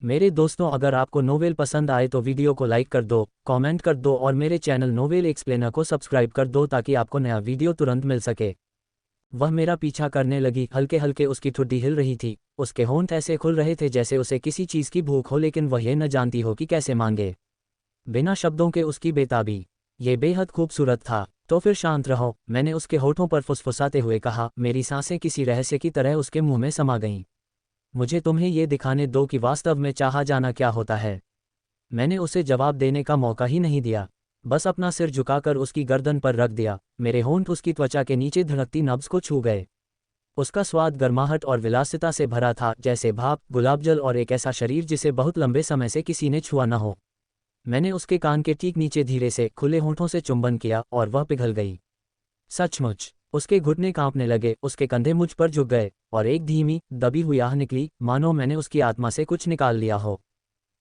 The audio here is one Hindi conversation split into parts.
मेरे दोस्तों, अगर आपको नोवेल पसंद आए तो वीडियो को लाइक कर दो, कमेंट कर दो और मेरे चैनल नोवेल एक्सप्लेनर को सब्सक्राइब कर दो ताकि आपको नया वीडियो तुरंत मिल सके। वह मेरा पीछा करने लगी। हल्के हल्के उसकी ठुड्डी हिल रही थी। उसके होंठ ऐसे खुल रहे थे जैसे उसे किसी चीज़ की भूख हो, लेकिन वह ये न जानती हो कि कैसे मांगे। बिना शब्दों के उसकी बेताबी, ये बेहद खूबसूरत था। तो फिर शांत रहो, मैंने उसके होठों पर फुसफुसाते हुए कहा। मेरी सांसें किसी रहस्य की तरह उसके मुंह में समा गईं। मुझे तुम्हें ये दिखाने दो कि वास्तव में चाहा जाना क्या होता है। मैंने उसे जवाब देने का मौका ही नहीं दिया, बस अपना सिर झुकाकर उसकी गर्दन पर रख दिया। मेरे होंठ उसकी त्वचा के नीचे धड़कती नब्ज को छू गए। उसका स्वाद गर्माहट और विलासिता से भरा था, जैसे भाप, गुलाबजल और एक ऐसा शरीर जिसे बहुत लंबे समय से किसी ने छुआ न हो। मैंने उसके कान के ठीक नीचे धीरे से खुले होंठों से चुंबन किया और वह पिघल गई। सचमुच उसके घुटने कांपने लगे, उसके कंधे मुझ पर झुक गए और एक धीमी दबी हुई आह निकली, मानो मैंने उसकी आत्मा से कुछ निकाल लिया हो।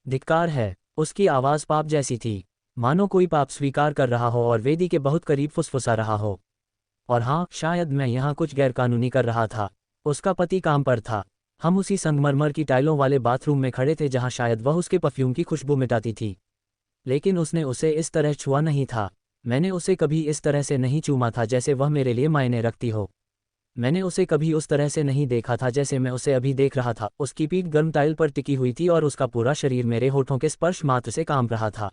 धिक्कार है। उसकी आवाज़ पाप जैसी थी, मानो कोई पाप स्वीकार कर रहा हो और वेदी के बहुत करीब फुसफुसा रहा हो। और हाँ, शायद मैं यहाँ कुछ गैरकानूनी कर रहा था। उसका पति काम पर था। हम उसी संगमरमर की टाइलों वाले बाथरूम में खड़े थे जहाँ शायद वह उसके परफ्यूम की खुशबू मिटाती थी। लेकिन उसने उसे इस तरह छुआ नहीं था। मैंने उसे कभी इस तरह से नहीं चूमा था जैसे वह मेरे लिए मायने रखती हो। मैंने उसे कभी उस तरह से नहीं देखा था जैसे मैं उसे अभी देख रहा था। उसकी पीठ गर्म टाइल पर टिकी हुई थी और उसका पूरा शरीर मेरे होठों के स्पर्श मात्र से कांप रहा था।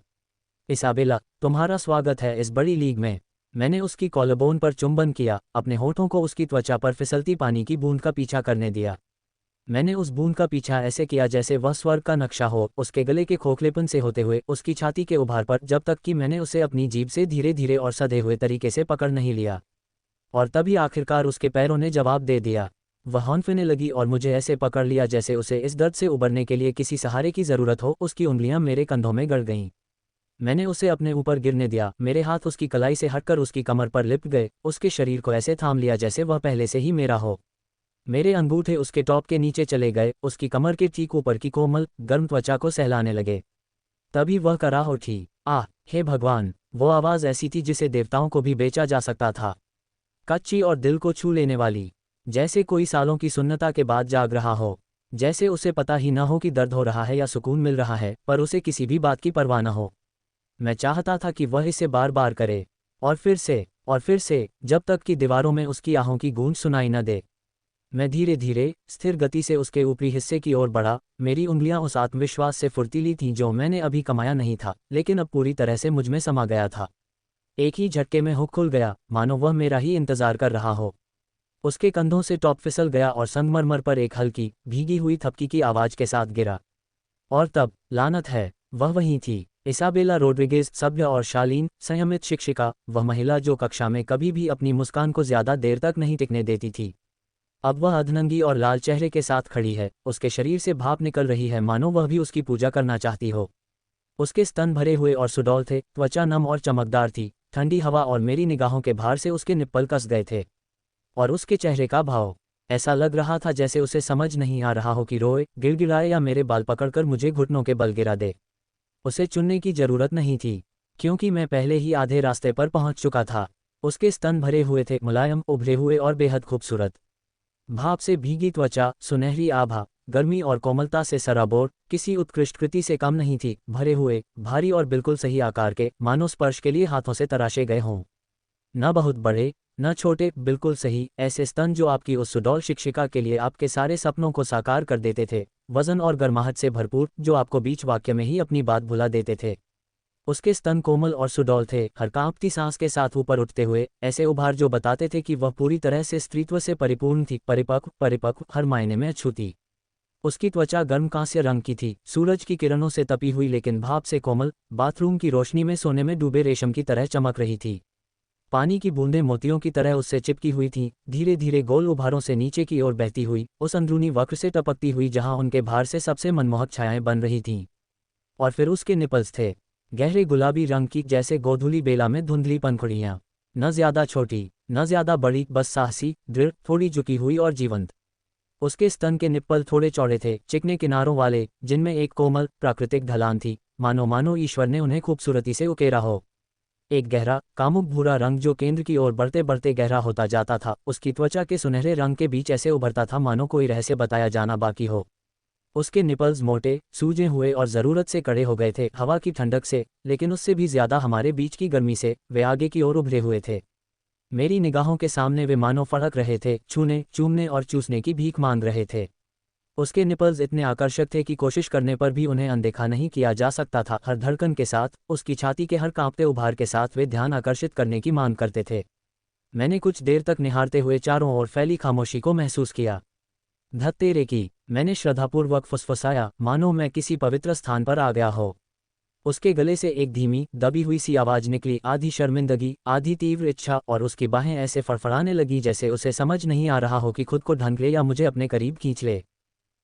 इसाबेला, तुम्हारा स्वागत है इस बड़ी लीग में। मैंने उसकी कॉलरबोन पर चुंबन किया, अपने होठों को उसकी त्वचा पर फिसलती पानी की बूंद का पीछा करने दिया। मैंने उस बूंद का पीछा ऐसे किया जैसे वह स्वर्ग का नक्शा हो, उसके गले के खोखलेपन से होते हुए उसकी छाती के उभार पर, जब तक कि मैंने उसे अपनी जीभ से धीरे धीरे और सधे हुए तरीके से पकड़ नहीं लिया। और तभी आखिरकार उसके पैरों ने जवाब दे दिया। वह हौंफने लगी और मुझे ऐसे पकड़ लिया जैसे उसे इस दर्द से उबरने के लिए किसी सहारे की ज़रूरत हो। उसकी उंगलियां मेरे कंधों में गड़ गईं। मैंने उसे अपने ऊपर गिरने दिया। मेरे हाथ उसकी कलाई से हटकर उसकी कमर पर लिपट गए, उसके शरीर को ऐसे थाम लिया जैसे वह पहले से ही मेरा हो। मेरे अंगूठे उसके टॉप के नीचे चले गए, उसकी कमर के ठीक ऊपर की कोमल गर्म त्वचा को सहलाने लगे। तभी वह कराह उठी। आह, हे भगवान! वो आवाज़ ऐसी थी जिसे देवताओं को भी बेचा जा सकता था। कच्ची और दिल को छू लेने वाली, जैसे कोई सालों की सुन्नता के बाद जाग रहा हो। जैसे उसे पता ही न हो कि दर्द हो रहा है या सुकून मिल रहा है, पर उसे किसी भी बात की परवाह न हो। मैं चाहता था कि वह इसे बार बार करे, और फिर से, जब तक कि दीवारों में उसकी आहों की गूंज सुनाई न दे। मैं धीरे धीरे स्थिर गति से उसके ऊपरी हिस्से की ओर बढ़ा। मेरी उंगलियां उस आत्मविश्वास से फुर्तीली थीं जो मैंने अभी कमाया नहीं था, लेकिन अब पूरी तरह से मुझ में समा गया था। एक ही झटके में हुक खुल गया, मानो वह मेरा ही इंतजार कर रहा हो। उसके कंधों से टॉप फिसल गया और संगमरमर पर एक हल्की भीगी हुई थपकी की आवाज के साथ गिरा। और तब, लानत है, वह वहीं थी। इसाबेला रोड्रिगेज, सभ्य और शालीन, संयमित शिक्षिका, वह महिला जो कक्षा में कभी भी अपनी मुस्कान को ज्यादा देर तक नहीं टिकने देती थी। अब वह अधनंगी और लाल चेहरे के साथ खड़ी है। उसके शरीर से भाप निकल रही है, मानो वह भी उसकी पूजा करना चाहती हो। उसके स्तन भरे हुए और सुडौल थे, त्वचा नम और चमकदार थी। ठंडी हवा और मेरी निगाहों के भार से उसके निप्पल कस गए थे। और उसके चेहरे का भाव, ऐसा लग रहा था जैसे उसे समझ नहीं आ रहा हो कि रोए, गिड़गिड़ाए या मेरे बाल पकड़कर मुझे घुटनों के बल गिरा दे। उसे चुनने की जरूरत नहीं थी, क्योंकि मैं पहले ही आधे रास्ते पर पहुंच चुका था। उसके स्तन भरे हुए थे, मुलायम, उभरे हुए और बेहद खूबसूरत। भाप से भीगी त्वचा, सुनहरी आभा, गर्मी और कोमलता से सराबोर, किसी उत्कृष्ट कृति से कम नहीं थी। भरे हुए, भारी और बिल्कुल सही आकार के, मानो स्पर्श के लिए हाथों से तराशे गए हों। न बहुत बड़े, न छोटे, बिल्कुल सही, ऐसे स्तन जो आपकी उस सुडौल शिक्षिका के लिए आपके सारे सपनों को साकार कर देते थे। वजन और गर्माहट से भरपूर, जो आपको बीच वाक्य में ही अपनी बात भुला देते थे। उसके स्तन कोमल और सुडौल थे, हर कांपती सांस के साथ ऊपर उठते हुए, ऐसे उभार जो बताते थे कि वह पूरी तरह से स्त्रीत्व से परिपूर्ण थी, परिपक्व, हर मायने में अछूती। उसकी त्वचा गर्म कांस्य रंग की थी, सूरज की किरणों से तपी हुई लेकिन भाप से कोमल, बाथरूम की रोशनी में सोने में डूबे रेशम की तरह चमक रही थी। पानी की बूंदें मोतियों की तरह उससे चिपकी हुई थीं, धीरे धीरे गोल उभारों से नीचे की ओर बहती हुई, उस अंदरूनी वक्र से टपकती हुई जहां उनके भार से सबसे मनमोहक छायाएं बन रही थीं। और फिर उसके निपल्स थे, गहरे गुलाबी रंग की, जैसे गोधूली बेला में धुंधली पंखुड़ियां। न ज्यादा छोटी, न ज्यादा बड़ी, बस साहसी, दृढ़, थोड़ी झुकी हुई और जीवंत। उसके स्तन के निप्पल थोड़े चौड़े थे, चिकने किनारों वाले, जिनमें एक कोमल प्राकृतिक ढलान थी, मानो ईश्वर ने उन्हें खूबसूरती से उकेरा हो। एक गहरा, कामुक भूरा रंग जो केंद्र की ओर बढ़ते बढ़ते गहरा होता जाता था। उसकी त्वचा के सुनहरे रंग के बीच ऐसे उभरता था मानो कोई रहस्य बताया जाना बाकी हो। उसके निपल्स मोटे, सूजे हुए और ज़रूरत से कड़े हो गए थे, हवा की ठंडक से, लेकिन उससे भी ज़्यादा हमारे बीच की गर्मी से। वे आगे की ओर उभरे हुए थे। मेरी निगाहों के सामने वे मानो फड़क रहे थे, छूने, चूमने और चूसने की भीख मांग रहे थे। उसके निपल्स इतने आकर्षक थे कि कोशिश करने पर भी उन्हें अनदेखा नहीं किया जा सकता था। हर धड़कन के साथ, उसकी छाती के हर कांपते उभार के साथ वे ध्यान आकर्षित करने की मांग करते थे। मैंने कुछ देर तक निहारते हुए चारों ओर फैली खामोशी को महसूस किया। धत तेरे की, मैंने श्रद्धापूर्वक फुसफुसाया, मानो मैं किसी पवित्र स्थान पर आ गया हो। उसके गले से एक धीमी, दबी हुई सी आवाज़ निकली, आधी शर्मिंदगी, आधी तीव्र इच्छा, और उसकी बाहें ऐसे फड़फड़ाने लगी जैसे उसे समझ नहीं आ रहा हो कि खुद को ढंक ले या मुझे अपने करीब खींच ले।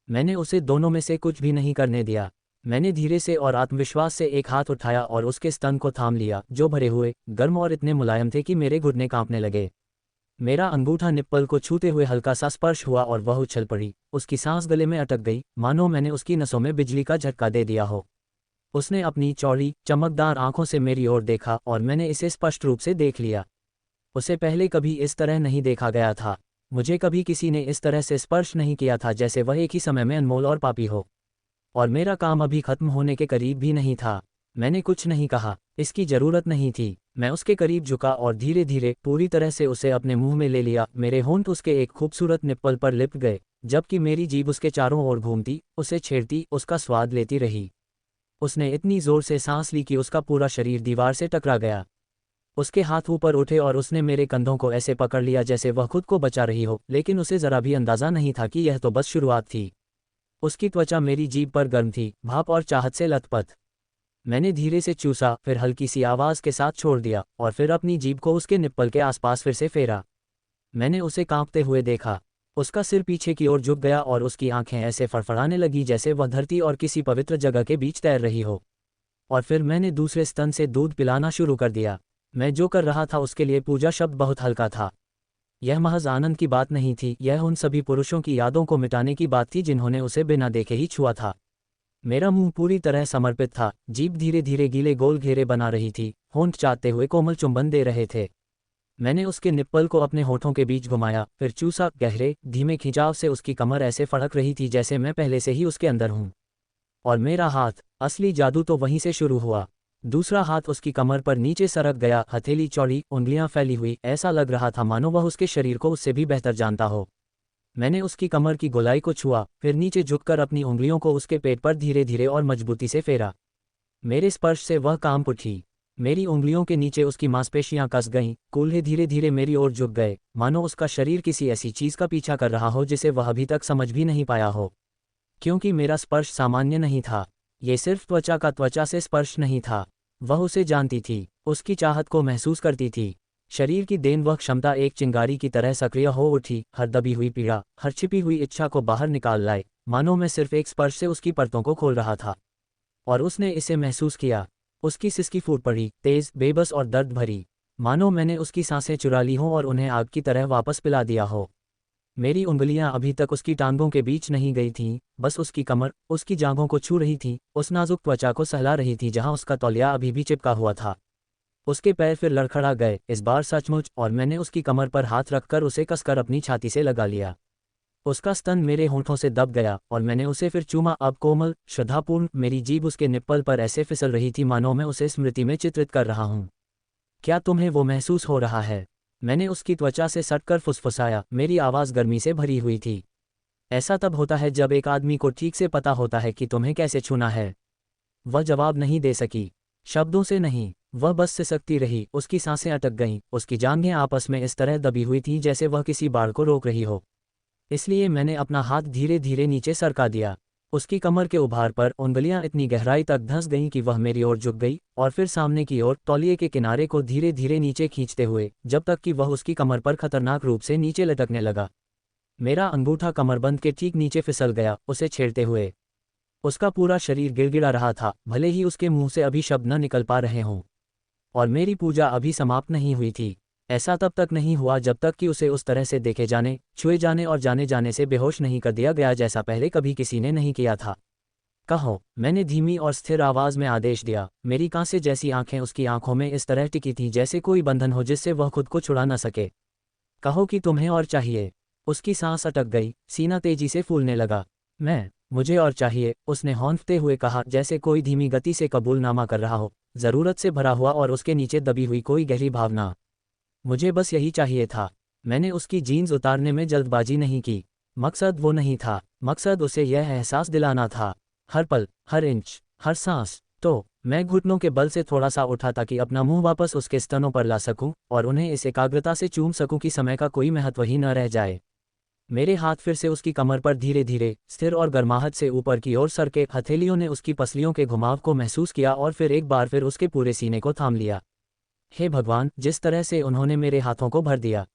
मैंने उसे दोनों में से कुछ भी नहीं करने दिया। मैंने धीरे से और आत्मविश्वास से एक हाथ उठाया और उसके स्तन को थाम लिया, जो भरे हुए, गर्म और इतने मुलायम थे कि मेरे घुटने कांपने लगे। मेरा अंगूठा निप्पल को छूते हुए हल्का सा स्पर्श हुआ और वह उछल पड़ी। उसकी सांस गले में अटक गई, मानो मैंने उसकी नसों में बिजली का झटका दे दिया हो। उसने अपनी चौड़ी, चमकदार आंखों से मेरी ओर देखा और मैंने इसे स्पष्ट रूप से देख लिया। उसे पहले कभी इस तरह नहीं देखा गया था। मुझे कभी किसी ने इस तरह से स्पर्श नहीं किया था, जैसे वह एक ही समय में अनमोल और पापी हो। और मेरा काम अभी खत्म होने के करीब भी नहीं था। मैंने कुछ नहीं कहा, इसकी जरूरत नहीं थी। मैं उसके करीब झुका और धीरे धीरे, पूरी तरह से उसे अपने मुंह में ले लिया। मेरे होंठ उसके एक खूबसूरत निप्पल पर लिपट गए, जबकि मेरी जीभ उसके चारों ओर घूमती, उसे छेड़ती, उसका स्वाद लेती रही। उसने इतनी जोर से सांस ली कि उसका पूरा शरीर दीवार से टकरा गया। उसके हाथ ऊपर उठे और उसने मेरे कंधों को ऐसे पकड़ लिया जैसे वह खुद को बचा रही हो, लेकिन उसे जरा भी अंदाजा नहीं था कि यह तो बस शुरुआत थी। उसकी त्वचा मेरी जीभ पर गर्म थी, भाप और चाहत से लथपथ। मैंने धीरे से चूसा, फिर हल्की सी आवाज़ के साथ छोड़ दिया, और फिर अपनी जीभ को उसके निप्पल के आसपास फिर से फेरा। मैंने उसे कांपते हुए देखा। उसका सिर पीछे की ओर झुक गया और उसकी आंखें ऐसे फड़फड़ाने लगी जैसे वह धरती और किसी पवित्र जगह के बीच तैर रही हो। और फिर मैंने दूसरे स्तन से दूध पिलाना शुरू कर दिया। मैं जो कर रहा था उसके लिए पूजा शब्द बहुत हल्का था। यह महज आनंद की बात नहीं थी, यह उन सभी पुरुषों की यादों को मिटाने की बात थी जिन्होंने उसे बिना देखे ही छुआ था। मेरा मुंह पूरी तरह समर्पित था, जीभ धीरे धीरे गीले गोल घेरे बना रही थी, होंठ चाटते हुए कोमल चुंबन दे रहे थे। मैंने उसके निप्पल को अपने होठों के बीच घुमाया, फिर चूसा। गहरे, धीमे खिंचाव से उसकी कमर ऐसे फड़क रही थी जैसे मैं पहले से ही उसके अंदर हूँ। और मेरा हाथ, असली जादू तो वहीं से शुरू हुआ। दूसरा हाथ उसकी कमर पर नीचे सरक गया, हथेली चौड़ी, उंगलियां फैली हुई, ऐसा लग रहा था मानो वह उसके शरीर को उससे भी बेहतर जानता हो। मैंने उसकी कमर की गोलाई को छुआ, फिर नीचे झुककर अपनी उंगलियों को उसके पेट पर धीरे धीरे और मजबूती से फेरा। मेरे स्पर्श से वह कांप उठी। मेरी उंगलियों के नीचे उसकी मांसपेशियां कस गईं, कूल्हे धीरे धीरे मेरी ओर झुक गए, मानो उसका शरीर किसी ऐसी चीज का पीछा कर रहा हो जिसे वह अभी तक समझ भी नहीं पाया हो। क्योंकि मेरा स्पर्श सामान्य नहीं था। ये सिर्फ त्वचा का त्वचा से स्पर्श नहीं था। वह उसे जानती थी, उसकी चाहत को महसूस करती थी। शरीर की देन वह क्षमता एक चिंगारी की तरह सक्रिय हो उठी, हर दबी हुई पीड़ा, हर छिपी हुई इच्छा को बाहर निकाल लाए, मानो मैं सिर्फ एक स्पर्श से उसकी परतों को खोल रहा था। और उसने इसे महसूस किया। उसकी सिसकी फूट पड़ी, तेज, बेबस और दर्द भरी, मानो मैंने उसकी सांसें चुरा ली हों और उन्हें आग की तरह वापस पिला दिया हो। मेरी उंगलियां अभी तक उसकी टांगों के बीच नहीं गई थीं, बस उसकी कमर, उसकी जांघों को छू रही थीं, उस नाजुक त्वचा को सहला रही थी जहां उसका तौलिया अभी भी चिपका हुआ था। उसके पैर फिर लड़खड़ा गए, इस बार सचमुच, और मैंने उसकी कमर पर हाथ रखकर उसे कसकर अपनी छाती से लगा लिया। उसका स्तन मेरे होंठों से दब गया और मैंने उसे फिर चूमा, अब कोमल, श्रद्धापूर्ण। मेरी जीभ उसके निप्पल पर ऐसे फिसल रही थी मानो मैं उसे स्मृति में चित्रित कर रहा हूँ। क्या तुम्हें वो महसूस हो रहा है? मैंने उसकी त्वचा से सटकर फुसफुसाया, मेरी आवाज़ गर्मी से भरी हुई थी। ऐसा तब होता है जब एक आदमी को ठीक से पता होता है कि तुम्हें कैसे छूना है। वह जवाब नहीं दे सकी, शब्दों से नहीं, वह बस सिसकती रही। उसकी सांसें अटक गईं, उसकी जांघें आपस में इस तरह दबी हुई थीं जैसे वह किसी बाढ़ को रोक रही हो। इसलिए मैंने अपना हाथ धीरे धीरे नीचे सरका दिया। उसकी कमर के उभार पर उंगलियां इतनी गहराई तक धंस गईं कि वह मेरी ओर झुक गई, और फिर सामने की ओर, तौलिए के किनारे को धीरे धीरे नीचे खींचते हुए, जब तक कि वह उसकी कमर पर खतरनाक रूप से नीचे लटकने लगा। मेरा अंगूठा कमरबंद के ठीक नीचे फिसल गया, उसे छेड़ते हुए। उसका पूरा शरीर गिड़गिड़ा रहा था, भले ही उसके मुंह से अभी शब्द न निकल पा रहे हों। और मेरी पूजा अभी समाप्त नहीं हुई थी। ऐसा तब तक नहीं हुआ जब तक कि उसे उस तरह से देखे जाने, छुए जाने और जाने जाने से बेहोश नहीं कर दिया गया जैसा पहले कभी किसी ने नहीं किया था। कहो, मैंने धीमी और स्थिर आवाज़ में आदेश दिया। मेरी कांसे जैसी आंखें उसकी आंखों में इस तरह टिकी थीं जैसे कोई बंधन हो जिससे वह खुद को छुड़ा न सके। कहो कि तुम्हें और चाहिए। उसकी सांस अटक गई, सीना तेजी से फूलने लगा। मैं मुझे और चाहिए, उसने हौंफते हुए कहा, जैसे कोई धीमी गति से कबूलनामा कर रहा हो, ज़रूरत से भरा हुआ और उसके नीचे दबी हुई कोई गहरी भावना। मुझे बस यही चाहिए था। मैंने उसकी जीन्स उतारने में जल्दबाजी नहीं की। मकसद वो नहीं था, मकसद उसे यह एहसास दिलाना था, हर पल, हर इंच, हर सांस। तो मैं घुटनों के बल से थोड़ा सा उठा ताकि अपना मुंह वापस उसके स्तनों पर ला सकूं और उन्हें इस एकाग्रता से चूम सकूं कि समय का कोई महत्व ही न रह जाए। मेरे हाथ फिर से उसकी कमर पर धीरे धीरे, स्थिर और गर्माहट से ऊपर की ओर सरके, हथेलियों ने उसकी पसलियों के घुमाव को महसूस किया और फिर एक बार फिर उसके पूरे सीने को थाम लिया। हे भगवान, जिस तरह से उन्होंने मेरे हाथों को भर दिया,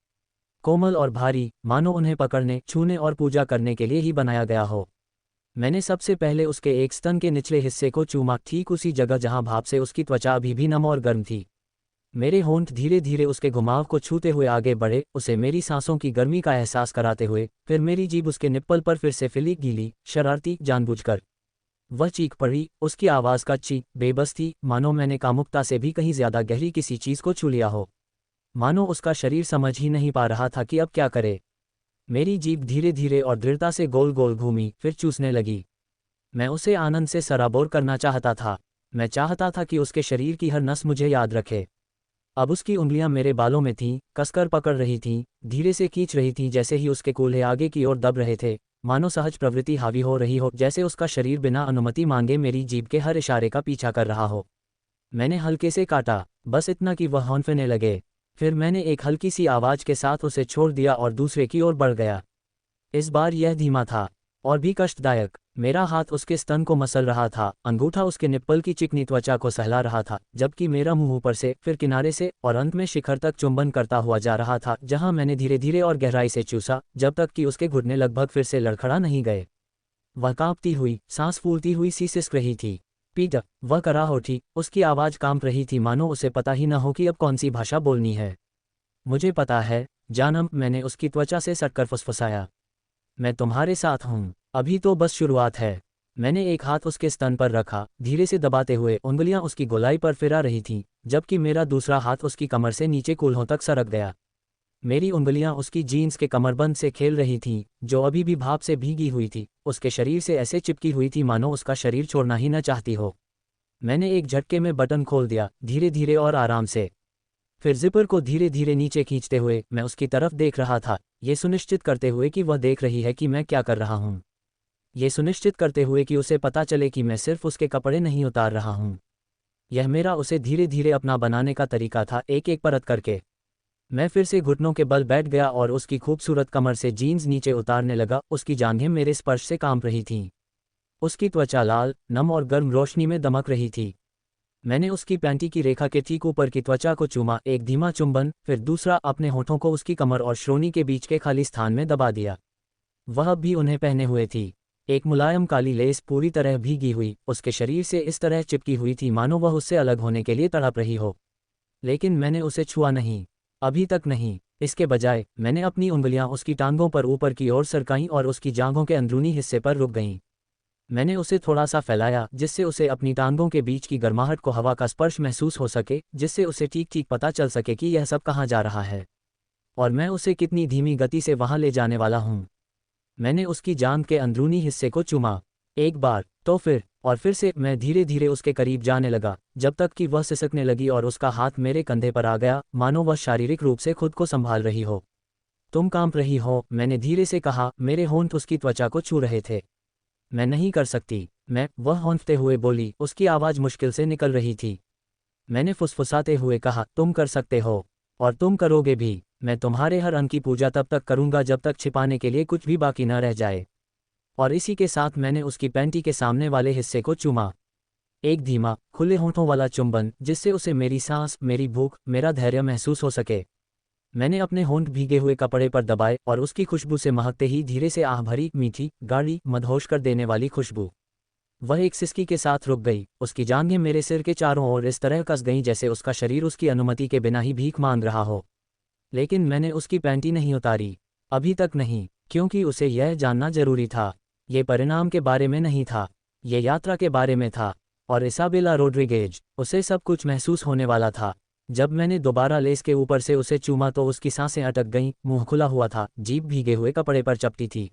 कोमल और भारी, मानो उन्हें पकड़ने, छूने और पूजा करने के लिए ही बनाया गया हो। मैंने सबसे पहले उसके एक स्तन के निचले हिस्से को चूमा, ठीक उसी जगह जहां भाप से उसकी त्वचा अभी भी नम और गर्म थी। मेरे होंठ धीरे धीरे उसके घुमाव को छूते हुए आगे बढ़े, उसे मेरी सांसों की गर्मी का एहसास कराते हुए। फिर मेरी जीभ उसके निप्पल पर फिर से फिली, गीली, शरारती, जानबूझकर। वह चीख पड़ी, उसकी आवाज़ का चीख बेबस थी, मानो मैंने कामुकता से भी कहीं ज्यादा गहरी किसी चीज़ को छू लिया हो। मानो उसका शरीर समझ ही नहीं पा रहा था कि अब क्या करे। मेरी जीभ धीरे धीरे और दृढ़ता से गोल गोल घूमी, फिर चूसने लगी। मैं उसे आनंद से सराबोर करना चाहता था। मैं चाहता था कि उसके शरीर की हर नस मुझे याद रखे। अब उसकी उंगलियां मेरे बालों में थीं, कसकर पकड़ रही थीं, धीरे से खींच रही थीं, जैसे ही उसके कूल्हे आगे की ओर दब रहे थे, मानो सहज प्रवृत्ति हावी हो रही हो, जैसे उसका शरीर बिना अनुमति मांगे मेरी जीभ के हर इशारे का पीछा कर रहा हो। मैंने हल्के से काटा, बस इतना कि वह हौंफने लगे। फिर मैंने एक हल्की सी आवाज़ के साथ उसे छोड़ दिया और दूसरे की ओर बढ़ गया। इस बार यह धीमा था और भी कष्टदायक। मेरा हाथ उसके स्तन को मसल रहा था, अंगूठा उसके निप्पल की चिकनी त्वचा को सहला रहा था, जबकि मेरा मुंह ऊपर से, फिर किनारे से और अंत में शिखर तक चुंबन करता हुआ जा रहा था, जहां मैंने धीरे धीरे और गहराई से चूसा, जब तक कि उसके घुटने लगभग फिर से लड़खड़ा नहीं गए। वह कांपती हुई, सांस फूलती हुई सी सिसक रही थी। पीटर, वह कराह उठी, उसकी आवाज़ कांप रही थी, मानो उसे पता ही न हो कि अब कौन सी भाषा बोलनी है। मुझे पता है, जानम, मैंने उसकी त्वचा से सटकर फुसफुसाया। मैं तुम्हारे साथ हूँ, अभी तो बस शुरुआत है। मैंने एक हाथ उसके स्तन पर रखा, धीरे से दबाते हुए, उंगलियां उसकी गोलाई पर फिरा रही थीं, जबकि मेरा दूसरा हाथ उसकी कमर से नीचे कूल्हों तक सरक गया। मेरी उंगलियां उसकी जीन्स के कमरबंद से खेल रही थीं, जो अभी भी भाप से भीगी हुई थी, उसके शरीर से ऐसे चिपकी हुई थी मानो उसका शरीर छोड़ना ही न चाहती हो। मैंने एक झटके में बटन खोल दिया, धीरे धीरे और आराम से। फिर जिपर को धीरे धीरे नीचे खींचते हुए मैं उसकी तरफ देख रहा था, ये सुनिश्चित करते हुए कि वह देख रही है कि मैं क्या कर रहा हूँ। ये सुनिश्चित करते हुए कि उसे पता चले कि मैं सिर्फ उसके कपड़े नहीं उतार रहा हूँ। यह मेरा उसे धीरे धीरे अपना बनाने का तरीका था, एक एक परत करके। मैं फिर से घुटनों के बल बैठ गया और उसकी खूबसूरत कमर से जीन्स नीचे उतारने लगा। उसकी जांघें मेरे स्पर्श से कांप रही थीं। उसकी त्वचा लाल, नम और गर्म रोशनी में दमक रही थी। मैंने उसकी पैंटी की रेखा के ठीक ऊपर की त्वचा को चूमा, एक धीमा चुंबन, फिर दूसरा, अपने होठों को उसकी कमर और श्रोणी के बीच के खाली स्थान में दबा दिया। वह अब भी उन्हें पहने हुए थी। एक मुलायम काली लेस पूरी तरह भीगी हुई, उसके शरीर से इस तरह चिपकी हुई थी मानो वह उससे अलग होने के लिए तड़प रही हो। लेकिन मैंने उसे छुआ नहीं, अभी तक नहीं। इसके बजाय मैंने अपनी उंगलियां उसकी टांगों पर ऊपर की ओर सरकाईं और उसकी जांघों के अंदरूनी हिस्से पर रुक गईं। मैंने उसे थोड़ा सा फैलाया, जिससे उसे अपनी टांगों के बीच की गर्माहट को हवा का स्पर्श महसूस हो सके, जिससे उसे ठीक ठीक पता चल सके कि यह सब कहाँ जा रहा है और मैं उसे कितनी धीमी गति से वहां ले जाने वाला हूँ। मैंने उसकी जांघ के अंदरूनी हिस्से को चूमा, एक बार, तो फिर से मैं धीरे धीरे उसके करीब जाने लगा, जब तक कि वह सिसकने लगी और उसका हाथ मेरे कंधे पर आ गया, मानो वह शारीरिक रूप से खुद को संभाल रही हो। तुम कांप रही हो, मैंने धीरे से कहा, मेरे होंठ उसकी त्वचा को छू रहे थे। मैं नहीं कर सकती, वह हौंफते हुए बोली, उसकी आवाज़ मुश्किल से निकल रही थी। मैंने फुसफुसाते हुए कहा, तुम कर सकते हो, और तुम करोगे भी। मैं तुम्हारे हर अंग की पूजा तब तक करूंगा जब तक छिपाने के लिए कुछ भी बाकी न रह जाए। और इसी के साथ मैंने उसकी पैंटी के सामने वाले हिस्से को चूमा, एक धीमा, खुले होंठों वाला चुंबन, जिससे उसे मेरी सांस, मेरी भूख, मेरा धैर्य महसूस हो सके। मैंने अपने होंठ भीगे हुए कपड़े पर दबाए और उसकी खुशबू से महकते ही धीरे से आह भरी, मीठी, गाढ़ी, मदहोश कर देने वाली खुशबू। वह एक सिसकी के साथ रुक गई, उसकी जांघें मेरे सिर के चारों ओर इस तरह कस गईं जैसे उसका शरीर उसकी अनुमति के बिना ही भीख मांग रहा हो। लेकिन मैंने उसकी पैंटी नहीं उतारी, अभी तक नहीं, क्योंकि उसे यह जानना जरूरी था। ये परिणाम के बारे में नहीं था, ये यात्रा के बारे में था। और इसाबेला रोड्रिगेज, उसे सब कुछ महसूस होने वाला था। जब मैंने दोबारा लेस के ऊपर से उसे चूमा तो उसकी सांसें अटक गईं, मुंह खुला हुआ था, जीभ भीगे हुए कपड़े पर चपटी थी।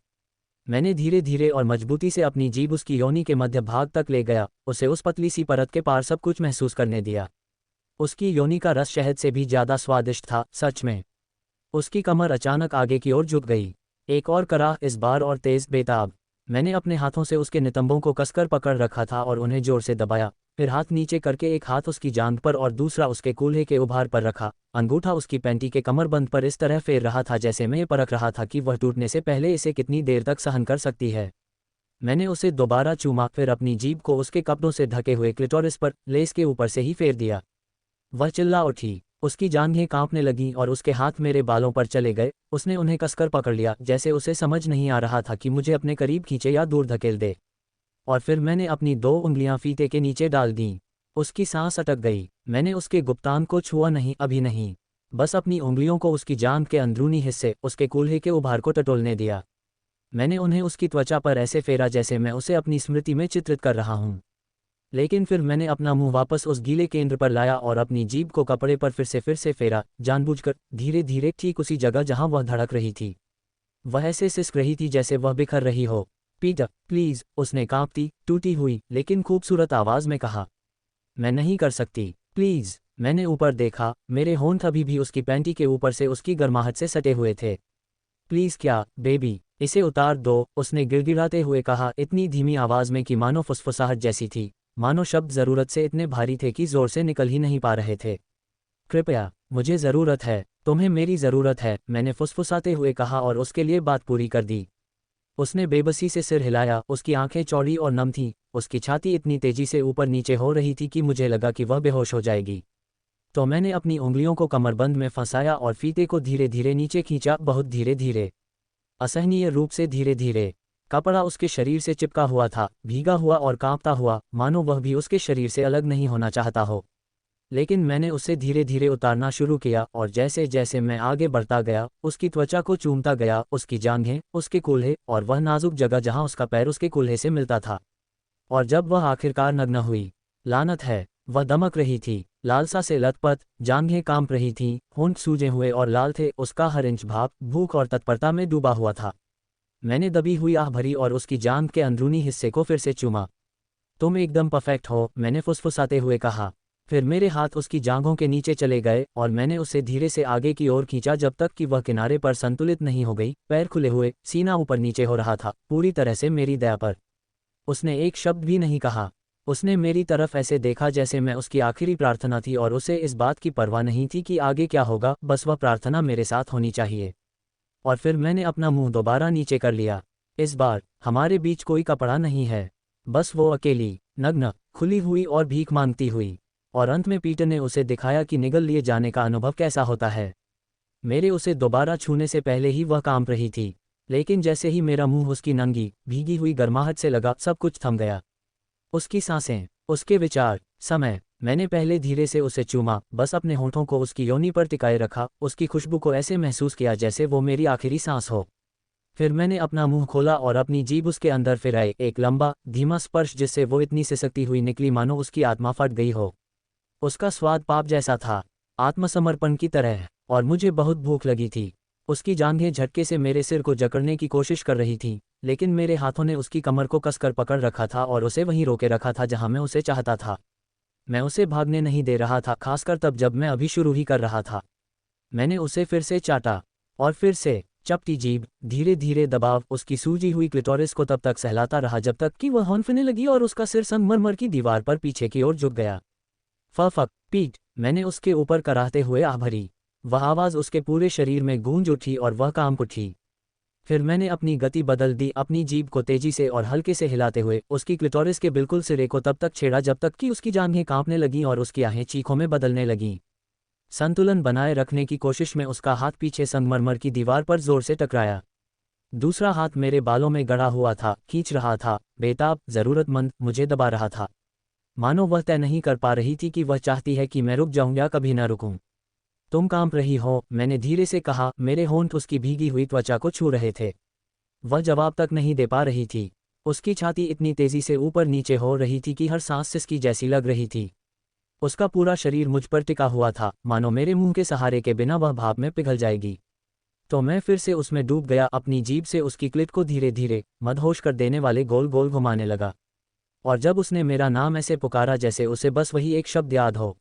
मैंने धीरे धीरे और मजबूती से अपनी जीभ उसकी योनि के मध्य भाग तक ले गया, उसे उस पतली सी परत के पार सब कुछ महसूस करने दिया। उसकी योनि का रस शहद से भी ज्यादा स्वादिष्ट था, सच में। उसकी कमर अचानक आगे की ओर झुक गई। एक और कराह, इस बार और तेज, बेताब। मैंने अपने हाथों से उसके नितंबों को कसकर पकड़ रखा था और उन्हें जोर से दबाया, फिर हाथ नीचे करके एक हाथ उसकी जांघ पर और दूसरा उसके कूल्हे के उभार पर रखा। अंगूठा उसकी पैंटी के कमरबंद पर इस तरह फेर रहा था जैसे मैं ये परख रहा था कि वह टूटने से पहले इसे कितनी देर तक सहन कर सकती है। मैंने उसे दोबारा चूमा, फिर अपनी जीभ को उसके कपड़ों से ढके हुए क्लिटोरिस पर लेस के ऊपर से ही फेर दिया। वह चिल्ला उठी, उसकी जांघें कांपने लगीं और उसके हाथ मेरे बालों पर चले गए। उसने उन्हें कसकर पकड़ लिया, जैसे उसे समझ नहीं आ रहा था कि मुझे अपने करीब खींचे या दूर धकेल दे। और फिर मैंने अपनी 2 उंगलियां फीते के नीचे डाल दीं। उसकी सांस अटक गई। मैंने उसके गुप्तांग को छुआ नहीं, अभी नहीं। बस अपनी उंगलियों को उसकी जांघ के अंदरूनी हिस्से, उसके कूल्हे के उभार को टटोलने दिया। मैंने उन्हें उसकी त्वचा पर ऐसे फेरा जैसे मैं उसे अपनी स्मृति में चित्रित कर रहा हूं। लेकिन फिर मैंने अपना मुंह वापस उस गीले केंद्र पर लाया और अपनी जीभ को कपड़े पर फिर से फेरा, जानबूझकर, धीरे धीरे, ठीक उसी जगह जहां वह धड़क रही थी। वह ऐसे सिसक रही थी जैसे वह बिखर रही हो। पीटर, प्लीज, उसने कांपती, टूटी हुई लेकिन खूबसूरत आवाज में कहा। मैं नहीं कर सकती, प्लीज। मैंने ऊपर देखा, मेरे होंठ अभी भी उसकी पैंटी के ऊपर से उसकी गर्माहट से सटे हुए थे। प्लीज क्या, बेबी, इसे उतार दो, उसने गिड़गिड़ाते हुए कहा, इतनी धीमी आवाज में कि मानो फुसफुसाहट जैसी थी, मानो शब्द जरूरत से इतने भारी थे कि जोर से निकल ही नहीं पा रहे थे। कृपया, मुझे जरूरत है, तुम्हें मेरी जरूरत है, मैंने फुसफुसाते हुए कहा और उसके लिए बात पूरी कर दी। उसने बेबसी से सिर हिलाया, उसकी आंखें चौड़ी और नम थीं, उसकी छाती इतनी तेजी से ऊपर नीचे हो रही थी कि मुझे लगा कि वह बेहोश हो जाएगी। तो मैंने अपनी उंगलियों को कमरबंद में फंसाया और फीते को धीरे धीरे नीचे खींचा, बहुत धीरे धीरे, असहनीय रूप से धीरे धीरे। कपड़ा उसके शरीर से चिपका हुआ था, भीगा हुआ और कांपता हुआ, मानो वह भी उसके शरीर से अलग नहीं होना चाहता हो। लेकिन मैंने उसे धीरे धीरे उतारना शुरू किया और जैसे जैसे मैं आगे बढ़ता गया, उसकी त्वचा को चूमता गया, उसकी जांघें, उसके कूल्हे और वह नाजुक जगह जहां उसका पैर उसके कूल्हे से मिलता था। और जब वह आखिरकार नग्न हुई, लानत है, वह दमक रही थी, लालसा से लथपथ, जांघें कांप रही थीं, होंठ सूजे हुए और लाल थे, उसका हर इंच भाप, भूख और तत्परता में डूबा हुआ था। मैंने दबी हुई आह भरी और उसकी जांघ के अंदरूनी हिस्से को फिर से चूमा। तुम एकदम परफेक्ट हो, मैंने फुसफुसाते हुए कहा। फिर मेरे हाथ उसकी जांघों के नीचे चले गए और मैंने उसे धीरे से आगे की ओर खींचा जब तक कि वह किनारे पर संतुलित नहीं हो गई, पैर खुले हुए, सीना ऊपर नीचे हो रहा था, पूरी तरह से मेरी दया पर। उसने एक शब्द भी नहीं कहा। उसने मेरी तरफ ऐसे देखा जैसे मैं उसकी आखिरी प्रार्थना थी और उसे इस बात की परवाह नहीं थी कि आगे क्या होगा, बस वह प्रार्थना मेरे साथ होनी चाहिए। और फिर मैंने अपना मुंह दोबारा नीचे कर लिया। इस बार हमारे बीच कोई कपड़ा नहीं है, बस वो अकेली, नग्न, खुली हुई और भीख मांगती हुई। और अंत में पीटर ने उसे दिखाया कि निगल लिए जाने का अनुभव कैसा होता है। मेरे उसे दोबारा छूने से पहले ही वह कांप रही थी, लेकिन जैसे ही मेरा मुंह उसकी नंगी, भीगी हुई गर्माहट से लगा, सब कुछ थम गया। उसकी सांसें, उसके विचार, समय। मैंने पहले धीरे से उसे चूमा, बस अपने होंठों को उसकी योनि पर टिकाए रखा, उसकी खुशबू को ऐसे महसूस किया जैसे वो मेरी आखिरी सांस हो। फिर मैंने अपना मुंह खोला और अपनी जीभ उसके अंदर फिराई, एक लंबा, धीमा स्पर्श जिससे वो इतनी सिसकती हुई निकली मानो उसकी आत्मा फट गई हो। उसका स्वाद पाप जैसा था, आत्मसमर्पण की तरह, और मुझे बहुत भूख लगी थी। उसकी जांघें झटके से मेरे सिर को जकड़ने की कोशिश कर रही थीं, लेकिन मेरे हाथों ने उसकी कमर को कसकर पकड़ रखा था और उसे वहीं रोके रखा था जहां मैं उसे चाहता था। मैं उसे भागने नहीं दे रहा था, खासकर तब जब मैं अभी शुरू ही कर रहा था। मैंने उसे फिर से चाटा, और फिर से, चपटी जीभ, धीरे धीरे दबाव, उसकी सूजी हुई क्लिटोरिस को तब तक सहलाता रहा जब तक कि वह हौंफने लगी और उसका सिर संगमरमर की दीवार पर पीछे की ओर झुक गया। फक, पीट, मैंने उसके ऊपर कराहते हुए आह भरी। वह आवाज़ उसके पूरे शरीर में गूंज उठी और वह कांप उठी। फिर मैंने अपनी गति बदल दी, अपनी जीभ को तेजी से और हल्के से हिलाते हुए उसकी क्लिटोरिस के बिल्कुल सिरे को तब तक छेड़ा जब तक कि उसकी जांघें कांपने लगीं और उसकी आहें चीखों में बदलने लगीं। संतुलन बनाए रखने की कोशिश में उसका हाथ पीछे संगमरमर की दीवार पर जोर से टकराया। दूसरा हाथ मेरे बालों में गड़ा हुआ था, खींच रहा था, बेताब, जरूरतमंद, मुझे दबा रहा था। मानो वह तय नहीं कर पा रही थी कि वह चाहती है कि मैं रुक जाऊं या कभी न रुकूं। तुम कांप रही हो, मैंने धीरे से कहा, मेरे होंठ उसकी भीगी हुई त्वचा को छू रहे थे। वह जवाब तक नहीं दे पा रही थी। उसकी छाती इतनी तेजी से ऊपर नीचे हो रही थी कि हर सांस सिसकी जैसी लग रही थी। उसका पूरा शरीर मुझ पर टिका हुआ था, मानो मेरे मुंह के सहारे के बिना वह भाप में पिघल जाएगी। तो मैं फिर से उसमें डूब गया, अपनी जीभ से उसकी क्लिट को धीरे धीरे मदहोश कर देने वाले गोल गोल घुमाने लगा। और जब उसने मेरा नाम ऐसे पुकारा जैसे उसे बस वही एक शब्द याद हो,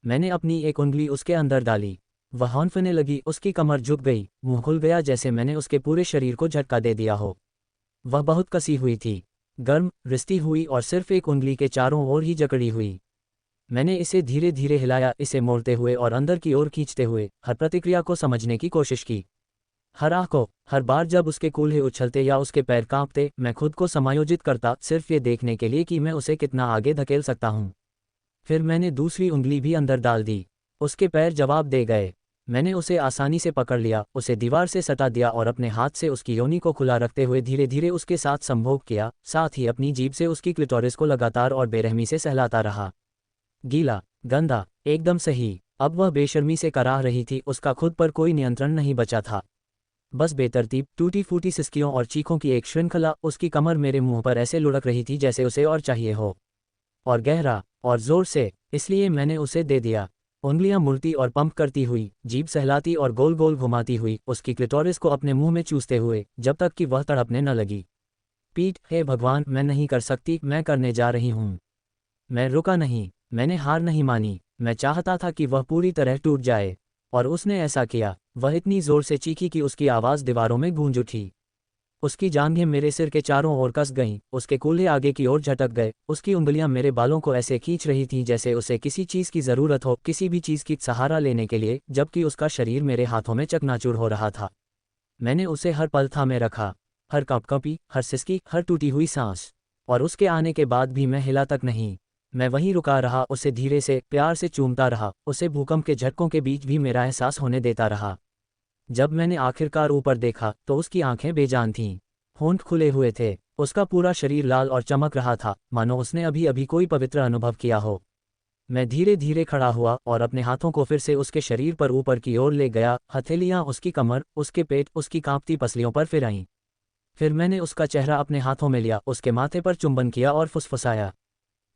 मैंने अपनी एक उंगली उसके अंदर डाली। वह हौंफने लगी, उसकी कमर झुक गई, मुंह खुल गया जैसे मैंने उसके पूरे शरीर को झटका दे दिया हो। वह बहुत कसी हुई थी, गर्म, रिश्ती हुई और सिर्फ एक उंगली के चारों ओर ही जकड़ी हुई। मैंने इसे धीरे धीरे हिलाया, इसे मोड़ते हुए और अंदर की ओर खींचते हुए, हर प्रतिक्रिया को समझने की कोशिश की। हर आह को, हर बार जब उसके कूल्हे उछलते या उसके पैर कांपते, मैं खुद को समायोजित करता, सिर्फ ये देखने के लिए कि मैं उसे कितना आगे धकेल सकता हूँ। फिर मैंने दूसरी उंगली भी अंदर डाल दी। उसके पैर जवाब दे गए। मैंने उसे आसानी से पकड़ लिया, उसे दीवार से सटा दिया और अपने हाथ से उसकी योनि को खुला रखते हुए धीरे धीरे उसके साथ संभोग किया, साथ ही अपनी जीभ से उसकी क्लिटोरिस को लगातार और बेरहमी से सहलाता रहा। गीला, गंदा, एकदम सही। अब वह बेशर्मी से कराह रही थी, उसका खुद पर कोई नियंत्रण नहीं बचा था। बस बेतरतीब, टूटी फूटी सिसकियों और चीखों की एक श्रृंखला। उसकी कमर मेरे मुंह पर ऐसे लुढ़क रही थी जैसे उसे और चाहिए हो, और गहरा और जोर से, इसलिए मैंने उसे दे दिया। उंगलियां मुड़ती और पंप करती हुई, जीभ सहलाती और गोल गोल घुमाती हुई, उसकी क्लिटोरिस को अपने मुंह में चूसते हुए, जब तक कि वह तड़पने न लगी। पीठ, हे भगवान, मैं नहीं कर सकती, मैं करने जा रही हूँ। मैं रुका नहीं, मैंने हार नहीं मानी, मैं चाहता था कि वह पूरी तरह टूट जाए। और उसने ऐसा किया। वह इतनी जोर से चीखी कि उसकी आवाज़ दीवारों में गूंज उठी। उसकी जांघें मेरे सिर के चारों ओर कस गईं, उसके कूल्हे आगे की ओर झटक गए, उसकी उंगलियां मेरे बालों को ऐसे खींच रही थीं जैसे उसे किसी चीज़ की ज़रूरत हो, किसी भी चीज़ की सहारा लेने के लिए, जबकि उसका शरीर मेरे हाथों में चकनाचूर हो रहा था। मैंने उसे हर पल थामे रखा, हर कंपकंपी, हर सिसकी, हर टूटी हुई सांस। और उसके आने के बाद भी मैं हिला तक नहीं। मैं वहीं रुका रहा, उसे धीरे से, प्यार से चूमता रहा, उसे भूकंप के झटकों के बीच भी मेरा एहसास होने देता रहा। जब मैंने आखिरकार ऊपर देखा तो उसकी आंखें बेजान थीं, होंठ खुले हुए थे, उसका पूरा शरीर लाल और चमक रहा था, मानो उसने अभी अभी कोई पवित्र अनुभव किया हो। मैं धीरे धीरे खड़ा हुआ और अपने हाथों को फिर से उसके शरीर पर ऊपर की ओर ले गया, हथेलियां उसकी कमर, उसके पेट, उसकी कांपती पसलियों पर फिराईं। फिर मैंने उसका चेहरा अपने हाथों में लिया, उसके माथे पर चुंबन किया और फुसफुसाया,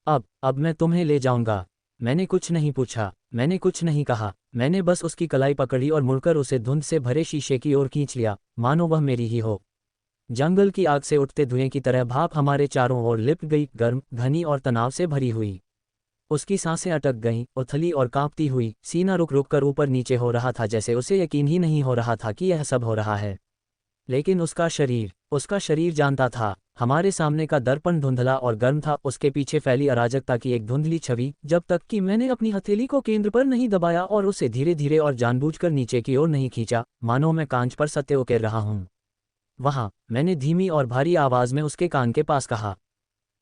अब मैं तुम्हें ले जाऊंगा। मैंने कुछ नहीं पूछा, मैंने कुछ नहीं कहा, मैंने बस उसकी कलाई पकड़ी और मुड़कर उसे धुंध से भरे शीशे की ओर खींच लिया, मानो वह मेरी ही हो। जंगल की आग से उठते धुएं की तरह भाप हमारे चारों ओर लिपट गई, गर्म, घनी और तनाव से भरी हुई। उसकी सांसें अटक गईं, उथली और कांपती हुई, सीना रुक रुक कर ऊपर नीचे हो रहा था जैसे उसे यकीन ही नहीं हो रहा था कि यह सब हो रहा है। लेकिन उसका शरीर जानता था। हमारे सामने का दर्पण धुंधला और गर्म था, उसके पीछे फैली अराजकता की एक धुंधली छवि, जब तक कि मैंने अपनी हथेली को केंद्र पर नहीं दबाया और उसे धीरे धीरे और जानबूझकर नीचे की ओर नहीं खींचा, मानो मैं कांच पर सत्य उकेर रहा हूँ। वहाँ, मैंने धीमी और भारी आवाज में उसके कान के पास कहा,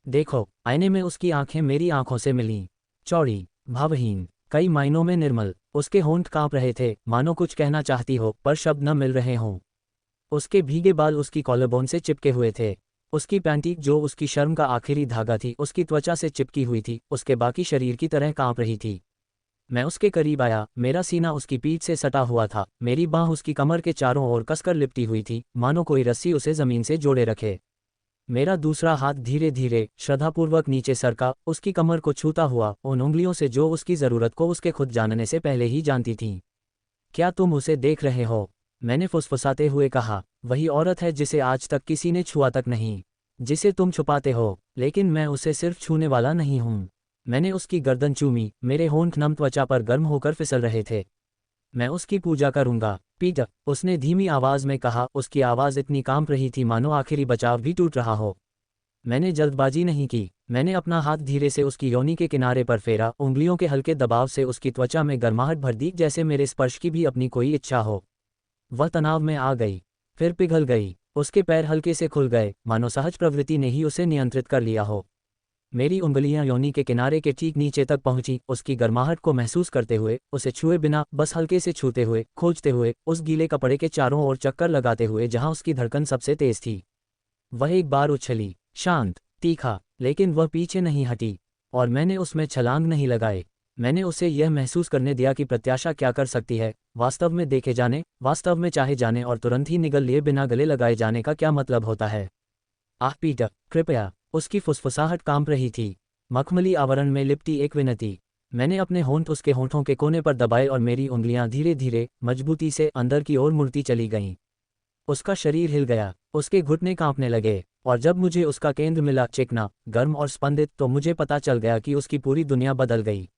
देखो। आईने में उसकी आंखें मेरी आंखों से मिलीं, चौड़ी, भावहीन, कई मायनों में निर्मल। उसके होंठ कांप रहे थे, मानो कुछ कहना चाहती हो पर शब्द न मिल रहे हों। उसके भीगे बाल उसकी कॉलरबोन से चिपके हुए थे। उसकी पैंटी, जो उसकी शर्म का आखिरी धागा थी, उसकी त्वचा से चिपकी हुई थी, उसके बाकी शरीर की तरह कांप रही थी। मैं उसके करीब आया, मेरा सीना उसकी पीठ से सटा हुआ था, मेरी बाँह उसकी कमर के चारों ओर कसकर लिपटी हुई थी, मानो कोई रस्सी उसे जमीन से जोड़े रखे। मेरा दूसरा हाथ धीरे धीरे, श्रद्धापूर्वक नीचे सरका, उसकी कमर को छूता हुआ, उन उंगलियों से जो उसकी ज़रूरत को उसके खुद जानने से पहले ही जानती थीं। क्या तुम उसे देख रहे हो? मैंने फुसफुसाते हुए कहा, वही औरत है जिसे आज तक किसी ने छुआ तक नहीं, जिसे तुम छुपाते हो। लेकिन मैं उसे सिर्फ छूने वाला नहीं हूँ। मैंने उसकी गर्दन चूमी, मेरे होंठ नम त्वचा पर गर्म होकर फिसल रहे थे। मैं उसकी पूजा करूंगा, पीटर, उसने धीमी आवाज में कहा, उसकी आवाज़ इतनी कांप रही थी मानो आखिरी बचाव भी टूट रहा हो। मैंने जल्दबाजी नहीं की, मैंने अपना हाथ धीरे से उसकी योनि के किनारे पर फेरा, उंगलियों के हल्के दबाव से उसकी त्वचा में गर्माहट भर दी, जैसे मेरे स्पर्श की भी अपनी कोई इच्छा हो। वह तनाव में आ गई, फिर पिघल गई, उसके पैर हल्के से खुल गए, मानो सहज प्रवृत्ति ने ही उसे नियंत्रित कर लिया हो। मेरी उंगलियां योनि के किनारे के ठीक नीचे तक पहुंची, उसकी गर्माहट को महसूस करते हुए, उसे छुए बिना, बस हल्के से छूते हुए, खोजते हुए, उस गीले कपड़े के चारों ओर चक्कर लगाते हुए जहां उसकी धड़कन सबसे तेज थी। वह एक बार उछली, शांत, तीखा, लेकिन वह पीछे नहीं हटी, और मैंने उसमें छलांग नहीं लगाए। मैंने उसे यह महसूस करने दिया कि प्रत्याशा क्या कर सकती है, वास्तव में देखे जाने, वास्तव में चाहे जाने और तुरंत ही निगल लिए बिना गले लगाए जाने का क्या मतलब होता है। आह पीटर, कृपया। उसकी फुसफुसाहट कांप रही थी, मखमली आवरण में लिपटी एक विनती। मैंने अपने होंठ उसके होंठों के कोने पर दबाए और मेरी उंगलियां धीरे धीरे मजबूती से अंदर की ओर मुड़ती चली गईं। उसका शरीर हिल गया, उसके घुटने कांपने लगे, और जब मुझे उसका केंद्र मिला, चिकना, गर्म और स्पंदित, तो मुझे पता चल गया कि उसकी पूरी दुनिया बदल गई।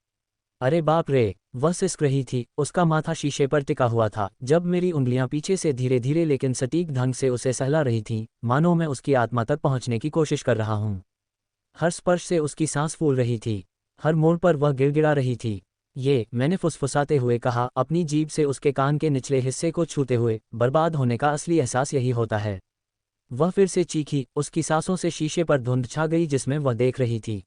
अरे बाप रे! वह सिसक रही थी, उसका माथा शीशे पर टिका हुआ था। जब मेरी उंगलियां पीछे से धीरे धीरे लेकिन सटीक ढंग से उसे सहला रही थीं, मानो मैं उसकी आत्मा तक पहुंचने की कोशिश कर रहा हूं। हर स्पर्श से उसकी सांस फूल रही थी, हर मोड़ पर वह गिड़गिड़ा रही थी। मैंने फुसफुसाते हुए कहा, अपनी जीभ से उसके कान के निचले हिस्से को छूते हुए। बर्बाद होने का असली एहसास यही होता है। वह फिर से चीखी, उसकी सांसों से शीशे पर धुंध छा गई जिसमें वह देख रही थी।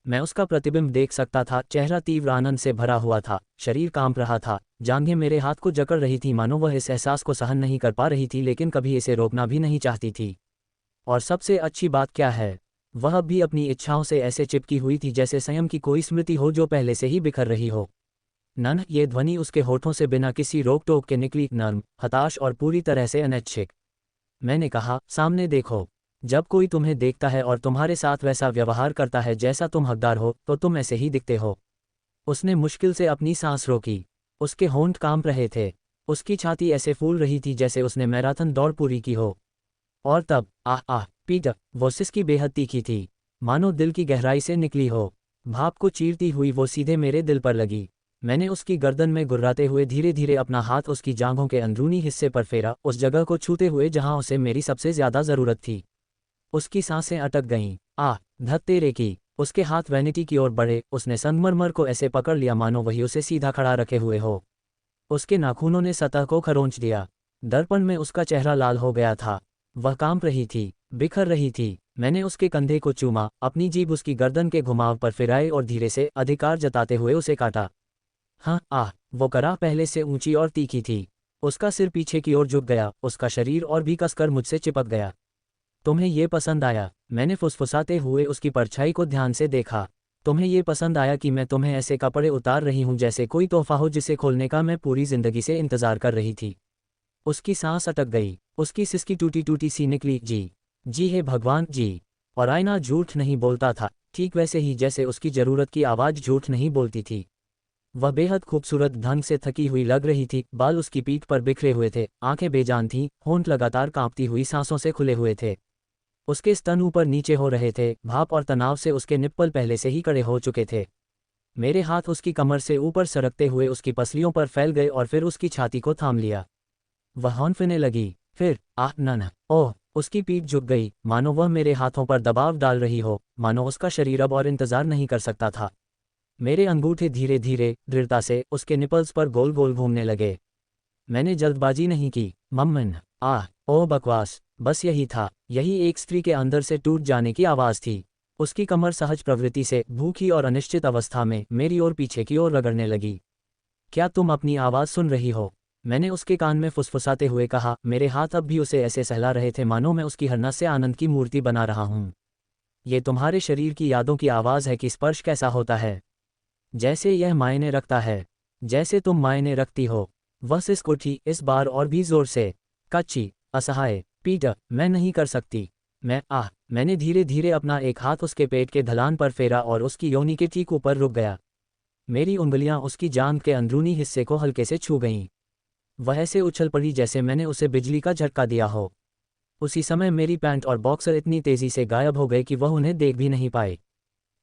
मैं उसका प्रतिबिंब देख सकता था, चेहरा तीव्र आनंद से भरा हुआ था, शरीर कांप रहा था, जांघें मेरे हाथ को जकड़ रही थी, मानो वह इस एहसास को सहन नहीं कर पा रही थी लेकिन कभी इसे रोकना भी नहीं चाहती थी। और सबसे अच्छी बात क्या है, वह अब भी अपनी इच्छाओं से ऐसे चिपकी हुई थी जैसे स्वयं की कोई स्मृति हो जो पहले से ही बिखर रही हो। नन्ह, ये ध्वनि उसके होठों से बिना किसी रोक टोक के निकली, नर्म, हताश और पूरी तरह से अनैच्छिक। मैंने कहा, सामने देखो। जब कोई तुम्हें देखता है और तुम्हारे साथ वैसा व्यवहार करता है जैसा तुम हकदार हो, तो तुम ऐसे ही दिखते हो। उसने मुश्किल से अपनी सांस रोकी। उसके होंठ कांप रहे थे, उसकी छाती ऐसे फूल रही थी जैसे उसने मैराथन दौड़ पूरी की हो। और तब, आह आह, पीटर! वो सिसकी बेहद तीखी थी, मानो दिल की गहराई से निकली हो। भाप को चीरती हुई वो सीधे मेरे दिल पर लगी। मैंने उसकी गर्दन में गुर्राते हुए धीरे धीरे अपना हाथ उसकी जांघों के अंदरूनी हिस्से पर फेरा, उस जगह को छूते हुए जहां उसे मेरी सबसे ज्यादा जरूरत थी। उसकी सांसें अटक गईं। आह, धत तेरे की! उसके हाथ वैनिटी की ओर बढ़े, उसने संगमरमर को ऐसे पकड़ लिया मानो वही उसे सीधा खड़ा रखे हुए हो। उसके नाखूनों ने सतह को खरोंच दिया। दर्पण में उसका चेहरा लाल हो गया था। वह कांप रही थी, बिखर रही थी। मैंने उसके कंधे को चूमा, अपनी जीभ उसकी गर्दन के घुमाव पर फिराई और धीरे से, अधिकार जताते हुए उसे काटा। हाँ, आह! वो कराह पहले से ऊंची और तीखी थी। उसका सिर पीछे की ओर झुक गया, उसका शरीर और भी कसकर मुझसे चिपक गया। तुम्हें ये पसंद आया? मैंने फुसफुसाते हुए उसकी परछाई को ध्यान से देखा। तुम्हें ये पसंद आया कि मैं तुम्हें ऐसे कपड़े उतार रही हूं जैसे कोई तोहफा हो जिसे खोलने का मैं पूरी जिंदगी से इंतजार कर रही थी। उसकी सांस अटक गई, उसकी सिसकी टूटी टूटी सी निकली, जी, जी हे भगवान, जी। और आईना झूठ नहीं बोलता था, ठीक वैसे ही जैसे उसकी जरूरत की आवाज़ झूठ नहीं बोलती थी। वह बेहद खूबसूरत ढंग से थकी हुई लग रही थी, बाल उसकी पीठ पर बिखरे हुए थे, आंखें बेजान थीं, होंठ लगातार कांपती हुई सांसों से खुले हुए थे। उसके स्तन ऊपर नीचे हो रहे थे, भाप और तनाव से उसके निप्पल पहले से ही कड़े हो चुके थे। मेरे हाथ उसकी कमर से ऊपर सरकते हुए उसकी पसलियों पर फैल गए और फिर उसकी छाती को थाम लिया। वह हौंफने लगी, फिर, आह नन्ह, ओह! उसकी पीठ झुक गई, मानो वह मेरे हाथों पर दबाव डाल रही हो, मानो उसका शरीर अब और इंतजार नहीं कर सकता था। मेरे अंगूठे धीरे धीरे, दृढ़ता से, उसके निपल्स पर गोल गोल घूमने लगे। मैंने जल्दबाजी नहीं की, मम्मन। आह, ओह बकवास! बस यही था, यही एक स्त्री के अंदर से टूट जाने की आवाज़ थी। उसकी कमर सहज प्रवृत्ति से, भूखी और अनिश्चित अवस्था में, मेरी ओर पीछे की ओर रगड़ने लगी। क्या तुम अपनी आवाज़ सुन रही हो? मैंने उसके कान में फुसफुसाते हुए कहा। मेरे हाथ अब भी उसे ऐसे सहला रहे थे मानो मैं उसकी हर नस से आनंद की मूर्ति बना रहा हूँ। ये तुम्हारे शरीर की यादों की आवाज़ है कि स्पर्श कैसा होता है, जैसे यह मायने रखता है, जैसे तुम मायने रखती हो। वह सिसक उठी, इस बार और भी जोर से। कच्ची, असहाय, पीटर, मैं नहीं कर सकती। मैंने धीरे धीरे अपना एक हाथ उसके पेट के ढलान पर फेरा और उसकी योनि के ठीक ऊपर रुक गया। मेरी उंगलियां उसकी जांघ के अंदरूनी हिस्से को हल्के से छू गईं। वह ऐसे उछल पड़ी जैसे मैंने उसे बिजली का झटका दिया हो। उसी समय मेरी पैंट और बॉक्सर इतनी तेजी से गायब हो गए कि वह उन्हें देख भी नहीं पाए।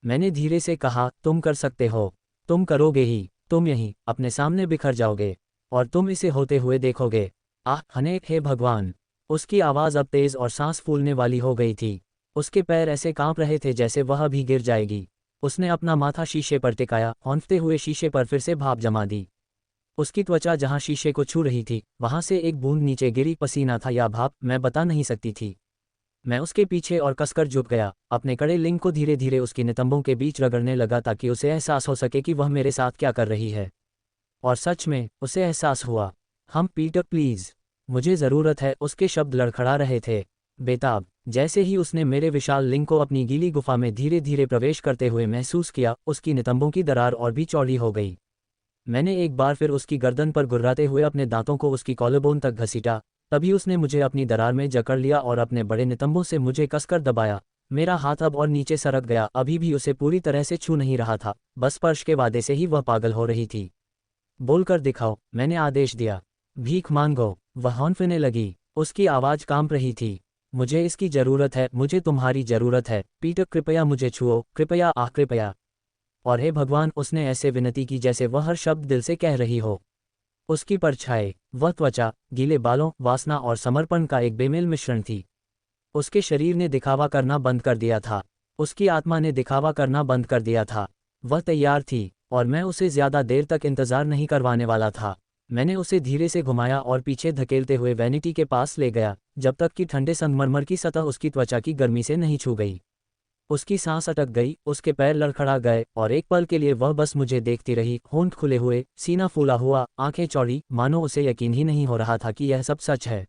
मैंने धीरे से कहा, तुम कर सकते हो, तुम करोगे ही, तुम यहीं, अपने सामने बिखर जाओगे, और तुम इसे होते हुए देखोगे। आह, अनेक हे भगवान! उसकी आवाज़ अब तेज और सांस फूलने वाली हो गई थी। उसके पैर ऐसे कांप रहे थे जैसे वह अभी गिर जाएगी। उसने अपना माथा शीशे पर टिकाया, हौंफते हुए शीशे पर फिर से भाप जमा दी। उसकी त्वचा जहां शीशे को छू रही थी, वहां से एक बूंद नीचे गिरी, पसीना था या भाप, मैं बता नहीं सकती थी। मैं उसके पीछे और कसकर झुक गया, अपने कड़े लिंग को धीरे धीरे उसकी नितंबों के बीच रगड़ने लगा ताकि उसे एहसास हो सके कि वह मेरे साथ क्या कर रही है। और सच में, उसे एहसास हुआ। हम, पीटर प्लीज, मुझे ज़रूरत है, उसके शब्द लड़खड़ा रहे थे, बेताब। जैसे ही उसने मेरे विशाल लिंग को अपनी गीली गुफा में धीरे धीरे प्रवेश करते हुए महसूस किया, उसकी नितंबों की दरार और भी चौड़ी हो गई। मैंने एक बार फिर उसकी गर्दन पर गुर्राते हुए अपने दांतों को उसकी कॉलरबोन तक घसीटा। तभी उसने मुझे अपनी दरार में जकड़ लिया और अपने बड़े नितंबों से मुझे कसकर दबाया, मेरा हाथ अब और नीचे सरक गया, अभी भी उसे पूरी तरह से छू नहीं रहा था, बस स्पर्श के वादे से ही वह पागल हो रही थी। बोलकर दिखाओ, मैंने आदेश दिया। भीख मांगो, वह हौंफने लगी। उसकी आवाज़ कांप रही थी। मुझे इसकी ज़रूरत है, मुझे तुम्हारी ज़रूरत है, पीटर कृपया मुझे छुओ, कृपया, आह कृपया। और हे भगवान, उसने ऐसे विनती की जैसे वह हर शब्द दिल से कह रही हो। उसकी परछाई, वह त्वचा, गीले बालों, वासना और समर्पण का एक बेमेल मिश्रण थी। उसके शरीर ने दिखावा करना बंद कर दिया था। उसकी आत्मा ने दिखावा करना बंद कर दिया था। वह तैयार थी, और मैं उसे ज़्यादा देर तक इंतज़ार नहीं करवाने वाला था। मैंने उसे धीरे से घुमाया और पीछे धकेलते हुए वैनिटी के पास ले गया, जब तक कि ठंडे संगमरमर की सतह उसकी त्वचा की गर्मी से नहीं छू गई। उसकी सांस अटक गई, उसके पैर लड़खड़ा गए, और एक पल के लिए वह बस मुझे देखती रही, होंठ खुले हुए, सीना फूला हुआ, आंखें चौड़ी, मानो उसे यकीन ही नहीं हो रहा था कि यह सब सच है।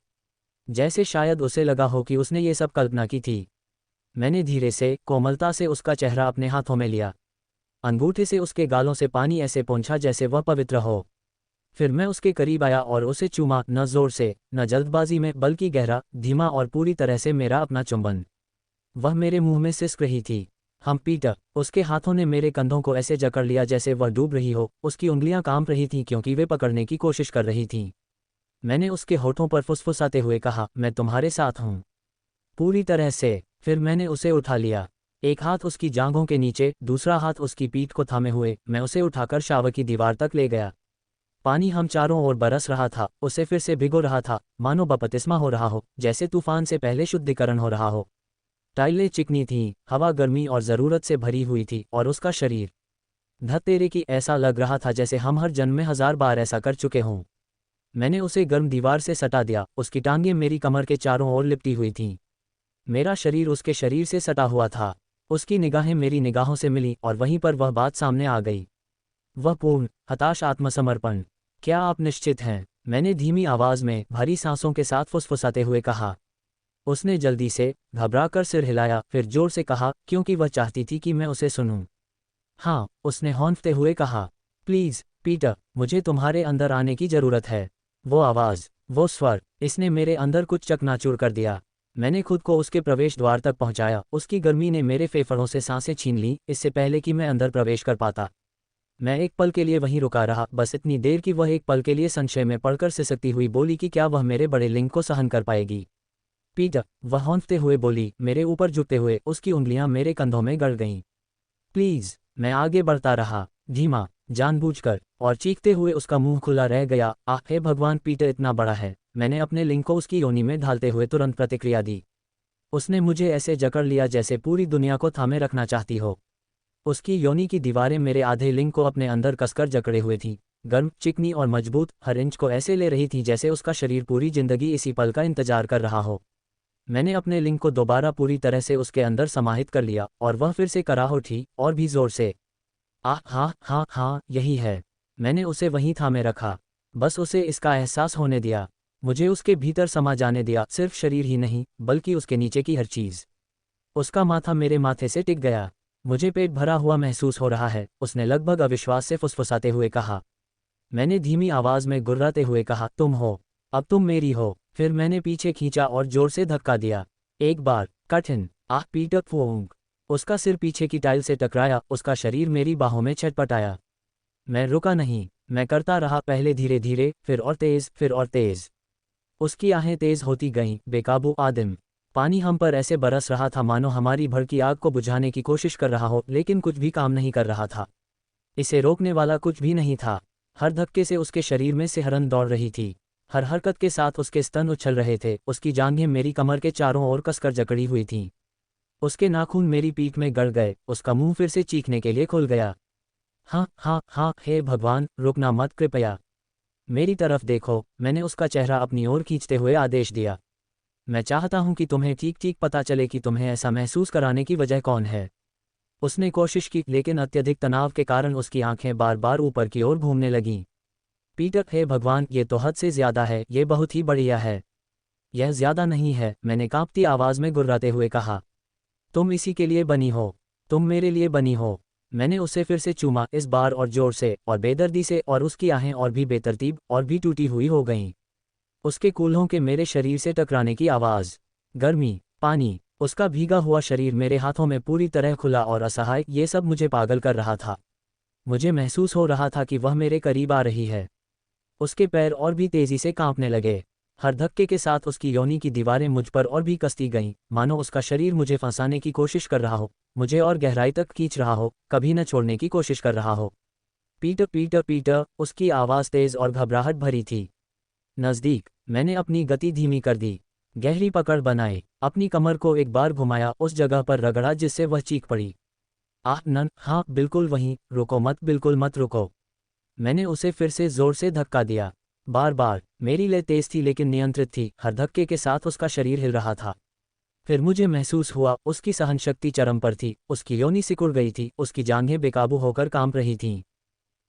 जैसे शायद उसे लगा हो कि उसने ये सब कल्पना की थी। मैंने धीरे से, कोमलता से उसका चेहरा अपने हाथों में लिया। अंगूठे से उसके गालों से पानी ऐसे पोंछा जैसे वह पवित्र हो। फिर मैं उसके करीब आया और उसे चूमा, न जोर से, न जल्दबाजी में, बल्कि गहरा, धीमा और पूरी तरह से मेरा अपना चुंबन। वह मेरे मुंह में सिसक रही थी। हम पीटर। उसके हाथों ने मेरे कंधों को ऐसे जकड़ लिया जैसे वह डूब रही हो, उसकी उंगलियां कांप रही थीं क्योंकि वे पकड़ने की कोशिश कर रही थीं। मैंने उसके होठों पर फुसफुसाते हुए कहा, मैं तुम्हारे साथ हूँ। पूरी तरह से। फिर मैंने उसे उठा लिया। एक हाथ उसकी जांघों के नीचे, दूसरा हाथ उसकी पीठ को थामे हुए, मैं उसे उठाकर शावर की दीवार तक ले गया। पानी हम चारों ओर बरस रहा था, उसे फिर से भिगो रहा था, मानो बपतिस्मा हो रहा हो, जैसे तूफान से पहले शुद्धिकरण हो रहा हो। टाइलें चिकनी थीं, हवा गर्मी और ज़रूरत से भरी हुई थी, और उसका शरीर धत्तेरे की ऐसा लग रहा था जैसे हम हर जन्म में 1000 बार ऐसा कर चुके हों। मैंने उसे गर्म दीवार से सटा दिया, उसकी टांगें मेरी कमर के चारों ओर लिपटी हुई थीं। मेरा शरीर उसके शरीर से सटा हुआ था। उसकी निगाहें मेरी निगाहों से मिलीं, और वहीं पर वह बात सामने आ गई। वह पूर्ण, हताश आत्मसमर्पण। क्या आप निश्चित हैं? मैंने धीमी आवाज़ में, भारी सांसों के साथ फुसफुसाते हुए कहा। उसने जल्दी से, घबराकर सिर हिलाया, फिर जोर से कहा, क्योंकि वह चाहती थी कि मैं उसे सुनूं। हाँ, उसने हौंफते हुए कहा। प्लीज़, पीटर, मुझे तुम्हारे अंदर आने की ज़रूरत है। वो आवाज़, वो स्वर, इसने मेरे अंदर कुछ चकनाचूर कर दिया। मैंने खुद को उसके प्रवेश द्वार तक पहुंचाया, उसकी गर्मी ने मेरे फेफड़ों से सांसें छीन लीं, इससे पहले कि मैं अंदर प्रवेश कर पाता। मैं एक पल के लिए वहीं रुका रहा, बस इतनी देर कि वह एक पल के लिए संशय में पड़कर सिसकती हुई बोली कि क्या वह मेरे बड़े लिंग को सहन कर पाएगी। पीटर, वह हौंफते हुए बोली, मेरे ऊपर झुकते हुए, उसकी उंगलियां मेरे कंधों में गड़ गईं। प्लीज़। मैं आगे बढ़ता रहा, धीमा, जानबूझकर, और चीखते हुए उसका मुंह खुला रह गया। आह हे भगवान, पीटर इतना बड़ा है। मैंने अपने लिंग को उसकी योनि में ढालते हुए तुरंत प्रतिक्रिया दी। उसने मुझे ऐसे जकड़ लिया जैसे पूरी दुनिया को थामे रखना चाहती हो। उसकी योनि की दीवारें मेरे आधे लिंग को अपने अंदर कसकर जकड़े हुए थीं, गर्म, चिकनी और मजबूत, हर इंच को ऐसे ले रही थी जैसे उसका शरीर पूरी जिंदगी इसी पल का इंतजार कर रहा हो। मैंने अपने लिंग को दोबारा पूरी तरह से उसके अंदर समाहित कर लिया, और वह फिर से कराह उठी, और भी जोर से। आह हाँ हाँ हाँ, यही है। मैंने उसे वहीं थामे रखा। बस उसे इसका एहसास होने दिया। मुझे उसके भीतर समा जाने दिया, सिर्फ शरीर ही नहीं, बल्कि उसके नीचे की हर चीज़। उसका माथा मेरे माथे से टिक गया। मुझे पेट भरा हुआ महसूस हो रहा है, उसने लगभग अविश्वास से फुसफुसाते हुए कहा। मैंने धीमी आवाज़ में गुर्राते हुए कहा, तुम हो, अब तुम मेरी हो। फिर मैंने पीछे खींचा और जोर से धक्का दिया। एक बार, कठिन, आह पीटर फूंक। उसका सिर पीछे की टाइल से टकराया, उसका शरीर मेरी बाहों में छटपटाया। मैं रुका नहीं, मैं करता रहा, पहले धीरे धीरे, फिर और तेज, फिर और तेज। उसकी आहें तेज होती गईं, बेकाबू, आदिम। पानी हम पर ऐसे बरस रहा था मानो हमारी भड़की आग को बुझाने की कोशिश कर रहा हो, लेकिन कुछ भी काम नहीं कर रहा था। इसे रोकने वाला कुछ भी नहीं था। हर धक्के से उसके शरीर में सिहरन दौड़ रही थी। हर हरकत के साथ उसके स्तन उछल रहे थे, उसकी जांघें मेरी कमर के चारों ओर कसकर जकड़ी हुई थीं। उसके नाखून मेरी पीठ में गड़ गए, उसका मुंह फिर से चीखने के लिए खुल गया। हाँ हाँ हाँ, हे भगवान, रुकना मत, कृपया मेरी तरफ देखो। मैंने उसका चेहरा अपनी ओर खींचते हुए आदेश दिया। मैं चाहता हूं कि तुम्हें ठीक ठीक पता चले कि तुम्हें ऐसा महसूस कराने की वजह कौन है। उसने कोशिश की, लेकिन अत्यधिक तनाव के कारण उसकी आंखें बार बार ऊपर की ओर घूमने लगीं। पीटर, हे भगवान, ये तो हद से ज्यादा है, ये बहुत ही बढ़िया है। यह ज्यादा नहीं है, मैंने कांपती आवाज में गुर्राते हुए कहा। तुम इसी के लिए बनी हो। तुम मेरे लिए बनी हो। मैंने उसे फिर से चूमा, इस बार और जोर से, और बेदर्दी से, और उसकी आहें और भी बेतरतीब, और भी टूटी हुई हो गईं। उसके कूल्हों के मेरे शरीर से टकराने की आवाज़, गर्मी, पानी, उसका भीगा हुआ शरीर मेरे हाथों में पूरी तरह खुला और असहाय, ये सब मुझे पागल कर रहा था। मुझे महसूस हो रहा था कि वह मेरे करीब आ रही है। उसके पैर और भी तेजी से कांपने लगे। हर धक्के के साथ उसकी योनि की दीवारें मुझ पर और भी कसती गईं, मानो उसका शरीर मुझे फंसाने की कोशिश कर रहा हो, मुझे और गहराई तक खींच रहा हो, कभी न छोड़ने की कोशिश कर रहा हो। पीटर पीटर पीटर, उसकी आवाज़ तेज और घबराहट भरी थी। नज़दीक। मैंने अपनी गति धीमी कर दी। गहरी पकड़ बनाई, अपनी कमर को एक बार घुमाया, उस जगह पर रगड़ा जिससे वह चीख पड़ी। आह नन, हाँ बिल्कुल वहीं, रुको मत, बिल्कुल मत रुको। मैंने उसे फिर से जोर से धक्का दिया। बार बार। मेरी लय तेज थी लेकिन नियंत्रित थी, हर धक्के के साथ उसका शरीर हिल रहा था। फिर मुझे महसूस हुआ उसकी सहनशक्ति चरम पर थी, उसकी योनि सिकुड़ गई थी, उसकी जांघें बेकाबू होकर कांप रही थीं।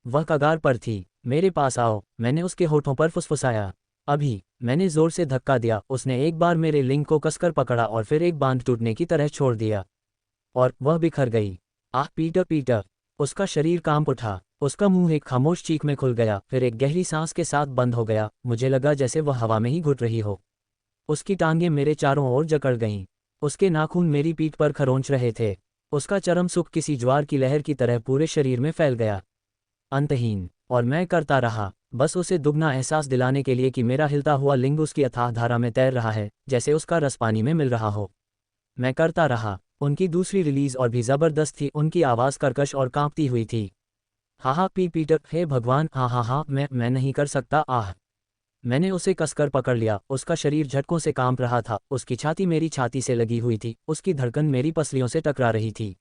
वह कगार पर थी। मेरे पास आओ, मैंने उसके होठों पर फुसफुसाया। अभी। मैंने जोर से धक्का दिया, उसने एक बार मेरे लिंग को कसकर पकड़ा और फिर एक बांध टूटने की तरह छोड़ दिया। और वह बिखर गई। आह पीटर पीटर। उसका शरीर कांप उठा। उसका मुंह एक खामोश चीख में खुल गया, फिर एक गहरी सांस के साथ बंद हो गया। मुझे लगा जैसे वह हवा में ही घुट रही हो। उसकी टांगें मेरे चारों ओर जकड़ गईं। उसके नाखून मेरी पीठ पर खरोंच रहे थे। उसका चरम सुख किसी ज्वार की लहर की तरह पूरे शरीर में फैल गया। अंतहीन। और मैं करता रहा, बस उसे दुगना एहसास दिलाने के लिए कि मेरा हिलता हुआ लिंग उसकी अथाह धारा में तैर रहा है, जैसे उसका रस पानी में मिल रहा हो। मैं करता रहा। उनकी दूसरी रिलीज और भी जबरदस्त थी, उनकी आवाज़ कर्कश और कांपती हुई थी। हाहा पी पीटर, हे भगवान, हाँ हाँ हाँ, मैं नहीं कर सकता, आह। मैंने उसे कसकर पकड़ लिया, उसका शरीर झटकों से कांप रहा था, उसकी छाती मेरी छाती से लगी हुई थी, उसकी धड़कन मेरी पसलियों से टकरा रही थी।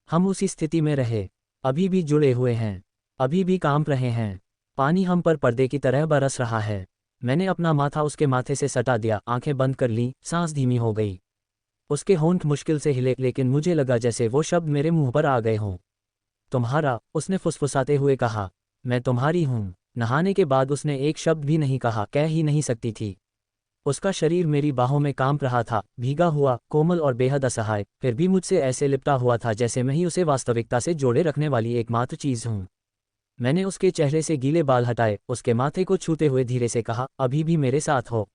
हम उसी स्थिति में रहे। अभी भी जुड़े हुए हैं। अभी भी कांप रहे हैं। पानी हम पर पर्दे की तरह बरस रहा है। मैंने अपना माथा उसके माथे से सटा दिया, आंखें बंद कर लीं, सांस धीमी हो गई। उसके होंठ मुश्किल से हिले, लेकिन मुझे लगा जैसे वो शब्द मेरे मुंह पर आ गए हों। तुम्हारा, उसने फुसफुसाते हुए कहा। मैं तुम्हारी हूँ। नहाने के बाद उसने एक शब्द भी नहीं कहा, कह ही नहीं सकती थी। उसका शरीर मेरी बाहों में कांप रहा था, भीगा हुआ, कोमल और बेहद असहाय, फिर भी मुझसे ऐसे लिपटा हुआ था जैसे मैं ही उसे वास्तविकता से जोड़े रखने वाली एकमात्र चीज़ हूँ। मैंने उसके चेहरे से गीले बाल हटाए, उसके माथे को छूते हुए धीरे से कहा, अभी भी मेरे साथ हो।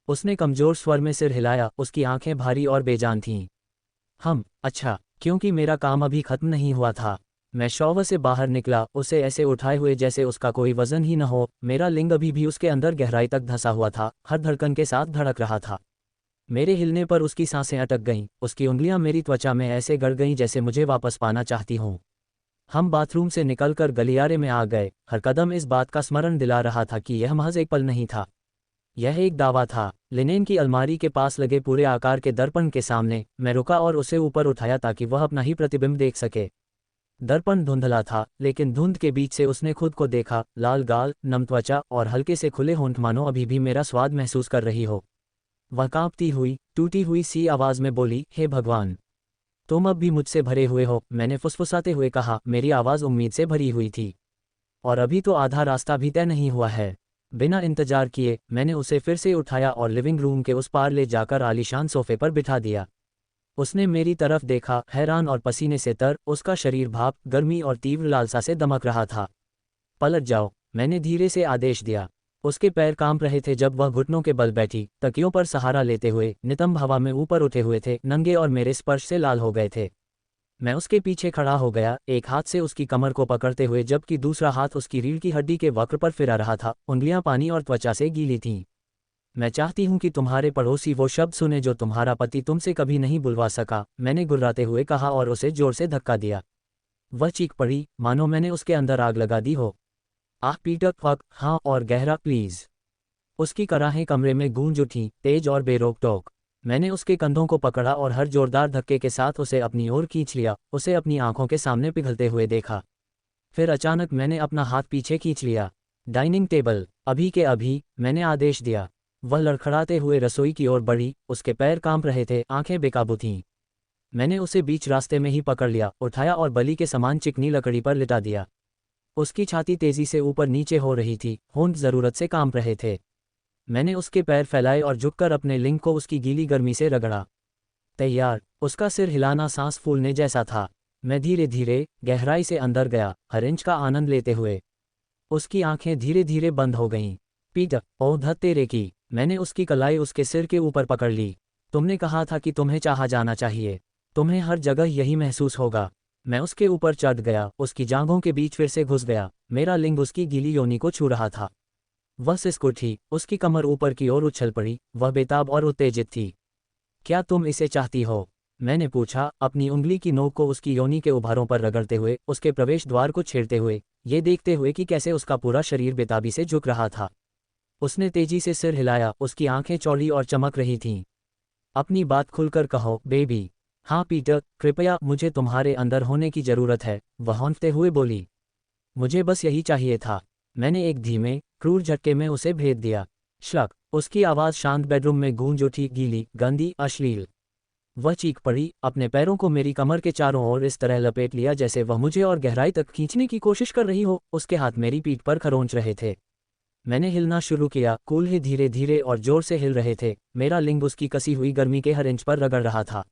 उसने कमजोर स्वर में सिर हिलाया, उसकी आंखें भारी और बेजान थीं। अच्छा, क्योंकि मेरा काम अभी खत्म नहीं हुआ था। मैं शॉवर से बाहर निकला, उसे ऐसे उठाए हुए जैसे उसका कोई वजन ही न हो। मेरा लिंग अभी भी उसके अंदर गहराई तक धंसा हुआ था, हर धड़कन के साथ धड़क रहा था। मेरे हिलने पर उसकी सांसें अटक गईं, उसकी उंगलियां मेरी त्वचा में ऐसे गड़ गईं जैसे मुझे वापस पाना चाहती हों। हम बाथरूम से निकलकर गलियारे में आ गए, हर कदम इस बात का स्मरण दिला रहा था कि यह महज एक पल नहीं था। यह एक दावा था। लिनेन की अलमारी के पास लगे पूरे आकार के दर्पण के सामने मैं रुका और उसे ऊपर उठाया ताकि वह अपना ही प्रतिबिंब देख सके। दर्पण धुंधला था, लेकिन धुंध के बीच से उसने खुद को देखा, लाल गाल, नम त्वचा और हल्के से खुले होंठ, मानो अभी भी मेरा स्वाद महसूस कर रही हो। वह कांपती हुई, टूटी हुई सी आवाज में बोली, हे भगवान, तुम अब भी मुझसे भरे हुए हो। मैंने फुसफुसाते हुए कहा, मेरी आवाज़ उम्मीद से भरी हुई थी। और अभी तो आधा रास्ता भी तय नहीं हुआ है। बिना इंतजार किए मैंने उसे फिर से उठाया और लिविंग रूम के उस पार ले जाकर आलीशान सोफे पर बिठा दिया। उसने मेरी तरफ देखा, हैरान और पसीने से तर, उसका शरीर भाप, गर्मी और तीव्र लालसा से दमक रहा था। पलट जाओ, मैंने धीरे से आदेश दिया। उसके पैर कांप रहे थे जब वह घुटनों के बल बैठी, तकियों पर सहारा लेते हुए, नितंब हवा में ऊपर उठे हुए थे, नंगे और मेरे स्पर्श से लाल हो गए थे। मैं उसके पीछे खड़ा हो गया, एक हाथ से उसकी कमर को पकड़ते हुए जबकि दूसरा हाथ उसकी रीढ़ की हड्डी के वक्र पर फिरा रहा था। उंगलियां पानी और त्वचा से गीली थीं। मैं चाहती हूं कि तुम्हारे पड़ोसी वो शब्द सुने जो तुम्हारा पति तुमसे कभी नहीं बुलवा सका, मैंने गुर्राते हुए कहा और उसे जोर से धक्का दिया। वह चीख पड़ी, मानो मैंने उसके अंदर आग लगा दी हो। आह पीटर, फक, हाँ और गहरा प्लीज। उसकी कराहें कमरे में गूंज उठीं, तेज और बेरोक टोक। मैंने उसके कंधों को पकड़ा और हर जोरदार धक्के के साथ उसे अपनी ओर खींच लिया, उसे अपनी आंखों के सामने पिघलते हुए देखा। फिर अचानक मैंने अपना हाथ पीछे खींच लिया। डाइनिंग टेबल, अभी के अभी, मैंने आदेश दिया। वह लड़खड़ाते हुए रसोई की ओर बढ़ी, उसके पैर कांप रहे थे, आंखें बेकाबू थीं। मैंने उसे बीच रास्ते में ही पकड़ लिया, उठाया और बलि के समान चिकनी लकड़ी पर लिटा दिया। उसकी छाती तेजी से ऊपर नीचे हो रही थी, होंठ जरूरत से कांप रहे थे। मैंने उसके पैर फैलाए और झुककर अपने लिंग को उसकी गीली गर्मी से रगड़ा। तैयार। उसका सिर हिलाना सांस फूलने जैसा था। मैं धीरे धीरे, गहराई से अंदर गया, हर इंच का आनंद लेते हुए। उसकी आंखें धीरे धीरे बंद हो गईं। पीटर, ओह धत तेरे की। मैंने उसकी कलाई उसके सिर के ऊपर पकड़ ली। तुमने कहा था कि तुम्हें चाहा जाना चाहिए। तुम्हें हर जगह यही महसूस होगा। मैं उसके ऊपर चढ़ गया, उसकी जांघों के बीच फिर से घुस गया। मेरा लिंग उसकी गीली योनि को छू रहा था। वह सिसक उठी, उसकी कमर ऊपर की ओर उछल पड़ी, वह बेताब और उत्तेजित थी। क्या तुम इसे चाहती हो? मैंने पूछा, अपनी उंगली की नोक को उसकी योनि के उभारों पर रगड़ते हुए, उसके प्रवेश द्वार को छेड़ते हुए, ये देखते हुए कि कैसे उसका पूरा शरीर बेताबी से झुक रहा था। उसने तेजी से सिर हिलाया, उसकी आंखें चौड़ी और चमक रही थीं। अपनी बात खुलकर कहो, बेबी। हाँ पीटर, कृपया, मुझे तुम्हारे अंदर होने की जरूरत है, वह हौंकते हुए बोली। मुझे बस यही चाहिए था। मैंने एक धीमे, क्रूर झटके में उसे भेद दिया। श्लक। उसकी आवाज़ शांत बेडरूम में गूंज उठी, गीली, गंदी, अश्लील। वह चीख पड़ी, अपने पैरों को मेरी कमर के चारों ओर इस तरह लपेट लिया जैसे वह मुझे और गहराई तक खींचने की कोशिश कर रही हो। उसके हाथ मेरी पीठ पर खरोंच रहे थे। मैंने हिलना शुरू किया, कूल्हे धीरे धीरे और जोर से हिल रहे थे। मेरा लिंग उसकी कसी हुई गर्मी के हर इंच पर रगड़ रहा था।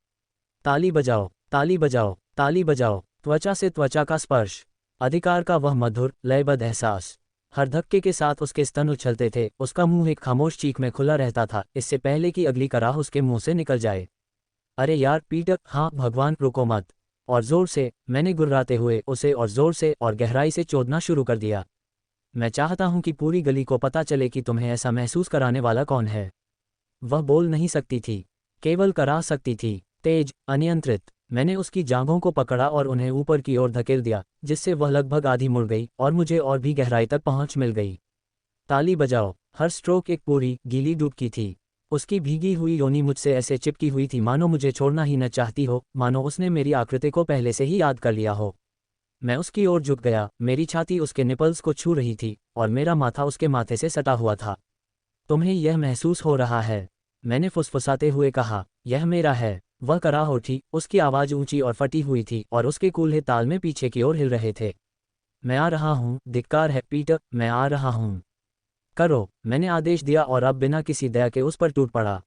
ताली बजाओ, ताली बजाओ, ताली बजाओ। त्वचा से त्वचा का स्पर्श, अधिकार का वह मधुर, लयबद्ध एहसास। हर धक्के के साथ उसके स्तन उछलते थे, उसका मुंह एक खामोश चीख में खुला रहता था, इससे पहले कि अगली कराह उसके मुंह से निकल जाए। अरे यार पीटर, हाँ भगवान, रुको मत। और जोर से, मैंने गुर्राते हुए उसे और जोर से और गहराई से चोदना शुरू कर दिया। मैं चाहता हूं कि पूरी गली को पता चले कि तुम्हें ऐसा महसूस कराने वाला कौन है। वह बोल नहीं सकती थी, केवल करा सकती थी, तेज, अनियंत्रित। मैंने उसकी जांघों को पकड़ा और उन्हें ऊपर की ओर धकेल दिया, जिससे वह लगभग आधी मुड़ गई और मुझे और भी गहराई तक पहुंच मिल गई। ताली बजाओ। हर स्ट्रोक एक पूरी, गीली डुबकी थी। उसकी भीगी हुई योनि मुझसे ऐसे चिपकी हुई थी मानो मुझे छोड़ना ही न चाहती हो, मानो उसने मेरी आकृति को पहले से ही याद कर लिया हो। मैं उसकी ओर झुक गया, मेरी छाती उसके निपल्स को छू रही थी और मेरा माथा उसके माथे से सटा हुआ था। तुम्हें यह महसूस हो रहा है? मैंने फुसफुसाते हुए कहा। यह मेरा है। वह कराह उठी, उसकी आवाज़ ऊंची और फटी हुई थी और उसके कूल्हे ताल में पीछे की ओर हिल रहे थे। मैं आ रहा हूँ, धिक्कार है पीटर, मैं आ रहा हूँ। करो, मैंने आदेश दिया और अब बिना किसी दया के उस पर टूट पड़ा।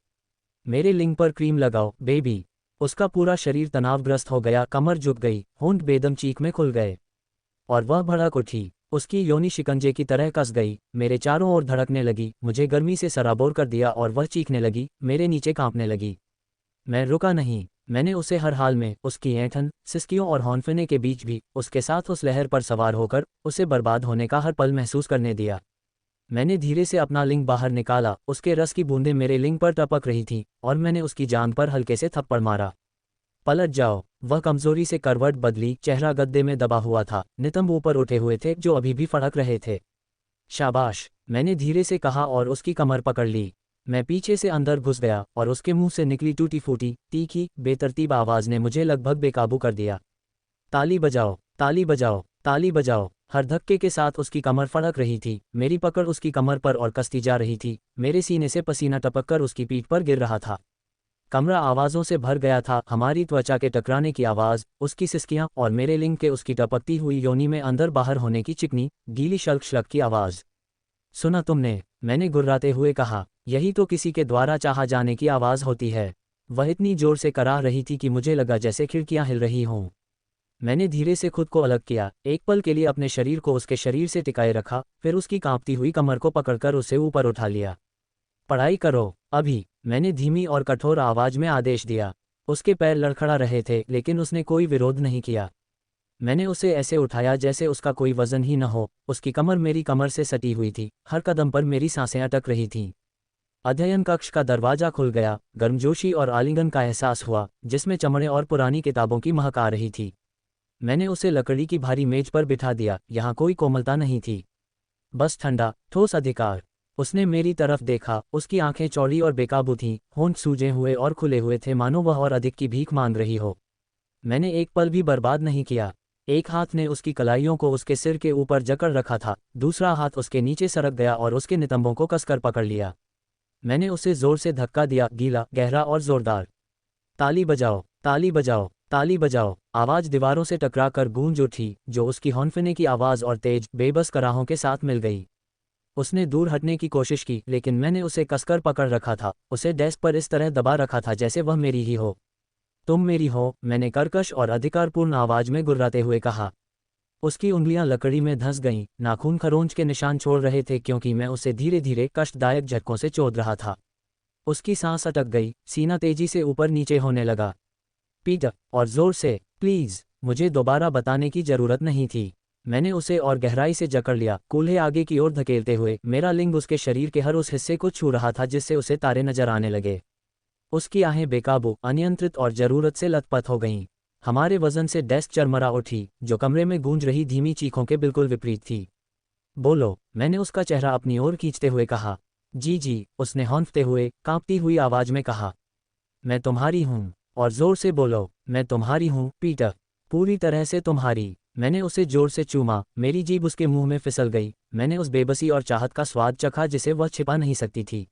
मेरे लिंग पर क्रीम लगाओ, बेबी। उसका पूरा शरीर तनावग्रस्त हो गया, कमर झुक गई, होंठ बेदम चीख में खुल गए। और वह भड़क उठी, उसकी योनि शिकंजे की तरह कस गई, मेरे चारों ओर धड़कने लगी, मुझे गर्मी से सराबोर कर दिया और वह चीखने लगी, मेरे नीचे कांपने लगी। मैं रुका नहीं। मैंने उसे हर हाल में, उसकी ऐंठन, सिसकियों और हौंफने के बीच भी, उसके साथ उस लहर पर सवार होकर, उसे बर्बाद होने का हर पल महसूस करने दिया। मैंने धीरे से अपना लिंग बाहर निकाला, उसके रस की बूंदें मेरे लिंग पर टपक रही थीं, और मैंने उसकी जांघ पर हल्के से थप्पड़ मारा। पलट जाओ। वह कमजोरी से करवट बदली, चेहरा गद्दे में दबा हुआ था, नितंब ऊपर उठे हुए थे जो अभी भी फड़क रहे थे। शाबाश, मैंने धीरे से कहा और उसकी कमर पकड़ ली। मैं पीछे से अंदर घुस गया और उसके मुंह से निकली टूटी फूटी, तीखी, बेतरतीब आवाज ने मुझे लगभग बेकाबू कर दिया। ताली बजाओ, ताली बजाओ, ताली बजाओ। हर धक्के के साथ उसकी कमर फड़क रही थी, मेरी पकड़ उसकी कमर पर और कसती जा रही थी, मेरे सीने से पसीना टपककर उसकी पीठ पर गिर रहा था। कमरा आवाज़ों से भर गया था, हमारी त्वचा के टकराने की आवाज़, उसकी सिसकियां और मेरे लिंग के उसकी टपकती हुई योनि में अंदर बाहर होने की चिकनी, गीली शल्क शल्क की आवाज़। सुना तुमने? मैंने गुर्राते हुए कहा। यही तो किसी के द्वारा चाहा जाने की आवाज़ होती है। वह इतनी जोर से कराह रही थी कि मुझे लगा जैसे खिड़कियां हिल रही हों। मैंने धीरे से खुद को अलग किया, एक पल के लिए अपने शरीर को उसके शरीर से टिकाए रखा, फिर उसकी कांपती हुई कमर को पकड़कर उसे ऊपर उठा लिया। पढ़ाई करो, अभी। मैंने धीमी और कठोर आवाज में आदेश दिया। उसके पैर लड़खड़ा रहे थे, लेकिन उसने कोई विरोध नहीं किया। मैंने उसे ऐसे उठाया जैसे उसका कोई वजन ही न हो, उसकी कमर मेरी कमर से सटी हुई थी, हर कदम पर मेरी सांसें अटक रही थीं। अध्ययन कक्ष का दरवाजा खुल गया, गर्मजोशी और आलिंगन का एहसास हुआ, जिसमें चमड़े और पुरानी किताबों की महक आ रही थी। मैंने उसे लकड़ी की भारी मेज पर बिठा दिया, यहाँ कोई कोमलता नहीं थी, बस ठंडा, ठोस अधिकार। उसने मेरी तरफ देखा, उसकी आंखें चौड़ी और बेकाबू थीं, होंठ सूजे हुए और खुले हुए थे मानो वह और अधिक की भीख मांग रही हो। मैंने एक पल भी बर्बाद नहीं किया। एक हाथ ने उसकी कलाइयों को उसके सिर के ऊपर जकड़ रखा था, दूसरा हाथ उसके नीचे सरक गया और उसके नितंबों को कसकर पकड़ लिया। मैंने उसे जोर से धक्का दिया, गीला, गहरा और जोरदार। ताली बजाओ, ताली बजाओ, ताली बजाओ। आवाज दीवारों से टकराकर गूंज उठी, जो उसकी हौंफने की आवाज और तेज, बेबस कराहों के साथ मिल गई। उसने दूर हटने की कोशिश की, लेकिन मैंने उसे कसकर पकड़ रखा था, उसे डेस्क पर इस तरह दबा रखा था जैसे वह मेरी ही हो। तुम मेरी हो, मैंने कर्कश और अधिकारपूर्ण आवाज में गुर्राते हुए कहा। उसकी उंगलियां लकड़ी में धंस गईं, नाखून खरोंच के निशान छोड़ रहे थे क्योंकि मैं उसे धीरे धीरे कष्टदायक झटकों से चोद रहा था। उसकी सांस अटक गई, सीना तेजी से ऊपर नीचे होने लगा। पीटर, और जोर से, प्लीज, मुझे दोबारा बताने की जरूरत नहीं थी। मैंने उसे और गहराई से जकड़ लिया, कूल्हे आगे की ओर धकेलते हुए। मेरा लिंग उसके शरीर के हर उस हिस्से को छू रहा था जिससे उसे तारे नजर आने लगे। उसकी आहें बेकाबू, अनियंत्रित और जरूरत से लथपथ हो गईं। हमारे वजन से डेस्क चरमरा उठी, जो कमरे में गूंज रही धीमी चीखों के बिल्कुल विपरीत थी। बोलो, मैंने उसका चेहरा अपनी ओर खींचते हुए कहा। जी जी, उसने हौंफते हुए, कांपती हुई आवाज में कहा। मैं तुम्हारी हूँ, और जोर से बोलो, मैं तुम्हारी हूँ पीटर, पूरी तरह से तुम्हारी। मैंने उसे जोर से चूमा, मेरी जीभ उसके मुंह में फिसल गई। मैंने उस बेबसी और चाहत का स्वाद चखा जिसे वह छिपा नहीं सकती थी।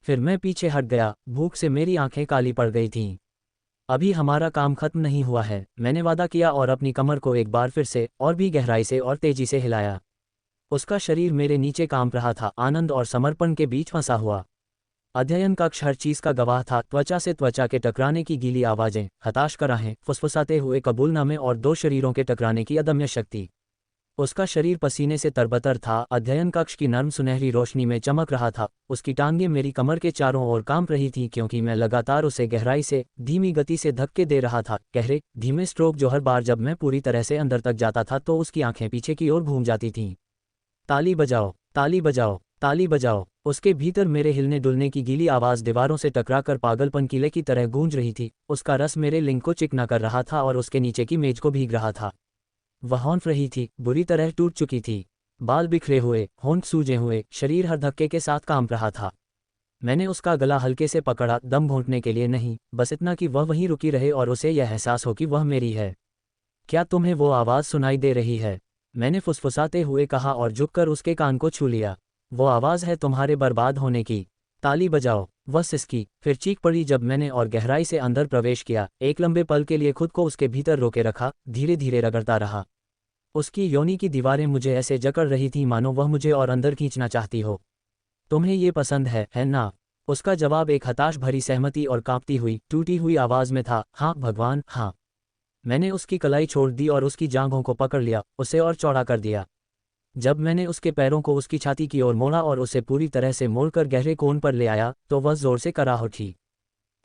फिर मैं पीछे हट गया, भूख से मेरी आंखें काली पड़ गई थीं। अभी हमारा काम खत्म नहीं हुआ है, मैंने वादा किया और अपनी कमर को एक बार फिर से और भी गहराई से और तेजी से हिलाया। उसका शरीर मेरे नीचे कांप रहा था, आनंद और समर्पण के बीच फंसा हुआ। अध्ययन कक्ष हर चीज का गवाह था, त्वचा से त्वचा के टकराने की गीली आवाजें, हताश कराहें, फुसफुसाते हुए कबूलनामे और दो शरीरों के टकराने की अदम्य शक्ति। उसका शरीर पसीने से तरबतर था, अध्ययन कक्ष की नर्म सुनहरी रोशनी में चमक रहा था। उसकी टांगें मेरी कमर के चारों ओर कांप रही थीं क्योंकि मैं लगातार उसे गहराई से, धीमी गति से धक्के दे रहा था, गहरे, धीमे स्ट्रोक जो हर बार जब मैं पूरी तरह से अंदर तक जाता था तो उसकी आंखें पीछे की ओर घूम जाती थीं। ताली बजाओ, ताली बजाओ, ताली बजाओ। उसके भीतर मेरे हिलने डुलने की गीली आवाज दीवारों से टकराकर पागलपन किले की तरह गूंज रही थी। उसका रस मेरे लिंग को चिकना कर रहा था और उसके नीचे की मेज को भीग रहा था। वह हौंफ रही थी, बुरी तरह टूट चुकी थी। बाल बिखरे हुए, होंठ सूजे हुए, शरीर हर धक्के के साथ कांप रहा था। मैंने उसका गला हल्के से पकड़ा, दम घोंटने के लिए नहीं, बस इतना कि वह वहीं रुकी रहे और उसे यह एहसास हो कि वह मेरी है। क्या तुम्हें वो आवाज़ सुनाई दे रही है? मैंने फुसफुसाते हुए कहा और झुककर उसके कान को छू लिया। वो आवाज़ है तुम्हारे बर्बाद होने की। ताली बजाओ। वह सिसकी, फिर चीख पड़ी जब मैंने और गहराई से अंदर प्रवेश किया। एक लंबे पल के लिए खुद को उसके भीतर रोके रखा, धीरे धीरे रगड़ता रहा। उसकी योनि की दीवारें मुझे ऐसे जकड़ रही थीं मानो वह मुझे और अंदर खींचना चाहती हो। तुम्हें ये पसंद है ना? उसका जवाब एक हताश भरी सहमति और कांपती हुई, टूटी हुई आवाज़ में था। हाँ भगवान, हाँ। मैंने उसकी कलाई छोड़ दी और उसकी जांघों को पकड़ लिया, उसे और चौड़ा कर दिया। जब मैंने उसके पैरों को उसकी छाती की ओर मोड़ा और उसे पूरी तरह से मोड़कर गहरे कोण पर ले आया, तो वह जोर से कराह उठी।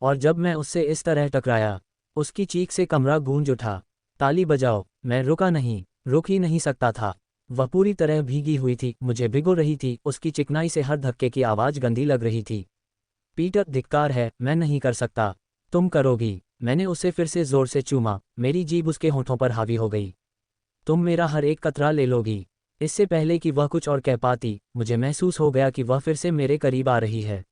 और जब मैं उससे इस तरह टकराया, उसकी चीख से कमरा गूंज उठा। ताली बजाओ। मैं रुका नहीं, रुक ही नहीं सकता था। वह पूरी तरह भीगी हुई थी, मुझे भिगो रही थी, उसकी चिकनाई से हर धक्के की आवाज़ गंदी लग रही थी। पीटर, धिक्कार है, मैं नहीं कर सकता। तुम करोगी। मैंने उसे फिर से जोर से चूमा, मेरी जीभ उसके होठों पर हावी हो गई। तुम मेरा हर एक कतरा ले लोगी। इससे पहले कि वह कुछ और कह पाती, मुझे महसूस हो गया कि वह फिर से मेरे करीब आ रही है।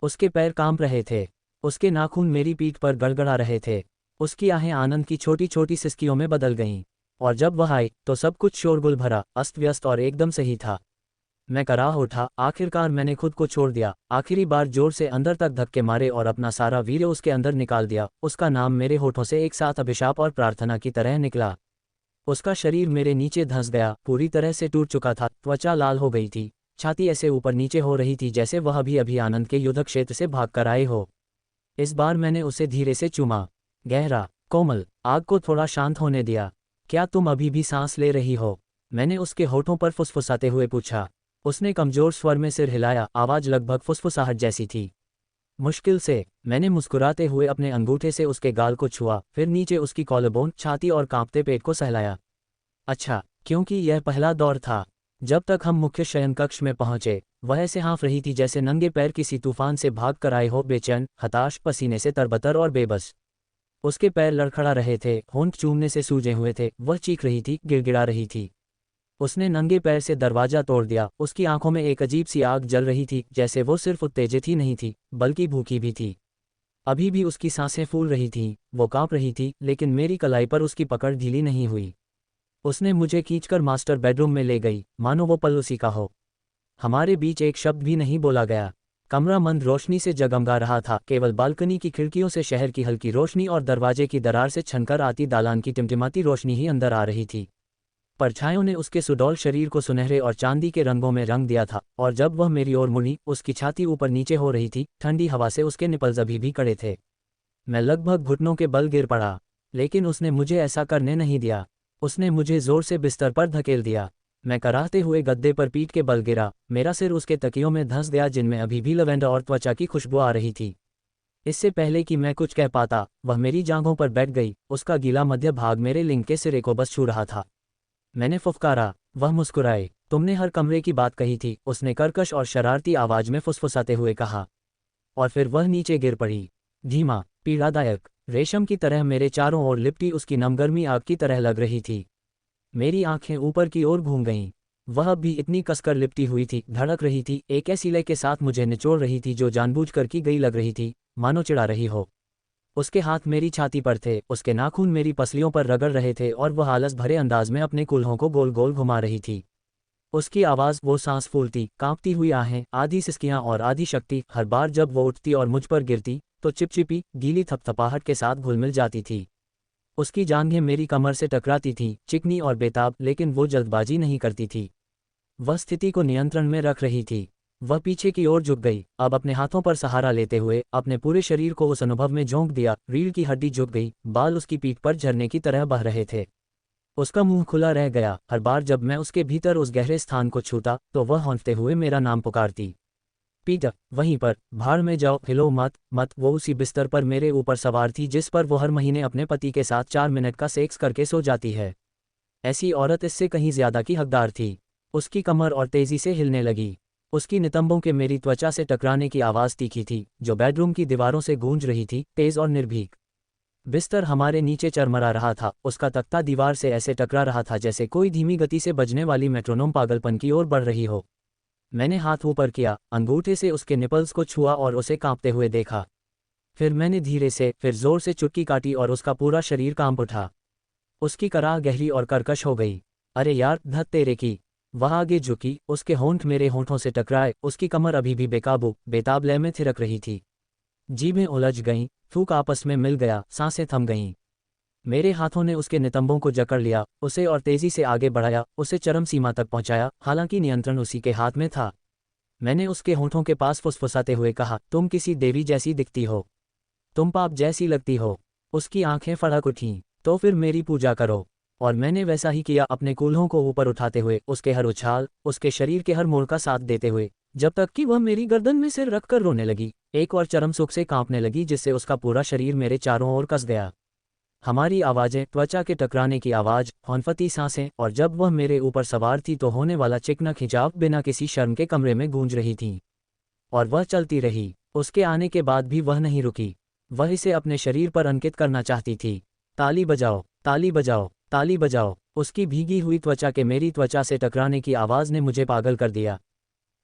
उसके पैर कांप रहे थे, उसके नाखून मेरी पीठ पर गड़गड़ा रहे थे, उसकी आहें आनंद की छोटी छोटी सिसकियों में बदल गईं। और जब वह आई तो सब कुछ शोरगुल भरा, अस्त व्यस्त और एकदम सही था। मैं कराह उठा, आखिरकार मैंने खुद को छोड़ दिया, आखिरी बार जोर से अंदर तक धक्के मारे और अपना सारा वीर्य उसके अंदर निकाल दिया। उसका नाम मेरे होठों से एक साथ अभिशाप और प्रार्थना की तरह निकला। उसका शरीर मेरे नीचे धंस गया, पूरी तरह से टूट चुका था, त्वचा लाल हो गई थी, छाती ऐसे ऊपर नीचे हो रही थी जैसे वह अभी आनंद के युद्ध क्षेत्र से भाग कर आए हो। इस बार मैंने उसे धीरे से चूमा, गहरा, कोमल। आग को थोड़ा शांत होने दिया। क्या तुम अभी भी सांस ले रही हो? मैंने उसके होठों पर फुसफुसाते हुए पूछा। उसने कमजोर स्वर में सिर हिलाया, आवाज लगभग फुसफुसाहट जैसी थी। मुश्किल से। मैंने मुस्कुराते हुए अपने अंगूठे से उसके गाल को छुआ, फिर नीचे उसकी कॉलरबोन, छाती और कांपते पेट को सहलाया। अच्छा, क्योंकि यह पहला दौर था। जब तक हम मुख्य शयन कक्ष में पहुंचे, वह ऐसे हाँफ रही थी जैसे नंगे पैर किसी तूफान से भाग कर आए हो, बेचैन, हताश, पसीने से तरबतर और बेबस। उसके पैर लड़खड़ा रहे थे, होंठ चूमने से सूजे हुए थे, वह चीख रही थी, गिड़गिड़ा रही थी। उसने नंगे पैर से दरवाजा तोड़ दिया, उसकी आंखों में एक अजीब सी आग जल रही थी, जैसे वो सिर्फ उत्तेजित ही नहीं थी, बल्कि भूखी भी थी। अभी भी उसकी सांसें फूल रही थीं, वो कांप रही थी, लेकिन मेरी कलाई पर उसकी पकड़ ढीली नहीं हुई। उसने मुझे खींचकर मास्टर बेडरूम में ले गई, मानो वो पल उसी का हो। हमारे बीच एक शब्द भी नहीं बोला गया। कमरा मंद रोशनी से जगमगा रहा था, केवल बालकनी की खिड़कियों से शहर की हल्की रोशनी और दरवाजे की दरार से छनकर आती दालान की टिमटिमाती रोशनी ही अंदर आ रही थी। परछाइयों ने उसके सुडौल शरीर को सुनहरे और चांदी के रंगों में रंग दिया था, और जब वह मेरी ओर मुड़ी, उसकी छाती ऊपर नीचे हो रही थी, ठंडी हवा से उसके निपल्स अभी भी कड़े थे। मैं लगभग घुटनों के बल गिर पड़ा, लेकिन उसने मुझे ऐसा करने नहीं दिया। उसने मुझे जोर से बिस्तर पर धकेल दिया। मैं कराहते हुए गद्दे पर पीठ के बल गिरा। मेरा सिर उसके तकियों में धंस गया जिनमें अभी भी लवेंडर और त्वचा की खुशबू आ रही थी। इससे पहले कि मैं कुछ कह पाता, वह मेरी जांघों पर बैठ गई। उसका गीला मध्य भाग मेरे लिंग के सिरे को बस छू रहा था। मैंने फुफकारा। वह मुस्कुराए। तुमने हर कमरे की बात कही थी, उसने कर्कश और शरारती आवाज में फुसफुसाते हुए कहा। और फिर वह नीचे गिर पड़ी। धीमा, पीड़ादायक, रेशम की तरह मेरे चारों ओर लिपटी उसकी नमगर्मी आग की तरह लग रही थी। मेरी आंखें ऊपर की ओर घूम गईं। वह अब भी इतनी कसकर लिपटी हुई थी, धड़क रही थी, एक ऐसी लय के साथ मुझे निचोड़ रही थी जो जानबूझकर की गई लग रही थी, मानो चिढ़ा रही हो। उसके हाथ मेरी छाती पर थे, उसके नाखून मेरी पसलियों पर रगड़ रहे थे और वह आलस भरे अंदाज में अपने कूल्हों को गोल गोल घुमा रही थी। उसकी आवाज़, वो सांस फूलती, कांपती हुई आहें, आधी सिसकियां और आधी शक्ति, हर बार जब वो उठती और मुझ पर गिरती तो चिपचिपी, गीली थपथपाहट के साथ घुलमिल जाती थी। उसकी जांघें मेरी कमर से टकराती थीं, चिकनी और बेताब, लेकिन वो जल्दबाजी नहीं करती थी। वह स्थिति को नियंत्रण में रख रही थी। वह पीछे की ओर झुक गई, अब अपने हाथों पर सहारा लेते हुए अपने पूरे शरीर को उस अनुभव में झोंक दिया। रीढ़ की हड्डी झुक गई, बाल उसकी पीठ पर झरने की तरह बह रहे थे। उसका मुंह खुला रह गया। हर बार जब मैं उसके भीतर उस गहरे स्थान को छूता तो वह हौंकते हुए मेरा नाम पुकारती। पीटर, वहीं पर, भाड़ में जाओ, हिलो मत मत। वो उसी बिस्तर पर मेरे ऊपर सवार थी जिस पर वो हर महीने अपने पति के साथ 4 मिनट का सेक्स करके सो जाती है। ऐसी औरत इससे कहीं ज्यादा की हकदार थी। उसकी कमर और तेजी से हिलने लगी। उसकी नितंबों के मेरी त्वचा से टकराने की आवाज़ तीखी थी, जो बेडरूम की दीवारों से गूंज रही थी, तेज और निर्भीक। बिस्तर हमारे नीचे चरमरा रहा था, उसका तख्ता दीवार से ऐसे टकरा रहा था जैसे कोई धीमी गति से बजने वाली मेट्रोनोम पागलपन की ओर बढ़ रही हो। मैंने हाथ ऊपर किया, अंगूठे से उसके निपल्स को छुआ और उसे कांपते हुए देखा। फिर मैंने धीरे से, फिर जोर से चुटकी काटी और उसका पूरा शरीर कांप उठा। उसकी कराह गहरी और कर्कश हो गई। अरे यार, धत तेरे की। वह आगे झुकी, उसके होंठ मेरे होंठों से टकराए, उसकी कमर अभी भी बेकाबू, बेताब लय में थिरक रही थी। जीभें उलझ गईं, थूक आपस में मिल गया, सांसें थम गईं। मेरे हाथों ने उसके नितंबों को जकड़ लिया, उसे और तेजी से आगे बढ़ाया, उसे चरम सीमा तक पहुंचाया, हालांकि नियंत्रण उसी के हाथ में था। मैंने उसके होंठों के पास फुसफुसाते हुए कहा, तुम किसी देवी जैसी दिखती हो, तुम पाप जैसी लगती हो। उसकी आंखें फड़क उठीं। तो फिर मेरी पूजा करो। और मैंने वैसा ही किया, अपने कूल्हों को ऊपर उठाते हुए, उसके हर उछाल, उसके शरीर के हर मोड़ का साथ देते हुए, जब तक कि वह मेरी गर्दन में सिर रखकर रोने लगी, एक और चरम सुख से कांपने लगी जिससे उसका पूरा शरीर मेरे चारों ओर कस गया। हमारी आवाज़ें, त्वचा के टकराने की आवाज़, हौंफती सांसें, और जब वह मेरे ऊपर सवार थी तो होने वाला चिकना खिंचाव बिना किसी शर्म के कमरे में गूंज रही थी। और वह चलती रही। उसके आने के बाद भी वह नहीं रुकी। वह इसे अपने शरीर पर अंकित करना चाहती थी। ताली बजाओ, ताली बजाओ, ताली बजाओ। उसकी भीगी हुई त्वचा के मेरी त्वचा से टकराने की आवाज़ ने मुझे पागल कर दिया।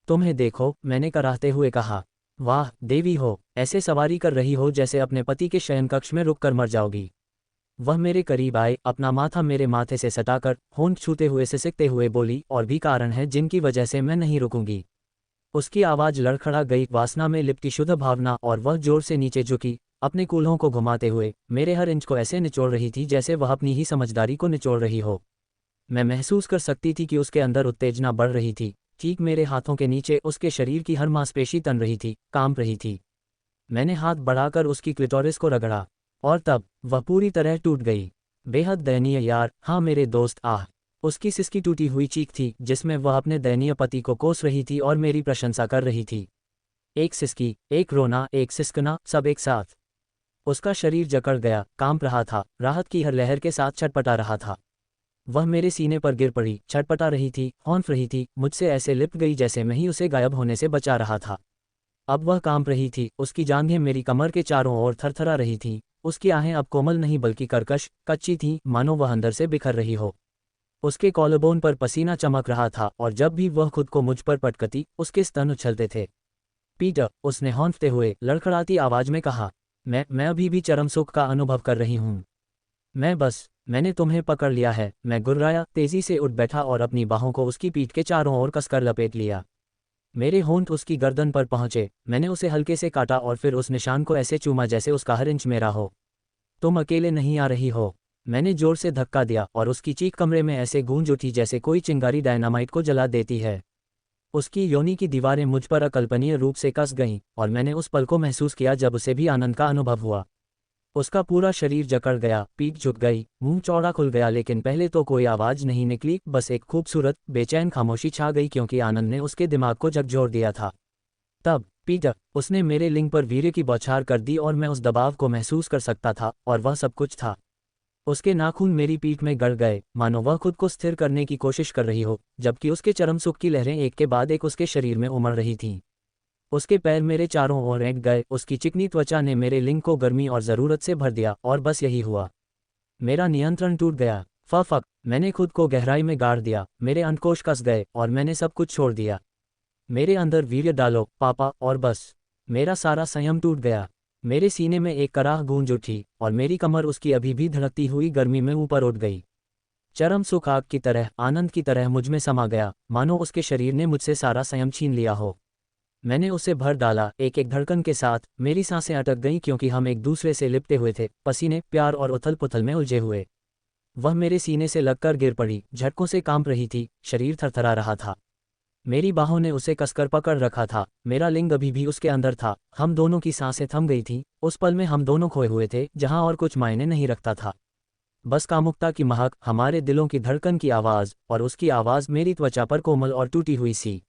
तुम्हें देखो, मैंने कराहते हुए कहा। वाह, देवी हो, ऐसे सवारी कर रही हो जैसे अपने पति के शयनकक्ष में रुक कर मर जाओगी। वह मेरे करीब आए, अपना माथा मेरे माथे से सटाकर, होंठ छूते हुए सिसकते हुए बोली, और भी कारण है जिनकी वजह से मैं नहीं रुकूंगी। उसकी आवाज़ लड़खड़ा गई, वासना में लिपटी शुद्ध भावना, और वह जोर से नीचे झुकी, अपने कूल्हों को घुमाते हुए मेरे हर इंच को ऐसे निचोड़ रही थी जैसे वह अपनी ही समझदारी को निचोड़ रही हो। मैं महसूस कर सकती थी कि उसके अंदर उत्तेजना बढ़ रही थी। ठीक मेरे हाथों के नीचे उसके शरीर की हर मांसपेशी तन रही थी, कांप रही थी। मैंने हाथ बढ़ाकर उसकी क्लिटोरिस को रगड़ा, और तब वह पूरी तरह टूट गई। बेहद दयनीय यार, हाँ मेरे दोस्त, आह। उसकी सिसकी टूटी हुई चीख थी जिसमें वह अपने दयनीय पति को कोस रही थी और मेरी प्रशंसा कर रही थी। एक सिसकी, एक रोना, एक सिसकना, सब एक साथ। उसका शरीर जकड़ गया, कांप रहा था, राहत की हर लहर के साथ छटपटा रहा था। वह मेरे सीने पर गिर पड़ी, छटपटा रही थी, हौंफ रही थी, मुझसे ऐसे लिपट गई जैसे मैं ही उसे गायब होने से बचा रहा था। अब वह कांप रही थी, उसकी जांघें मेरी कमर के चारों ओर थरथरा रही थीं, उसकी आहें अब कोमल नहीं बल्कि कर्कश, कच्ची थीं, मानो वह अंदर से बिखर रही हो। उसके कॉलरबोन पर पसीना चमक रहा था, और जब भी वह खुद को मुझ पर पटकती, उसके स्तन उछलते थे। पीटर, उसने हौंफते हुए, लड़खड़ाती आवाज में कहा। मैं अभी भी चरम सुख का अनुभव कर रही हूँ। मैंने तुम्हें पकड़ लिया है। मैं गुर्राया, तेजी से उठ बैठा और अपनी बाहों को उसकी पीठ के चारों ओर कसकर लपेट लिया। मेरे होंठ उसकी गर्दन पर पहुंचे, मैंने उसे हल्के से काटा और फिर उस निशान को ऐसे चूमा जैसे उसका हर इंच मेरा हो। तुम अकेले नहीं आ रही हो। मैंने जोर से धक्का दिया और उसकी चीख कमरे में ऐसे गूंज उठी जैसे कोई चिंगारी डायनामाइट को जला देती है। उसकी योनि की दीवारें मुझ पर अकल्पनीय रूप से कस गईं, और मैंने उस पल को महसूस किया जब उसे भी आनंद का अनुभव हुआ। उसका पूरा शरीर जकड़ गया, पीठ झुक गई, मुंह चौड़ा खुल गया, लेकिन पहले तो कोई आवाज नहीं निकली, बस एक खूबसूरत बेचैन खामोशी छा गई क्योंकि आनंद ने उसके दिमाग को झकझोर दिया था। तब पीटर, उसने मेरे लिंग पर वीर्य की बौछार कर दी और मैं उस दबाव को महसूस कर सकता था, और वह सब कुछ था। उसके नाखून मेरी पीठ में गड़ गए, मानो वह खुद को स्थिर करने की कोशिश कर रही हो, जबकि उसके चरम सुख की लहरें एक के बाद एक उसके शरीर में उमड़ रही थीं। उसके पैर मेरे चारों ओर ऐंठ गए, उसकी चिकनी त्वचा ने मेरे लिंग को गर्मी और ज़रूरत से भर दिया, और बस यही हुआ। मेरा नियंत्रण टूट गया। फक, मैंने खुद को गहराई में गाड़ दिया, मेरे अंडकोश कस गए, और मैंने सब कुछ छोड़ दिया। मेरे अंदर वीर्य डालो पापा, और बस। मेरा सारा संयम टूट गया। मेरे सीने में एक कराह गूंज उठी, और मेरी कमर उसकी अभी भी धड़कती हुई गर्मी में ऊपर उठ गई। चरम सुख आग की तरह, आनंद की तरह मुझ में समा गया, मानो उसके शरीर ने मुझसे सारा संयम छीन लिया हो। मैंने उसे भर डाला, एक एक धड़कन के साथ। मेरी सांसें अटक गईं क्योंकि हम एक दूसरे से लिपटे हुए थे, पसीने, प्यार और उथल पुथल में उलझे हुए। वह मेरे सीने से लगकर गिर पड़ी, झटकों से कांप रही थी, शरीर थरथरा रहा था। मेरी बाहों ने उसे कसकर पकड़ रखा था, मेरा लिंग अभी भी उसके अंदर था। हम दोनों की सांसें थम गई थीं। उस पल में हम दोनों खोए हुए थे, जहां और कुछ मायने नहीं रखता था। बस कामुकता की महक, हमारे दिलों की धड़कन की आवाज़, और उसकी आवाज़ मेरी त्वचा पर कोमल और टूटी हुई सी।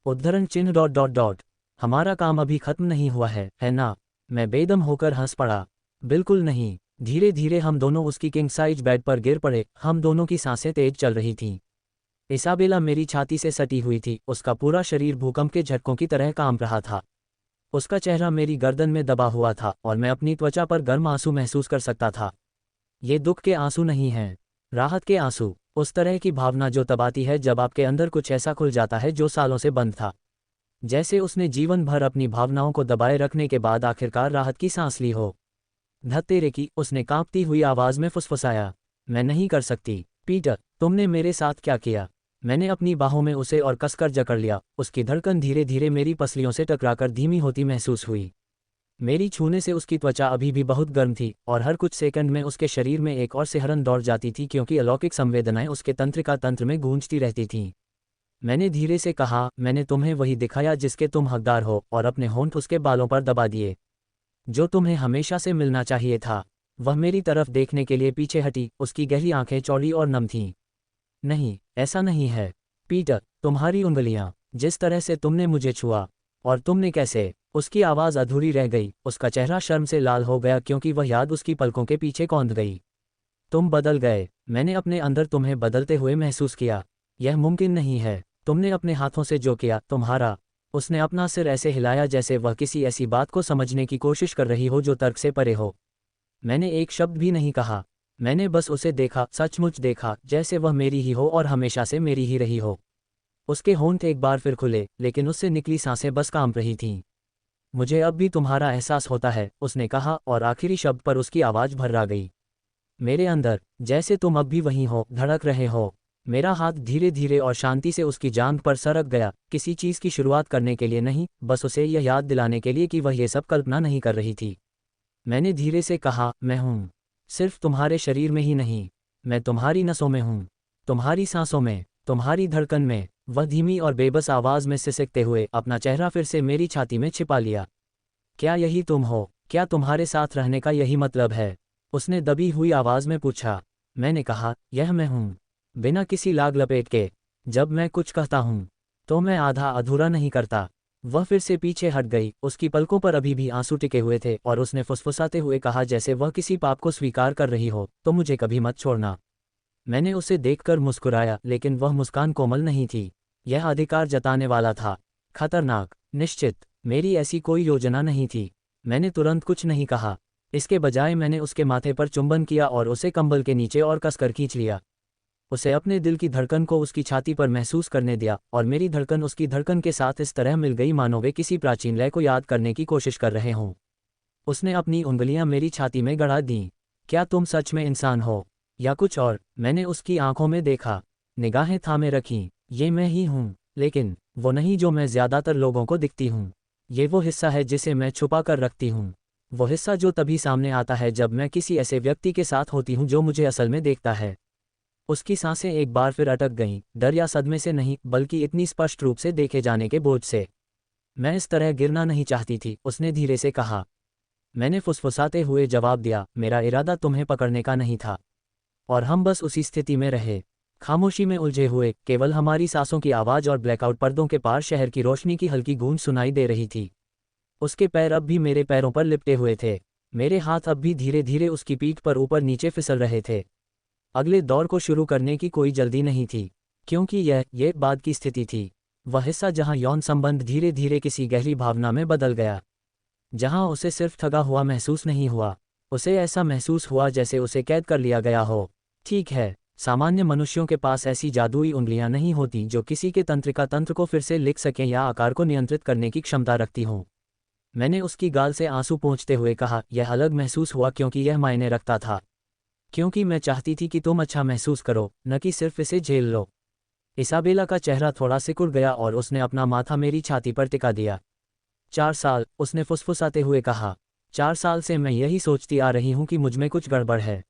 उद्धरण चिन्ह डॉट डॉट डॉट। हमारा काम अभी खत्म नहीं हुआ है ना? मैं बेदम होकर हंस पड़ा। बिल्कुल नहीं। धीरे धीरे हम दोनों उसकी किंग साइज बेड पर गिर पड़े। हम दोनों की सांसें तेज चल रही थीं। इसाबेला मेरी छाती से सटी हुई थी, उसका पूरा शरीर भूकंप के झटकों की तरह कांप रहा था। उसका चेहरा मेरी गर्दन में दबा हुआ था, और मैं अपनी त्वचा पर गर्म आंसू महसूस कर सकता था। ये दुख के आंसू नहीं हैं, राहत के आंसू। उस तरह की भावना जो तब आती है जब आपके अंदर कुछ ऐसा खुल जाता है जो सालों से बंद था। जैसे उसने जीवन भर अपनी भावनाओं को दबाए रखने के बाद आखिरकार राहत की सांस ली हो। धत्तेरे की, उसने कांपती हुई आवाज में फुसफुसाया। मैं नहीं कर सकती। पीटर, तुमने मेरे साथ क्या किया? मैंने अपनी बाहों में उसे और कसकर जकड़ लिया। उसकी धड़कन धीरे धीरे मेरी पसलियों से टकराकर धीमी होती महसूस हुई। मेरी छूने से उसकी त्वचा अभी भी बहुत गर्म थी, और हर कुछ सेकंड में उसके शरीर में एक और सिहरन दौड़ जाती थी क्योंकि अलौकिक संवेदनाएं उसके तंत्रिका तंत्र में गूंजती रहती थीं। मैंने धीरे से कहा, मैंने तुम्हें वही दिखाया जिसके तुम हकदार हो, और अपने होंठ उसके बालों पर दबा दिए। जो तुम्हें हमेशा से मिलना चाहिए था। वह मेरी तरफ देखने के लिए पीछे हटी, उसकी गहरी आंखें चौड़ी और नम थीं। नहीं, ऐसा नहीं है। पीटर, तुम्हारी उंगलियां, जिस तरह से तुमने मुझे छुआ। और तुमने कैसे? उसकी आवाज़ अधूरी रह गई, उसका चेहरा शर्म से लाल हो गया क्योंकि वह याद उसकी पलकों के पीछे कौंध गई। तुम बदल गए। मैंने अपने अंदर तुम्हें बदलते हुए महसूस किया। यह मुमकिन नहीं है। तुमने अपने हाथों से जो किया, तुम्हारा। उसने अपना सिर ऐसे हिलाया जैसे वह किसी ऐसी बात को समझने की कोशिश कर रही हो जो तर्क से परे हो। मैंने एक शब्द भी नहीं कहा। मैंने बस उसे देखा, सचमुच देखा, जैसे वह मेरी ही हो और हमेशा से मेरी ही रही हो। उसके होंठ एक बार फिर खुले, लेकिन उससे निकली सांसें बस कांप रही थीं। मुझे अब भी तुम्हारा एहसास होता है, उसने कहा, और आखिरी शब्द पर उसकी आवाज़ भर्रा गई। मेरे अंदर, जैसे तुम अब भी वहीं हो, धड़क रहे हो। मेरा हाथ धीरे धीरे और शांति से उसकी जांघ पर सरक गया, किसी चीज़ की शुरुआत करने के लिए नहीं, बस उसे यह याद दिलाने के लिए कि वह ये सब कल्पना नहीं कर रही थी। मैंने धीरे से कहा, मैं हूँ। सिर्फ तुम्हारे शरीर में ही नहीं, मैं तुम्हारी नसों में हूँ, तुम्हारी सांसों में, तुम्हारी धड़कन में। वह धीमी और बेबस आवाज़ में सिसकते हुए अपना चेहरा फिर से मेरी छाती में छिपा लिया। क्या यही तुम हो? क्या तुम्हारे साथ रहने का यही मतलब है? उसने दबी हुई आवाज़ में पूछा। मैंने कहा, यह मैं हूँ, बिना किसी लाग लपेट के। जब मैं कुछ कहता हूँ, तो मैं आधा अधूरा नहीं करता। वह फिर से पीछे हट गई, उसकी पलकों पर अभी भी आंसू टिके हुए थे, और उसने फुसफुसाते हुए कहा जैसे वह किसी पाप को स्वीकार कर रही हो, तो मुझे कभी मत छोड़ना। मैंने उसे देखकर मुस्कुराया, लेकिन वह मुस्कान कोमल नहीं थी। यह अधिकार जताने वाला था। खतरनाक, निश्चित। मेरी ऐसी कोई योजना नहीं थी। मैंने तुरंत कुछ नहीं कहा। इसके बजाय मैंने उसके माथे पर चुंबन किया और उसे कंबल के नीचे और कसकर खींच लिया। उसे अपने दिल की धड़कन को उसकी छाती पर महसूस करने दिया, और मेरी धड़कन उसकी धड़कन के साथ इस तरह मिल गई मानो वे किसी प्राचीन लय को याद करने की कोशिश कर रहे हों। उसने अपनी उंगलियां मेरी छाती में गड़ा दीं। क्या तुम सच में इंसान हो, या कुछ और? मैंने उसकी आंखों में देखा, निगाहें थामे रखीं। ये मैं ही हूँ, लेकिन वो नहीं जो मैं ज्यादातर लोगों को दिखती हूँ। ये वो हिस्सा है जिसे मैं छुपा कर रखती हूँ। वो हिस्सा जो तभी सामने आता है जब मैं किसी ऐसे व्यक्ति के साथ होती हूँ जो मुझे असल में देखता है। उसकी सांसें एक बार फिर अटक गईं, डर या सदमे से नहीं, बल्कि इतनी स्पष्ट रूप से देखे जाने के बोझ से। मैं इस तरह गिरना नहीं चाहती थी, उसने धीरे से कहा। मैंने फुसफुसाते हुए जवाब दिया, मेरा इरादा तुम्हें पकड़ने का नहीं था। और हम बस उसी स्थिति में रहे, खामोशी में उलझे हुए, केवल हमारी सांसों की आवाज़ और ब्लैकआउट पर्दों के पार शहर की रोशनी की हल्की गूंज सुनाई दे रही थी। उसके पैर अब भी मेरे पैरों पर लिपटे हुए थे, मेरे हाथ अब भी धीरे धीरे उसकी पीठ पर ऊपर नीचे फिसल रहे थे। अगले दौर को शुरू करने की कोई जल्दी नहीं थी, क्योंकि यह बाद की स्थिति थी, वह हिस्सा जहां यौन संबंध धीरे धीरे किसी गहरी भावना में बदल गया, जहां उसे सिर्फ ठगा हुआ महसूस नहीं हुआ, उसे ऐसा महसूस हुआ जैसे उसे कैद कर लिया गया हो। ठीक है, सामान्य मनुष्यों के पास ऐसी जादुई उंगलियां नहीं होती जो किसी के तंत्रिका तंत्र को फिर से लिख सकें या आकार को नियंत्रित करने की क्षमता रखती हों। मैंने उसकी गाल से आंसू पोंछते हुए कहा, यह अलग महसूस हुआ क्योंकि यह मायने रखता था, क्योंकि मैं चाहती थी कि तुम अच्छा महसूस करो, न कि सिर्फ इसे झेल लो। इसाबेला का चेहरा थोड़ा सिकुड़ गया और उसने अपना माथा मेरी छाती पर टिका दिया। 4 साल, उसने फुसफुसाते हुए कहा, 4 साल से मैं यही सोचती आ रही हूं कि मुझमें कुछ गड़बड़ है,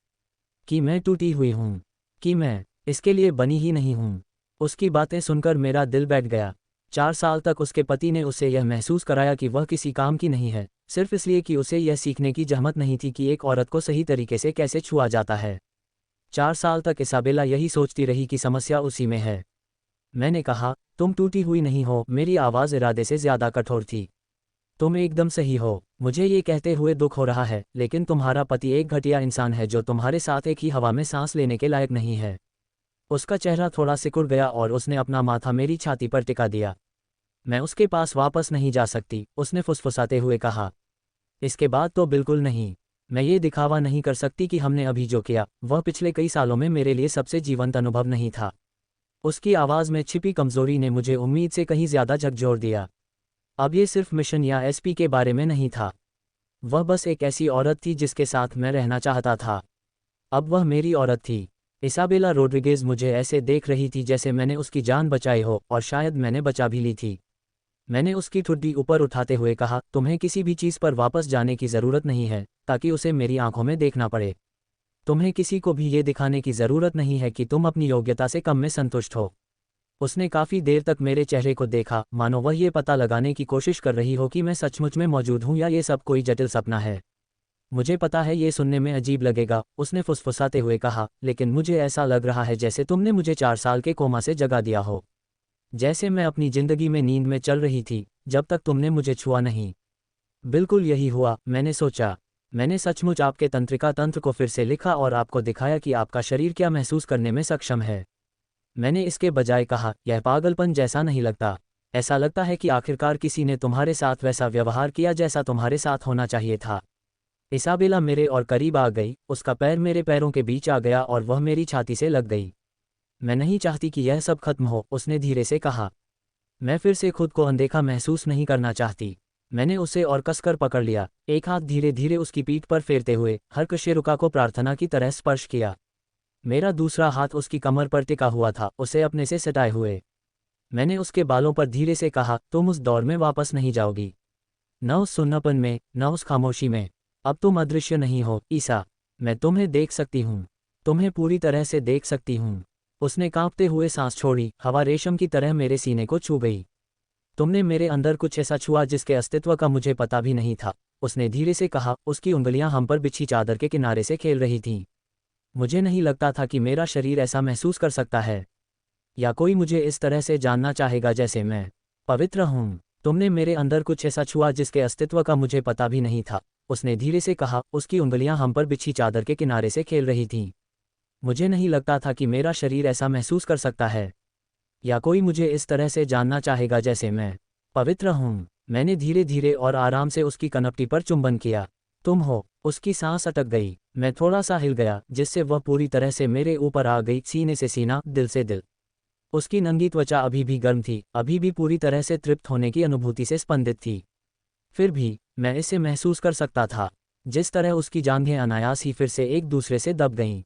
कि मैं टूटी हुई हूं, कि मैं इसके लिए बनी ही नहीं हूं। उसकी बातें सुनकर मेरा दिल बैठ गया। 4 साल तक उसके पति ने उसे यह महसूस कराया कि वह किसी काम की नहीं है, सिर्फ इसलिए कि उसे यह सीखने की जहमत नहीं थी कि एक औरत को सही तरीके से कैसे छुआ जाता है। 4 साल तक इसाबेला यही सोचती रही कि समस्या उसी में है। मैंने कहा, तुम टूटी हुई नहीं हो। मेरी आवाज़ इरादे से ज़्यादा कठोर थी। तुम एकदम सही हो। मुझे ये कहते हुए दुख हो रहा है, लेकिन तुम्हारा पति एक घटिया इंसान है जो तुम्हारे साथ एक ही हवा में सांस लेने के लायक नहीं है। उसका चेहरा थोड़ा सिकुड़ गया और उसने अपना माथा मेरी छाती पर टिका दिया। मैं उसके पास वापस नहीं जा सकती, उसने फुसफुसाते हुए कहा। इसके बाद तो बिल्कुल नहीं। मैं ये दिखावा नहीं कर सकती कि हमने अभी जो किया वह पिछले कई सालों में मेरे लिए सबसे जीवंत अनुभव नहीं था। उसकी आवाज़ में छिपी कमजोरी ने मुझे उम्मीद से कहीं ज़्यादा झकझोर दिया। अब ये सिर्फ मिशन या एसपी के बारे में नहीं था। वह बस एक ऐसी औरत थी जिसके साथ मैं रहना चाहता था। अब वह मेरी औरत थी। इसाबेला रोड्रिगेज मुझे ऐसे देख रही थी जैसे मैंने उसकी जान बचाई हो, और शायद मैंने बचा भी ली थी। मैंने उसकी ठुड्डी ऊपर उठाते हुए कहा, तुम्हें किसी भी चीज़ पर वापस जाने की ज़रूरत नहीं है ताकि उसे मेरी आंखों में देखना पड़े। तुम्हें किसी को भी ये दिखाने की ज़रूरत नहीं है कि तुम अपनी योग्यता से कम में संतुष्ट हो। उसने काफ़ी देर तक मेरे चेहरे को देखा, मानो वह ये पता लगाने की कोशिश कर रही हो कि मैं सचमुच में मौजूद हूँ या ये सब कोई जटिल सपना है। मुझे पता है ये सुनने में अजीब लगेगा, उसने फुसफुसाते हुए कहा, लेकिन मुझे ऐसा लग रहा है जैसे तुमने मुझे 4 साल के कोमा से जगा दिया हो। जैसे मैं अपनी ज़िंदगी में नींद में चल रही थी, जब तक तुमने मुझे छुआ नहीं। बिल्कुल यही हुआ, मैंने सोचा। मैंने सचमुच आपके तंत्रिका तंत्र को फिर से लिखा और आपको दिखाया कि आपका शरीर क्या महसूस करने में सक्षम है। मैंने इसके बजाय कहा, यह पागलपन जैसा नहीं लगता। ऐसा लगता है कि आखिरकार किसी ने तुम्हारे साथ वैसा व्यवहार किया जैसा तुम्हारे साथ होना चाहिए था। इसाबेला मेरे और करीब आ गई, उसका पैर मेरे पैरों के बीच आ गया और वह मेरी छाती से लग गई। मैं नहीं चाहती कि यह सब खत्म हो, उसने धीरे से कहा। मैं फिर से खुद को अनदेखा महसूस नहीं करना चाहती। मैंने उसे और कसकर पकड़ लिया, एक हाथ धीरे धीरे उसकी पीठ पर फेरते हुए हर कशेरुका को प्रार्थना की तरह स्पर्श किया। मेरा दूसरा हाथ उसकी कमर पर टिका हुआ था, उसे अपने से सटाए हुए। मैंने उसके बालों पर धीरे से कहा, तुम उस दौर में वापस नहीं जाओगी, न उस सुन्नापन में, न उस खामोशी में। अब तुम अदृश्य नहीं हो, ईसा। मैं तुम्हें देख सकती हूँ, तुम्हें पूरी तरह से देख सकती हूँ। उसने कांपते हुए सांस छोड़ी, हवा रेशम की तरह मेरे सीने को छू गई। तुमने मेरे अंदर कुछ ऐसा छुआ जिसके अस्तित्व का मुझे पता भी नहीं था, उसने धीरे से कहा। उसकी उंगलियां हम पर बिछी चादर के किनारे से खेल रही थीं। मुझे नहीं लगता था कि मेरा शरीर ऐसा महसूस कर सकता है, या कोई मुझे इस तरह से जानना चाहेगा जैसे मैं पवित्र हूँ। तुमने मेरे अंदर कुछ ऐसा छुआ जिसके अस्तित्व का मुझे पता भी नहीं था, उसने धीरे से कहा। उसकी उंगलियां हम पर बिछी चादर के किनारे से खेल रही थीं। मुझे नहीं लगता था कि मेरा शरीर ऐसा महसूस कर सकता है, या कोई मुझे इस तरह से जानना चाहेगा जैसे मैं पवित्र हूँ। मैंने धीरे धीरे और आराम से उसकी कनपटी पर चुंबन किया। तुम हो। उसकी सांस अटक गई। मैं थोड़ा सा हिल गया, जिससे वह पूरी तरह से मेरे ऊपर आ गई, सीने से सीना, दिल से दिल। उसकी नंगी त्वचा अभी भी गर्म थी, अभी भी पूरी तरह से तृप्त होने की अनुभूति से स्पंदित थी। फिर भी मैं इसे महसूस कर सकता था, जिस तरह उसकी जांघें अनायास ही फिर से एक दूसरे से दब गईं।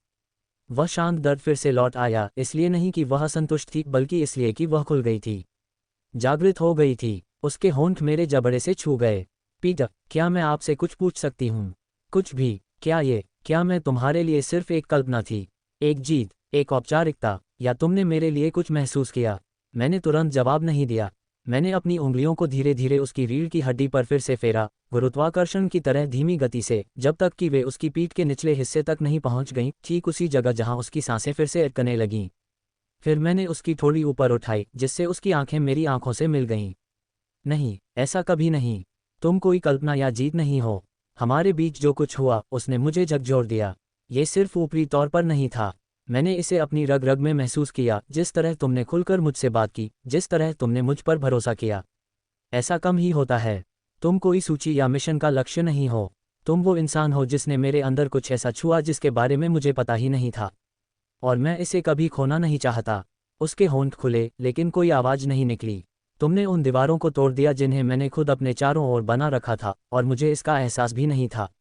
वह शांत दर्द फिर से लौट आया, इसलिए नहीं कि वह असंतुष्ट थी, बल्कि इसलिए कि वह खुल गई थी, जागृत हो गई थी। उसके होंठ मेरे जबड़े से छू गए। पीटर, क्या मैं आपसे कुछ पूछ सकती हूँ? कुछ भी। क्या मैं तुम्हारे लिए सिर्फ एक कल्पना थी, एक जीत, एक औपचारिकता, या तुमने मेरे लिए कुछ महसूस किया? मैंने तुरंत जवाब नहीं दिया। मैंने अपनी उंगलियों को धीरे धीरे उसकी रीढ़ की हड्डी पर फिर से फेरा, गुरुत्वाकर्षण की तरह धीमी गति से, जब तक कि वे उसकी पीठ के निचले हिस्से तक नहीं पहुंच गईं, ठीक उसी जगह जहां उसकी सांसें फिर से अटकने लगीं। फिर मैंने उसकी थोड़ी ऊपर उठाई, जिससे उसकी आंखें मेरी आंखों से मिल गईं। नहीं, ऐसा कभी नहीं। तुम कोई कल्पना या जीत नहीं हो। हमारे बीच जो कुछ हुआ उसने मुझे झकझोर दिया। ये सिर्फ ऊपरी तौर पर नहीं था, मैंने इसे अपनी रग रग में महसूस किया। जिस तरह तुमने खुलकर मुझसे बात की, जिस तरह तुमने मुझ पर भरोसा किया, ऐसा कम ही होता है। तुम कोई सूची या मिशन का लक्ष्य नहीं हो। तुम वो इंसान हो जिसने मेरे अंदर कुछ ऐसा छुआ जिसके बारे में मुझे पता ही नहीं था, और मैं इसे कभी खोना नहीं चाहता। उसके होंठ खुले, लेकिन कोई आवाज़ नहीं निकली। तुमने उन दीवारों को तोड़ दिया जिन्हें मैंने खुद अपने चारों ओर बना रखा था, और मुझे इसका एहसास भी नहीं था।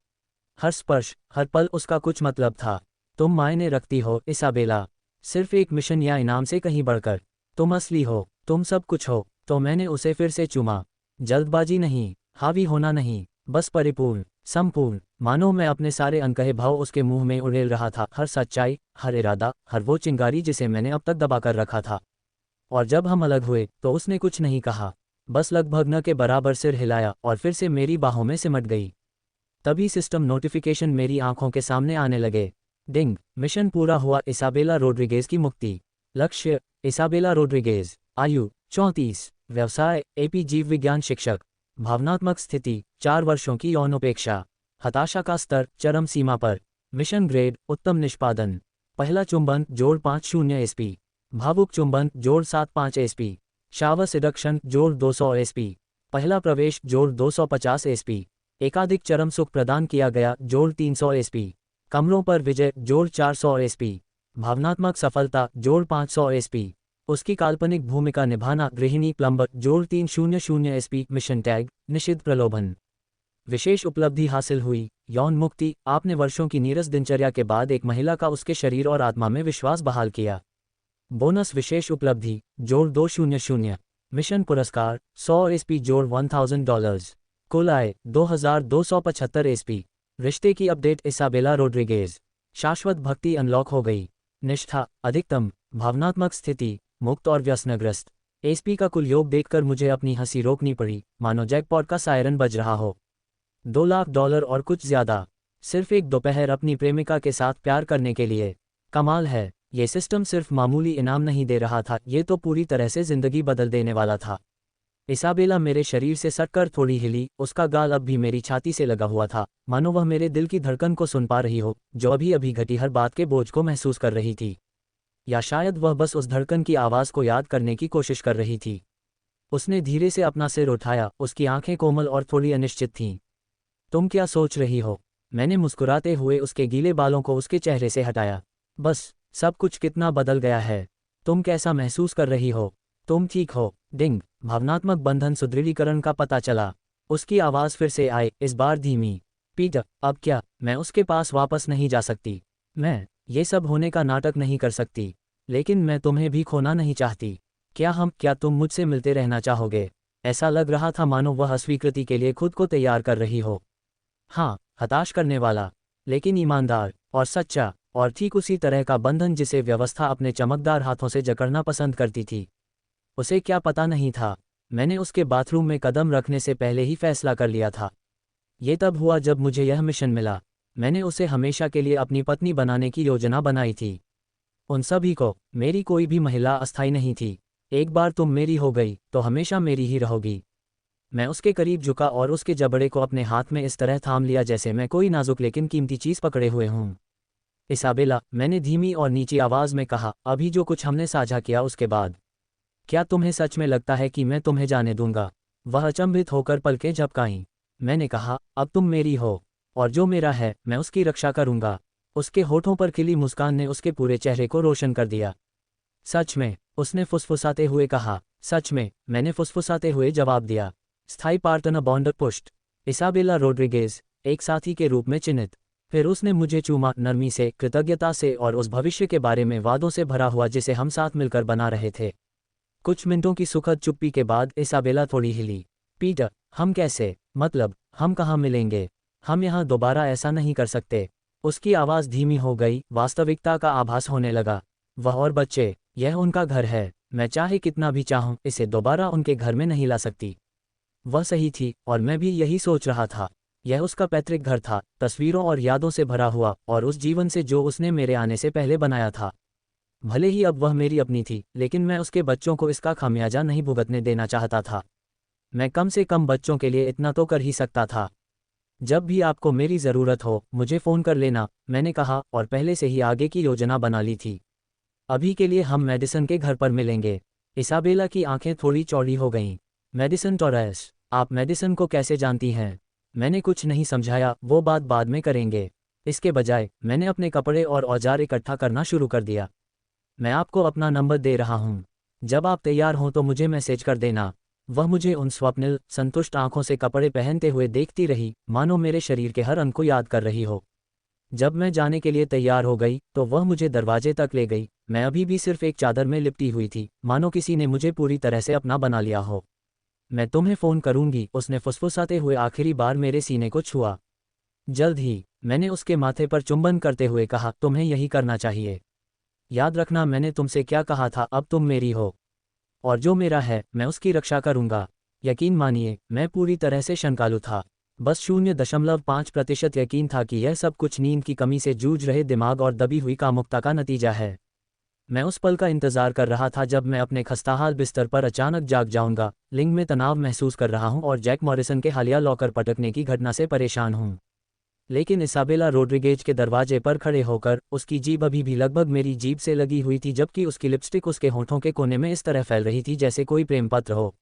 हर स्पर्श, हर पल उसका कुछ मतलब था। तुम मायने रखती हो, इसाबेला। सिर्फ एक मिशन या इनाम से कहीं बढ़कर। तुम असली हो, तुम सब कुछ हो। तो मैंने उसे फिर से चूमा। जल्दबाजी नहीं, हावी होना नहीं, बस परिपूर्ण, संपूर्ण, मानो मैं अपने सारे अनकहे भाव उसके मुंह में उड़ेल रहा था। हर सच्चाई, हर इरादा, हर वो चिंगारी जिसे मैंने अब तक दबाकर रखा था। और जब हम अलग हुए तो उसने कुछ नहीं कहा, बस लगभग न के बराबर सिर हिलाया और फिर से मेरी बाहों में सिमट गई। तभी सिस्टम नोटिफिकेशन मेरी आंखों के सामने आने लगे। डिंग, मिशन पूरा हुआ। इसाबेला रोड्रिगेज की मुक्ति। लक्ष्य, इसाबेला रोड्रिगेज। आयु 34। व्यवसाय, एपी जीव विज्ञान शिक्षक। भावनात्मक स्थिति, 4 वर्षों की यौनोपेक्षा। हताशा का स्तर चरम सीमा पर। मिशन ग्रेड, उत्तम निष्पादन। पहला चुंबन जोड़ 50 एसपी। भावुक चुंबन जोड़ 75 एसपी। शावर सिडक्शन जोड़ 200 एसपी। पहला प्रवेश जोड़ 250 एसपी। एकाधिक चरम सुख प्रदान किया गया जोड़ 300 एसपी। कमरों पर विजय जोड़ 400 एसपी। भावनात्मक सफलता जोड़ 500 एसपी। उसकी काल्पनिक भूमिका निभाना गृहिणी प्लम्बर जोड़ 300 एसपी। मिशन टैग, निषिद्ध प्रलोभन। विशेष उपलब्धि हासिल हुई, यौन मुक्ति। आपने वर्षों की नीरस दिनचर्या के बाद एक महिला का उसके शरीर और आत्मा में विश्वास बहाल किया। बोनस विशेष उपलब्धि जोड़ 200। मिशन पुरस्कार 100 एसपी जोड़ $1000। कुल आय 2275 एसपी। रिश्ते की अपडेट, इसाबेला रोड्रिगेज। शाश्वत भक्ति अनलॉक हो गई। निष्ठा अधिकतम। भावनात्मक स्थिति मुक्त और व्यसनग्रस्त। एसपी का कुल योग देखकर मुझे अपनी हंसी रोकनी पड़ी, मानो जैकपॉट का सायरन बज रहा हो। $2 लाख और कुछ ज्यादा, सिर्फ एक दोपहर अपनी प्रेमिका के साथ प्यार करने के लिए। कमाल है, ये सिस्टम सिर्फ मामूली इनाम नहीं दे रहा था, ये तो पूरी तरह से जिंदगी बदल देने वाला था। इसाबेला मेरे शरीर से सटकर थोड़ी हिली, उसका गाल अब भी मेरी छाती से लगा हुआ था, मानो वह मेरे दिल की धड़कन को सुन पा रही हो, जो अभी अभी घटी हर बात के बोझ को महसूस कर रही थी। या शायद वह बस उस धड़कन की आवाज़ को याद करने की कोशिश कर रही थी। उसने धीरे से अपना सिर उठाया, उसकी आंखें कोमल और थोड़ी अनिश्चित थीं। तुम क्या सोच रही हो? मैंने मुस्कुराते हुए उसके गीले बालों को उसके चेहरे से हटाया। बस, सब कुछ कितना बदल गया है। तुम कैसा महसूस कर रही हो? तुम ठीक हो? डिंग, भावनात्मक बंधन सुदृढ़ीकरण का पता चला। उसकी आवाज़ फिर से आई, इस बार धीमी। पीटर, अब क्या? मैं उसके पास वापस नहीं जा सकती। मैं ये सब होने का नाटक नहीं कर सकती, लेकिन मैं तुम्हें भी खोना नहीं चाहती। क्या तुम मुझसे मिलते रहना चाहोगे? ऐसा लग रहा था मानो वह अस्वीकृति के लिए खुद को तैयार कर रही हो। हाँ, हताश करने वाला, लेकिन ईमानदार और सच्चा, और ठीक उसी तरह का बंधन जिसे व्यवस्था अपने चमकदार हाथों से जकड़ना पसंद करती थी। उसे क्या पता नहीं था, मैंने उसके बाथरूम में कदम रखने से पहले ही फैसला कर लिया था। ये तब हुआ जब मुझे यह मिशन मिला। मैंने उसे हमेशा के लिए अपनी पत्नी बनाने की योजना बनाई थी। उन सभी को, मेरी कोई भी महिला अस्थायी नहीं थी। एक बार तुम मेरी हो गई तो हमेशा मेरी ही रहोगी। मैं उसके करीब झुका और उसके जबड़े को अपने हाथ में इस तरह थाम लिया जैसे मैं कोई नाजुक लेकिन कीमती चीज़ पकड़े हुए हूँ। इसाबेला, मैंने धीमी और नीची आवाज़ में कहा, अभी जो कुछ हमने साझा किया उसके बाद, क्या तुम्हें सच में लगता है कि मैं तुम्हें जाने दूंगा? वह अचंभित होकर पलकें झपकाईं। मैंने कहा, अब तुम मेरी हो, और जो मेरा है मैं उसकी रक्षा करूंगा। उसके होठों पर खिली मुस्कान ने उसके पूरे चेहरे को रोशन कर दिया। सच में? उसने फुसफुसाते हुए कहा। सच में, मैंने फुसफुसाते हुए जवाब दिया। स्थायी पार्टनर बॉन्ड पुष्ट। इसाबेला रोड्रिगेज, एक साथी के रूप में चिन्हित। फिर उसने मुझे चूमा, नरमी से, कृतज्ञता से, और उस भविष्य के बारे में वादों से भरा हुआ जिसे हम साथ मिलकर बना रहे थे। कुछ मिनटों की सुखद चुप्पी के बाद इसाबेला थोड़ी हिली। पीटर, हम कैसे? मतलब, हम कहाँ मिलेंगे? हम यहाँ दोबारा ऐसा नहीं कर सकते। उसकी आवाज़ धीमी हो गई, वास्तविकता का आभास होने लगा। वह और बच्चे, यह उनका घर है। मैं चाहे कितना भी चाहूं इसे दोबारा उनके घर में नहीं ला सकती। वह सही थी और मैं भी यही सोच रहा था। यह उसका पैतृक घर था, तस्वीरों और यादों से भरा हुआ, और उस जीवन से जो उसने मेरे आने से पहले बनाया था। भले ही अब वह मेरी अपनी थी, लेकिन मैं उसके बच्चों को इसका खामियाजा नहीं भुगतने देना चाहता था। मैं कम से कम बच्चों के लिए इतना तो कर ही सकता था। जब भी आपको मेरी ज़रूरत हो मुझे फ़ोन कर लेना, मैंने कहा, और पहले से ही आगे की योजना बना ली थी। अभी के लिए हम मेडिसन के घर पर मिलेंगे। इसाबेला की आंखें थोड़ी चौड़ी हो गईं। मेडिसन टोरेस, आप मेडिसन को कैसे जानती हैं? मैंने कुछ नहीं समझाया, वो बात बाद में करेंगे। इसके बजाय मैंने अपने कपड़े और औजार इकट्ठा करना शुरू कर दिया। मैं आपको अपना नंबर दे रहा हूँ। जब आप तैयार हों तो मुझे मैसेज कर देना। वह मुझे उन स्वप्निल, संतुष्ट आंखों से कपड़े पहनते हुए देखती रही, मानो मेरे शरीर के हर अंग को याद कर रही हो। जब मैं जाने के लिए तैयार हो गई तो वह मुझे दरवाजे तक ले गई। मैं अभी भी सिर्फ एक चादर में लिपटी हुई थी, मानो किसी ने मुझे पूरी तरह से अपना बना लिया हो। मैं तुम्हें फ़ोन करूंगी, उसने फुसफुसाते हुए आखिरी बार मेरे सीने को छुआ। जल्द ही, मैंने उसके माथे पर चुंबन करते हुए कहा, तुम्हें यही करना चाहिए। याद रखना मैंने तुमसे क्या कहा था, अब तुम मेरी हो। और जो मेरा है मैं उसकी रक्षा करूंगा। यकीन मानिए, मैं पूरी तरह से शंकालु था। बस 0.5% यकीन था कि यह सब कुछ नींद की कमी से जूझ रहे दिमाग और दबी हुई कामुकता का नतीजा है। मैं उस पल का इंतजार कर रहा था जब मैं अपने खस्ताहाल बिस्तर पर अचानक जाग जाऊंगा, लिंग में तनाव महसूस कर रहा हूं और जैक मॉरिसन के हालिया लॉकर पटकने की घटना से परेशान हूं। लेकिन इसाबेला रोड्रिगेज के दरवाजे पर खड़े होकर, उसकी जीभ अभी भी लगभग मेरी जीभ से लगी हुई थी, जबकि उसकी लिपस्टिक उसके होठों के कोने में इस तरह फैल रही थी जैसे कोई प्रेम पत्र हो।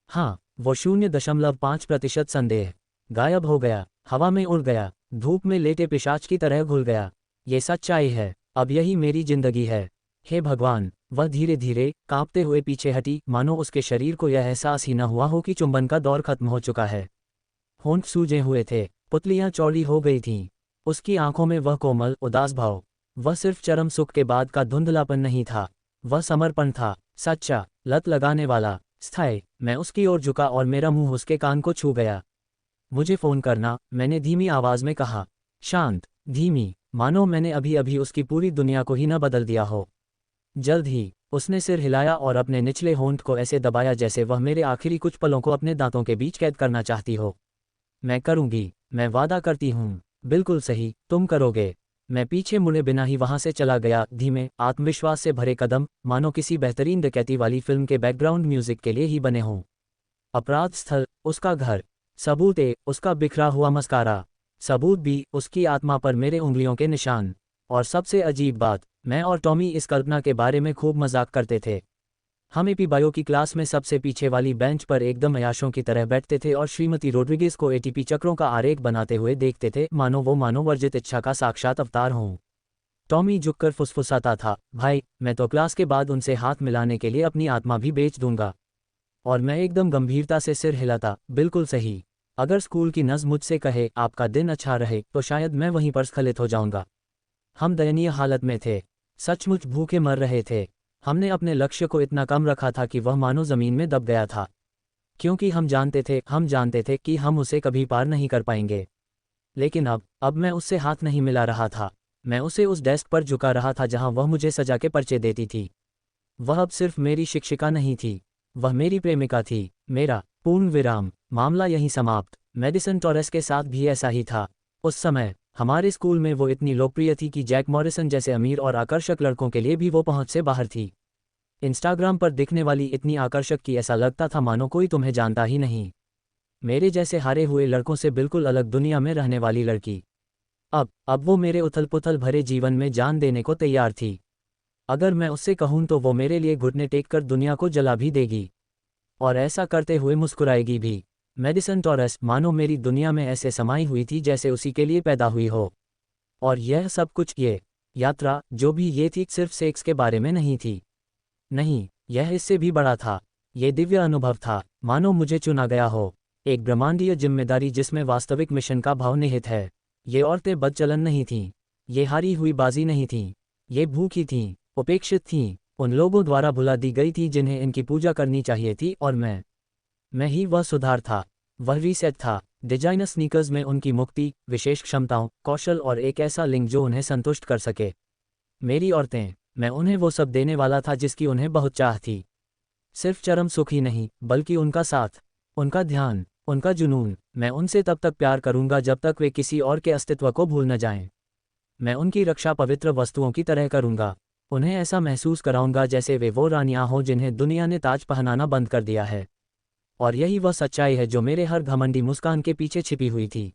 हाँ, वो 0.5% संदेह गायब हो गया, हवा में उड़ गया, धूप में लेटे पिशाच की तरह घुल गया। ये सच्चाई है, अब यही मेरी जिंदगी है। हे भगवान! वह धीरे धीरे कांपते हुए पीछे हटी, मानो उसके शरीर को यह एहसास ही न हुआ हो कि चुंबन का दौर खत्म हो चुका है। होंठ सूजे हुए थे, पुतलियां चौड़ी हो गई थीं। उसकी आंखों में वह कोमल, उदास भाव। वह सिर्फ चरम सुख के बाद का धुंधलापन नहीं था, वह समर्पण था, सच्चा, लत लगाने वाला, स्थायी। मैं उसकी ओर झुका और मेरा मुंह उसके कान को छू गया। मुझे फ़ोन करना, मैंने धीमी आवाज़ में कहा। शांत, धीमी, मानो मैंने अभी अभी उसकी पूरी दुनिया को ही न बदल दिया हो। जल्द ही, उसने सिर हिलाया और अपने निचले होंठ को ऐसे दबाया जैसे वह मेरे आखिरी कुछ पलों को अपने दांतों के बीच कैद करना चाहती हो। मैं करूंगी, मैं वादा करती हूँ। बिल्कुल सही, तुम करोगे। मैं पीछे मुड़े बिना ही वहां से चला गया, धीमे, आत्मविश्वास से भरे कदम, मानो किसी बेहतरीन डकैती वाली फिल्म के बैकग्राउंड म्यूजिक के लिए ही बने हों। अपराध स्थल, उसका घर। सबूत ए, उसका बिखरा हुआ मस्कारा। सबूत बी, उसकी आत्मा पर मेरे उंगलियों के निशान। और सबसे अजीब बात, मैं और टॉमी इस कल्पना के बारे में खूब मजाक करते थे। हम एपी बायो की क्लास में सबसे पीछे वाली बेंच पर एकदम अयाशों की तरह बैठते थे और श्रीमती रोड्रिगेज को एटीपी चक्रों का आरेख बनाते हुए देखते थे, मानो वो मानव वर्जित इच्छा का साक्षात अवतार हों। टॉमी झुककर फुसफुसाता था, भाई, मैं तो क्लास के बाद उनसे हाथ मिलाने के लिए अपनी आत्मा भी बेच दूंगा। और मैं एकदम गंभीरता से सिर हिलाता, बिल्कुल सही। अगर स्कूल की नज़्म मुझसे कहे आपका दिन अच्छा रहे, तो शायद मैं वहीं पर स्खलित हो जाऊंगा। हम दयनीय हालत में थे, सचमुच भूखे मर रहे थे। हमने अपने लक्ष्य को इतना कम रखा था कि वह मानो जमीन में दब गया था। क्योंकि हम जानते थे कि हम उसे कभी पार नहीं कर पाएंगे। लेकिन अब मैं उससे हाथ नहीं मिला रहा था। मैं उसे उस डेस्क पर झुका रहा था जहां वह मुझे सजा के पर्चे देती थी। वह अब सिर्फ मेरी शिक्षिका नहीं थी, वह मेरी प्रेमिका थी, मेरा पूर्ण विराम। मामला यहीं समाप्त। मेडिसन टोरेस के साथ भी ऐसा ही था। उस समय हमारे स्कूल में वो इतनी लोकप्रिय थी कि जैक मॉरिसन जैसे अमीर और आकर्षक लड़कों के लिए भी वो पहुंच से बाहर थी। इंस्टाग्राम पर दिखने वाली इतनी आकर्षक कि ऐसा लगता था मानो कोई तुम्हें जानता ही नहीं। मेरे जैसे हारे हुए लड़कों से बिल्कुल अलग दुनिया में रहने वाली लड़की। अब वो मेरे उथल पुथल भरे जीवन में जान देने को तैयार थी। अगर मैं उससे कहूं तो वो मेरे लिए घुटने टेक कर दुनिया को जला भी देगी। और ऐसा करते हुए मुस्कुराएगी भी। मेडिसन टोरेस मानो मेरी दुनिया में ऐसे समाई हुई थी जैसे उसी के लिए पैदा हुई हो। और यह सब कुछ, ये यात्रा जो भी ये थी, सिर्फ सेक्स के बारे में नहीं थी। नहीं, यह इससे भी बड़ा था। ये दिव्य अनुभव था, मानो मुझे चुना गया हो। एक ब्रह्मांडीय जिम्मेदारी जिसमें वास्तविक मिशन का भाव निहित है। ये औरतें बदचलन नहीं थीं, ये हारी हुई बाजी नहीं थीं, ये भूखी थीं, उपेक्षित थीं, उन लोगों द्वारा भुला दी गई थी जिन्हें इनकी पूजा करनी चाहिए थी। और मैं ही वह सुधार था, वह रीसेट था। डिजाइनर स्नीकर्स में उनकी मुक्ति, विशेष क्षमताओं, कौशल और एक ऐसा लिंग जो उन्हें संतुष्ट कर सके। मेरी औरतें, मैं उन्हें वो सब देने वाला था जिसकी उन्हें बहुत चाह थी। सिर्फ चरम सुख ही नहीं, बल्कि उनका साथ, उनका ध्यान, उनका जुनून। मैं उनसे तब तक प्यार करूंगा जब तक वे किसी और के अस्तित्व को भूल न जाएं। मैं उनकी रक्षा पवित्र वस्तुओं की तरह करूंगा। उन्हें ऐसा महसूस कराऊंगा जैसे वे वो रानियां हों जिन्हें दुनिया ने ताज पहनाना बंद कर दिया है। और यही वह सच्चाई है जो मेरे हर घमंडी मुस्कान के पीछे छिपी हुई थी।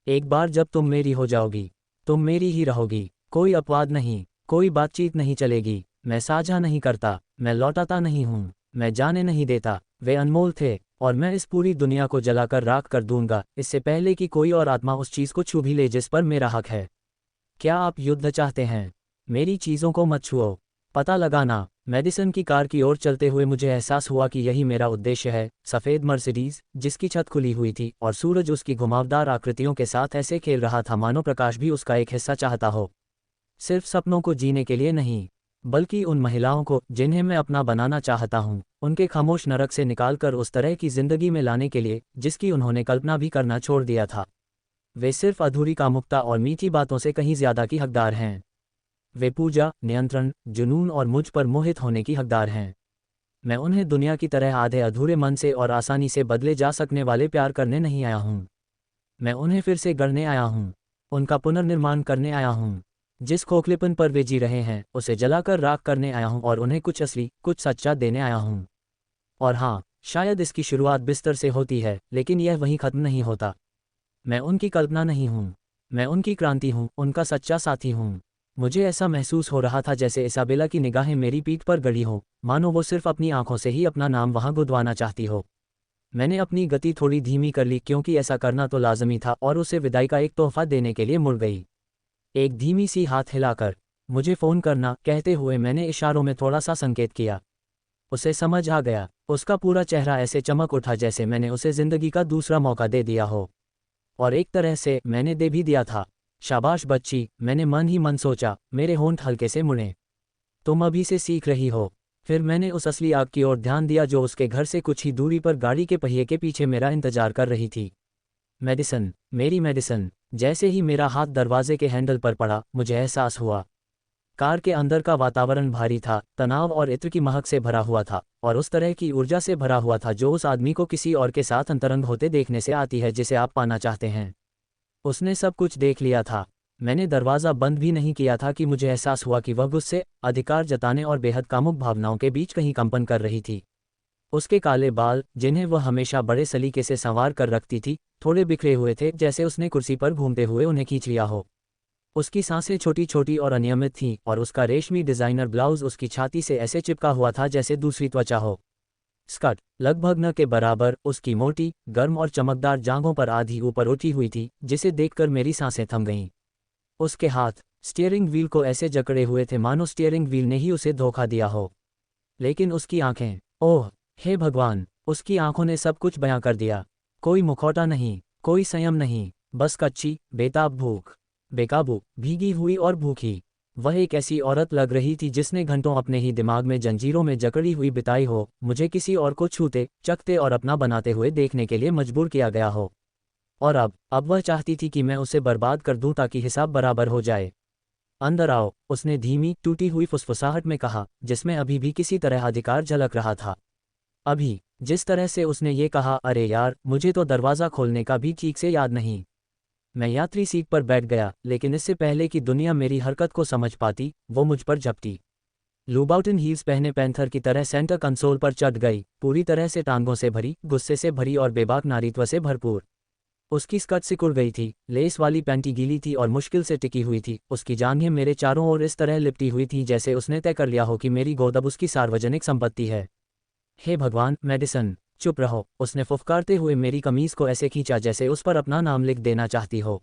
एक बार जब तुम मेरी हो जाओगी, तुम मेरी ही रहोगी। कोई अपवाद नहीं, कोई बातचीत नहीं चलेगी। मैं साझा नहीं करता, मैं लौटाता नहीं हूँ, मैं जाने नहीं देता। वे अनमोल थे, और मैं इस पूरी दुनिया को जलाकर राख कर दूंगा, इससे पहले कि कोई और आत्मा उस चीज़ को छू भी ले जिस पर मेरा हक है। क्या आप युद्ध चाहते हैं? मेरी चीज़ों को मत छुओ। पता लगाना। मेडिसन की कार की ओर चलते हुए मुझे एहसास हुआ कि यही मेरा उद्देश्य है। सफ़ेद मर्सिडीज, जिसकी छत खुली हुई थी और सूरज उसकी घुमावदार आकृतियों के साथ ऐसे खेल रहा था मानो प्रकाश भी उसका एक हिस्सा चाहता हो। सिर्फ सपनों को जीने के लिए नहीं, बल्कि उन महिलाओं को जिन्हें मैं अपना बनाना चाहता हूँ, उनके खामोश नरक से निकालकर उस तरह की जिंदगी में लाने के लिए जिसकी उन्होंने कल्पना भी करना छोड़ दिया था। वे सिर्फ अधूरी कामुकता और मीठी बातों से कहीं ज्यादा की हकदार हैं। वे पूजा, नियंत्रण, जुनून और मुझ पर मोहित होने की हकदार हैं। मैं उन्हें दुनिया की तरह आधे अधूरे मन से और आसानी से बदले जा सकने वाले प्यार करने नहीं आया हूँ। मैं उन्हें फिर से गढ़ने आया हूँ, उनका पुनर्निर्माण करने आया हूँ। जिस खोखलेपन पर वे जी रहे हैं उसे जलाकर राख करने आया हूँ और उन्हें कुछ असली, कुछ सच्चा देने आया हूँ। और हाँ, शायद इसकी शुरुआत बिस्तर से होती है, लेकिन यह वहीं खत्म नहीं होता। मैं उनकी कल्पना नहीं हूँ, मैं उनकी क्रांति हूँ, उनका सच्चा साथी हूँ। मुझे ऐसा महसूस हो रहा था जैसे इसाबेला की निगाहें मेरी पीठ पर गड़ी हो, मानो वो सिर्फ अपनी आंखों से ही अपना नाम वहां गुदवाना चाहती हो। मैंने अपनी गति थोड़ी धीमी कर ली क्योंकि ऐसा करना तो लाजमी था, और उसे विदाई का एक तोहफा देने के लिए मुड़ गई। एक धीमी सी हाथ हिलाकर, मुझे फ़ोन करना कहते हुए मैंने इशारों में थोड़ा सा संकेत किया। उसे समझ आ गया। उसका पूरा चेहरा ऐसे चमक उठा जैसे मैंने उसे जिंदगी का दूसरा मौका दे दिया हो। और एक तरह से मैंने दे भी दिया था। शाबाश बच्ची, मैंने मन ही मन सोचा। मेरे होंठ हल्के से मुड़े। तुम अभी से सीख रही हो। फिर मैंने उस असली आग की ओर ध्यान दिया जो उसके घर से कुछ ही दूरी पर गाड़ी के पहिए के पीछे मेरा इंतजार कर रही थी। मेडिसन, मेरी मेडिसन। जैसे ही मेरा हाथ दरवाजे के हैंडल पर पड़ा, मुझे एहसास हुआ। कार के अंदर का वातावरण भारी था, तनाव और इत्र की महक से भरा हुआ था, और उस तरह की ऊर्जा से भरा हुआ था जो उस आदमी को किसी और के साथ अंतरंग होते देखने से आती है जिसे आप पाना चाहते हैं। उसने सब कुछ देख लिया था। मैंने दरवाज़ा बंद भी नहीं किया था कि मुझे एहसास हुआ कि वह गुस्से, अधिकार जताने और बेहद कामुक भावनाओं के बीच कहीं कंपन कर रही थी। उसके काले बाल, जिन्हें वह हमेशा बड़े सलीके से संवार कर रखती थी, थोड़े बिखरे हुए थे जैसे उसने कुर्सी पर घूमते हुए उन्हें खींच लिया हो। उसकी सांसें छोटी छोटी और अनियमित थीं, और उसका रेशमी डिज़ाइनर ब्लाउज उसकी छाती से ऐसे चिपका हुआ था जैसे दूसरी त्वचा हो। स्कर्ट, लगभग न के बराबर, उसकी मोटी, गर्म और चमकदार जांघों पर आधी ऊपर उठी हुई थी, जिसे देखकर मेरी सांसें थम गईं। उसके हाथ स्टीयरिंग व्हील को ऐसे जकड़े हुए थे मानो स्टीयरिंग व्हील ने ही उसे धोखा दिया हो। लेकिन उसकी आंखें, ओह हे भगवान, उसकी आंखों ने सब कुछ बयां कर दिया। कोई मुखौटा नहीं, कोई संयम नहीं, बस कच्ची, बेताब भूख। बेकाबू, भीगी हुई और भूखी। वह एक ऐसी औरत लग रही थी जिसने घंटों अपने ही दिमाग में जंजीरों में जकड़ी हुई बिताई हो, मुझे किसी और को छूते, चखते और अपना बनाते हुए देखने के लिए मजबूर किया गया हो। और अब वह चाहती थी कि मैं उसे बर्बाद कर दूं ताकि हिसाब बराबर हो जाए। अंदर आओ, उसने धीमी, टूटी हुई फुसफुसाहट में कहा, जिसमें अभी भी किसी तरह अधिकार झलक रहा था। अभी, जिस तरह से उसने ये कहा, अरे यार, मुझे तो दरवाज़ा खोलने का भी ठीक से याद नहीं। मैं यात्री सीट पर बैठ गया, लेकिन इससे पहले कि दुनिया मेरी हरकत को समझ पाती, वो मुझ पर झपटी। लूबाउटिन हील्स पहने पैंथर की तरह सेंटर कंसोल पर चढ़ गई, पूरी तरह से टांगों से भरी, गुस्से से भरी और बेबाक नारीत्व से भरपूर। उसकी स्कर्ट सिकुड़ गई थी, लेस वाली पैंटी गीली थी और मुश्किल से टिकी हुई थी। उसकी जांघें मेरे चारों ओर इस तरह लिपटी हुई थीं जैसे उसने तय कर लिया हो कि मेरी गोद अब उसकी सार्वजनिक संपत्ति है। हे भगवान, मेडिसन, चुप रहो, उसने फुफकारते हुए मेरी कमीज को ऐसे खींचा जैसे उस पर अपना नाम लिख देना चाहती हो।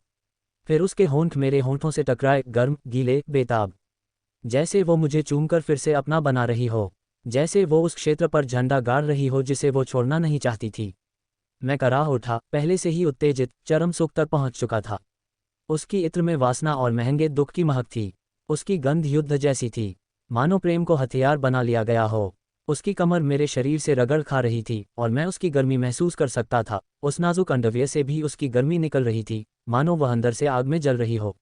फिर उसके होंठ मेरे होंठों से टकराए, गर्म, गीले, बेताब। जैसे वो मुझे चूमकर फिर से अपना बना रही हो, जैसे वो उस क्षेत्र पर झंडा गाड़ रही हो जिसे वो छोड़ना नहीं चाहती थी। मैं कराह उठा, पहले से ही उत्तेजित, चरम सुख तक पहुंच चुका था। उसकी इत्र में वासना और महंगे दुख की महक थी। उसकी गंध युद्ध जैसी थी, मानो प्रेम को हथियार बना लिया गया हो। उसकी कमर मेरे शरीर से रगड़ खा रही थी, और मैं उसकी गर्मी महसूस कर सकता था। उस नाजुक अंडरवियर से भी उसकी गर्मी निकल रही थी, मानो वह अंदर से आग में जल रही हो।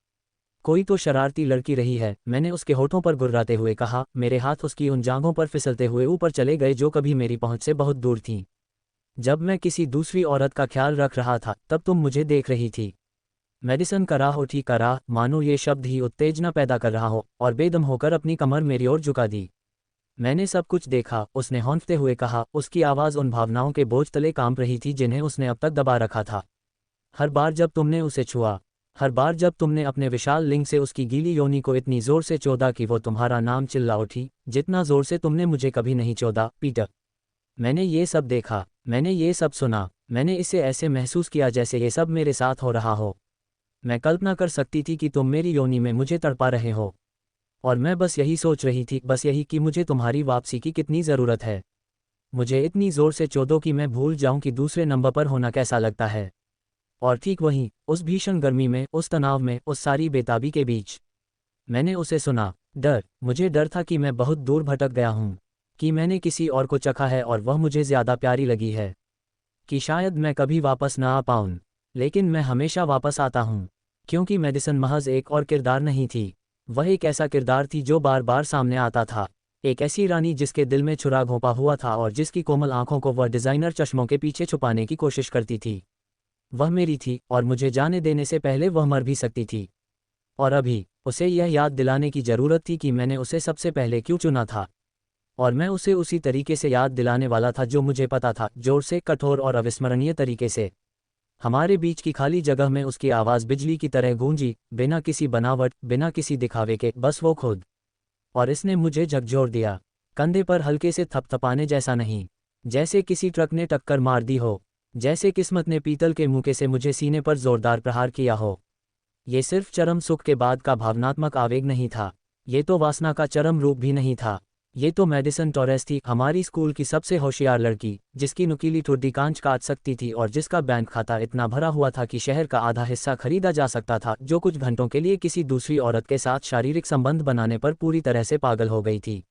कोई तो शरारती लड़की रही है, मैंने उसके होठों पर गुर्राते हुए कहा। मेरे हाथ उसकी उन जांघों पर फिसलते हुए ऊपर चले गए जो कभी मेरी पहुंच से बहुत दूर थीं। जब मैं किसी दूसरी औरत का ख्याल रख रहा था तब तुम मुझे देख रही थी। मेडिसन कराह उठी, कराह, मानो ये शब्द ही उत्तेजना पैदा कर रहा हो, और बेदम होकर अपनी कमर मेरी ओर झुका दी। मैंने सब कुछ देखा, उसने हौंफते हुए कहा। उसकी आवाज़ उन भावनाओं के बोझ तले कांप रही थी जिन्हें उसने अब तक दबा रखा था। हर बार जब तुमने उसे छुआ, हर बार जब तुमने अपने विशाल लिंग से उसकी गीली योनि को इतनी जोर से चौदा कि वो तुम्हारा नाम चिल्ला उठी, जितना जोर से तुमने मुझे कभी नहीं चौदा, पीटर। मैंने ये सब देखा, मैंने ये सब सुना, मैंने इसे ऐसे महसूस किया जैसे ये सब मेरे साथ हो रहा हो। मैं कल्पना कर सकती थी कि तुम मेरी योनि में मुझे तड़पा रहे हो, और मैं बस यही सोच रही थी, बस यही कि मुझे तुम्हारी वापसी की कितनी ज़रूरत है। मुझे इतनी ज़ोर से चौदो कि मैं भूल जाऊं कि दूसरे नंबर पर होना कैसा लगता है। और ठीक वहीं, उस भीषण गर्मी में, उस तनाव में, उस सारी बेताबी के बीच मैंने उसे सुना। डर, मुझे डर था कि मैं बहुत दूर भटक गया हूँ, कि मैंने किसी और को चखा है और वह मुझे ज़्यादा प्यारी लगी है, कि शायद मैं कभी वापस ना आ पाऊँ। लेकिन मैं हमेशा वापस आता हूँ, क्योंकि मेडिसन महज एक और किरदार नहीं थी। वह एक ऐसा किरदार थी जो बार बार सामने आता था, एक ऐसी रानी जिसके दिल में छुरा घोंपा हुआ था और जिसकी कोमल आंखों को वह डिज़ाइनर चश्मों के पीछे छुपाने की कोशिश करती थी। वह मेरी थी, और मुझे जाने देने से पहले वह मर भी सकती थी। और अभी उसे यह याद दिलाने की ज़रूरत थी कि मैंने उसे सबसे पहले क्यों चुना था, और मैं उसे उसी तरीके से याद दिलाने वाला था जो मुझे पता था, जोर से, कठोर और अविस्मरणीय तरीके से। हमारे बीच की खाली जगह में उसकी आवाज़ बिजली की तरह गूंजी, बिना किसी बनावट, बिना किसी दिखावे के, बस वो खुद। और इसने मुझे झकझोर दिया, कंधे पर हल्के से थपथपाने जैसा नहीं, जैसे किसी ट्रक ने टक्कर मार दी हो, जैसे किस्मत ने पीतल के मुके से मुझे सीने पर जोरदार प्रहार किया हो। ये सिर्फ चरम सुख के बाद का भावनात्मक आवेग नहीं था, ये तो वासना का चरम रूप भी नहीं था। ये तो मेडिसन टोरेस थी, हमारी स्कूल की सबसे होशियार लड़की, जिसकी नुकीली ठुड्डी कांच काट सकती थी और जिसका बैंक खाता इतना भरा हुआ था कि शहर का आधा हिस्सा खरीदा जा सकता था, जो कुछ घंटों के लिए किसी दूसरी औरत के साथ शारीरिक संबंध बनाने पर पूरी तरह से पागल हो गई थी।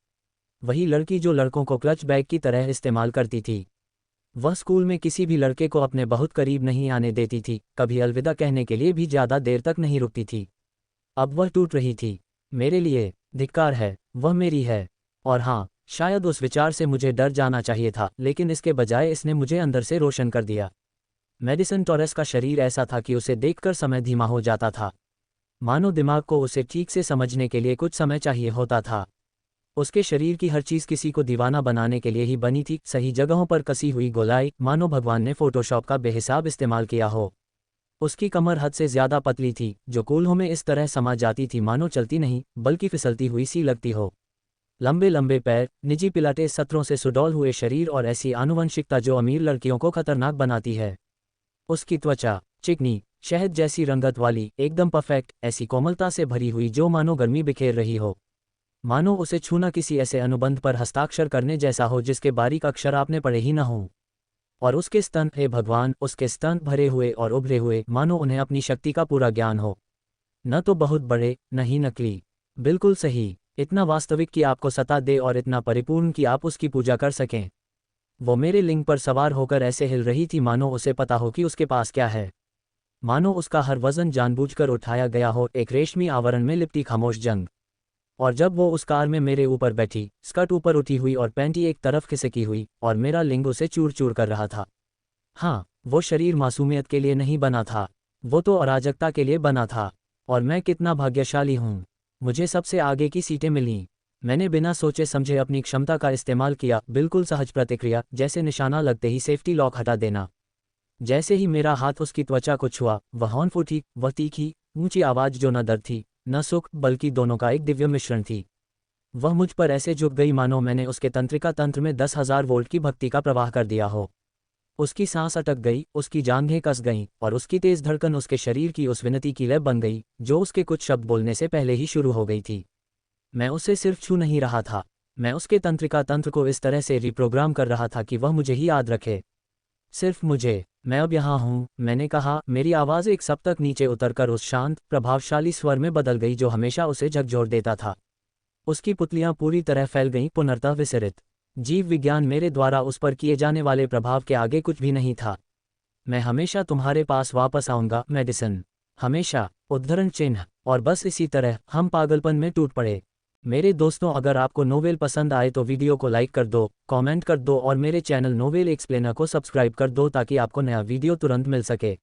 वही लड़की जो लड़कों को क्लच बैग की तरह इस्तेमाल करती थी। वह स्कूल में किसी भी लड़के को अपने बहुत करीब नहीं आने देती थी, कभी अलविदा कहने के लिए भी ज़्यादा देर तक नहीं रुकती थी। अब वह टूट रही थी। मेरे लिए धिक्कार है, वह मेरी है। और हाँ, शायद उस विचार से मुझे डर जाना चाहिए था, लेकिन इसके बजाय इसने मुझे अंदर से रोशन कर दिया। मेडिसन टोरेस का शरीर ऐसा था कि उसे देखकर समय धीमा हो जाता था, मानो दिमाग को उसे ठीक से समझने के लिए कुछ समय चाहिए होता था। उसके शरीर की हर चीज़ किसी को दीवाना बनाने के लिए ही बनी थी, सही जगहों पर कसी हुई गोलाई, मानो भगवान ने फोटोशॉप का बेहिसाब इस्तेमाल किया हो। उसकी कमर हद से ज़्यादा पतली थी, जो कूल्हों में इस तरह समा जाती थी मानो चलती नहीं बल्कि फिसलती हुई सी लगती हो। लंबे लंबे पैर, निजी पिलाटे सत्रों से सुडौल हुए शरीर और ऐसी आनुवंशिकता जो अमीर लड़कियों को खतरनाक बनाती है। उसकी त्वचा चिकनी, शहद जैसी रंगत वाली, एकदम परफेक्ट, ऐसी कोमलता से भरी हुई जो मानो गर्मी बिखेर रही हो, मानो उसे छूना किसी ऐसे अनुबंध पर हस्ताक्षर करने जैसा हो जिसके बारीक अक्षर आपने पढ़े ही न हों। और उसके स्तन, हे भगवान, उसके स्तन भरे हुए और उभरे हुए, मानो उन्हें अपनी शक्ति का पूरा ज्ञान हो। न तो बहुत बड़े, न ही नकली, बिल्कुल सही, इतना वास्तविक कि आपको सता दे और इतना परिपूर्ण कि आप उसकी पूजा कर सकें। वो मेरे लिंग पर सवार होकर ऐसे हिल रही थी मानो उसे पता हो कि उसके पास क्या है, मानो उसका हर वजन जानबूझकर उठाया गया हो, एक रेशमी आवरण में लिपटी खामोश जंग। और जब वो उस कार में मेरे ऊपर बैठी, स्कर्ट ऊपर उठी हुई और पैंटी एक तरफ खिसकी हुई, और मेरा लिंग उसे चूर चूर कर रहा था। हाँ, वो शरीर मासूमियत के लिए नहीं बना था, वो तो अराजकता के लिए बना था। और मैं कितना भाग्यशाली हूँ, मुझे सबसे आगे की सीटें मिलीं। मैंने बिना सोचे समझे अपनी क्षमता का इस्तेमाल किया, बिल्कुल सहज प्रतिक्रिया, जैसे निशाना लगते ही सेफ्टी लॉक हटा देना। जैसे ही मेरा हाथ उसकी त्वचा को छुआ, वह हौंफ उठी, वह तीखी, ऊंची आवाज़ जो न दर्द थी, न सुख, बल्कि दोनों का एक दिव्य मिश्रण थी। वह मुझ पर ऐसे झुक गई मानो मैंने उसके तंत्रिका तंत्र में 10,000 वोल्ट की भक्ति का प्रवाह कर दिया हो। उसकी सांस अटक गई, उसकी जांघें कस गईं, और उसकी तेज धड़कन उसके शरीर की उस विनती की लय बन गई जो उसके कुछ शब्द बोलने से पहले ही शुरू हो गई थी। मैं उसे सिर्फ छू नहीं रहा था, मैं उसके तंत्रिका तंत्र को इस तरह से रिप्रोग्राम कर रहा था कि वह मुझे ही याद रखे, सिर्फ मुझे। मैं अब यहाँ हूँ, मैंने कहा। मेरी आवाज़ एक सप्तक नीचे उतरकर उस शांत, प्रभावशाली स्वर में बदल गई जो हमेशा उसे झकझोर देता था। उसकी पुतलियाँ पूरी तरह फैल गईं, पुनर्तः विसरित। जीव विज्ञान मेरे द्वारा उस पर किए जाने वाले प्रभाव के आगे कुछ भी नहीं था। मैं हमेशा तुम्हारे पास वापस आऊँगा, मेडिसन। हमेशा, उद्धरण चिन्ह, और बस इसी तरह हम पागलपन में टूट पड़े। मेरे दोस्तों, अगर आपको नोवेल पसंद आए तो वीडियो को लाइक कर दो, कमेंट कर दो और मेरे चैनल नोवेल एक्सप्लेनर को सब्सक्राइब कर दो ताकि आपको नया वीडियो तुरंत मिल सके।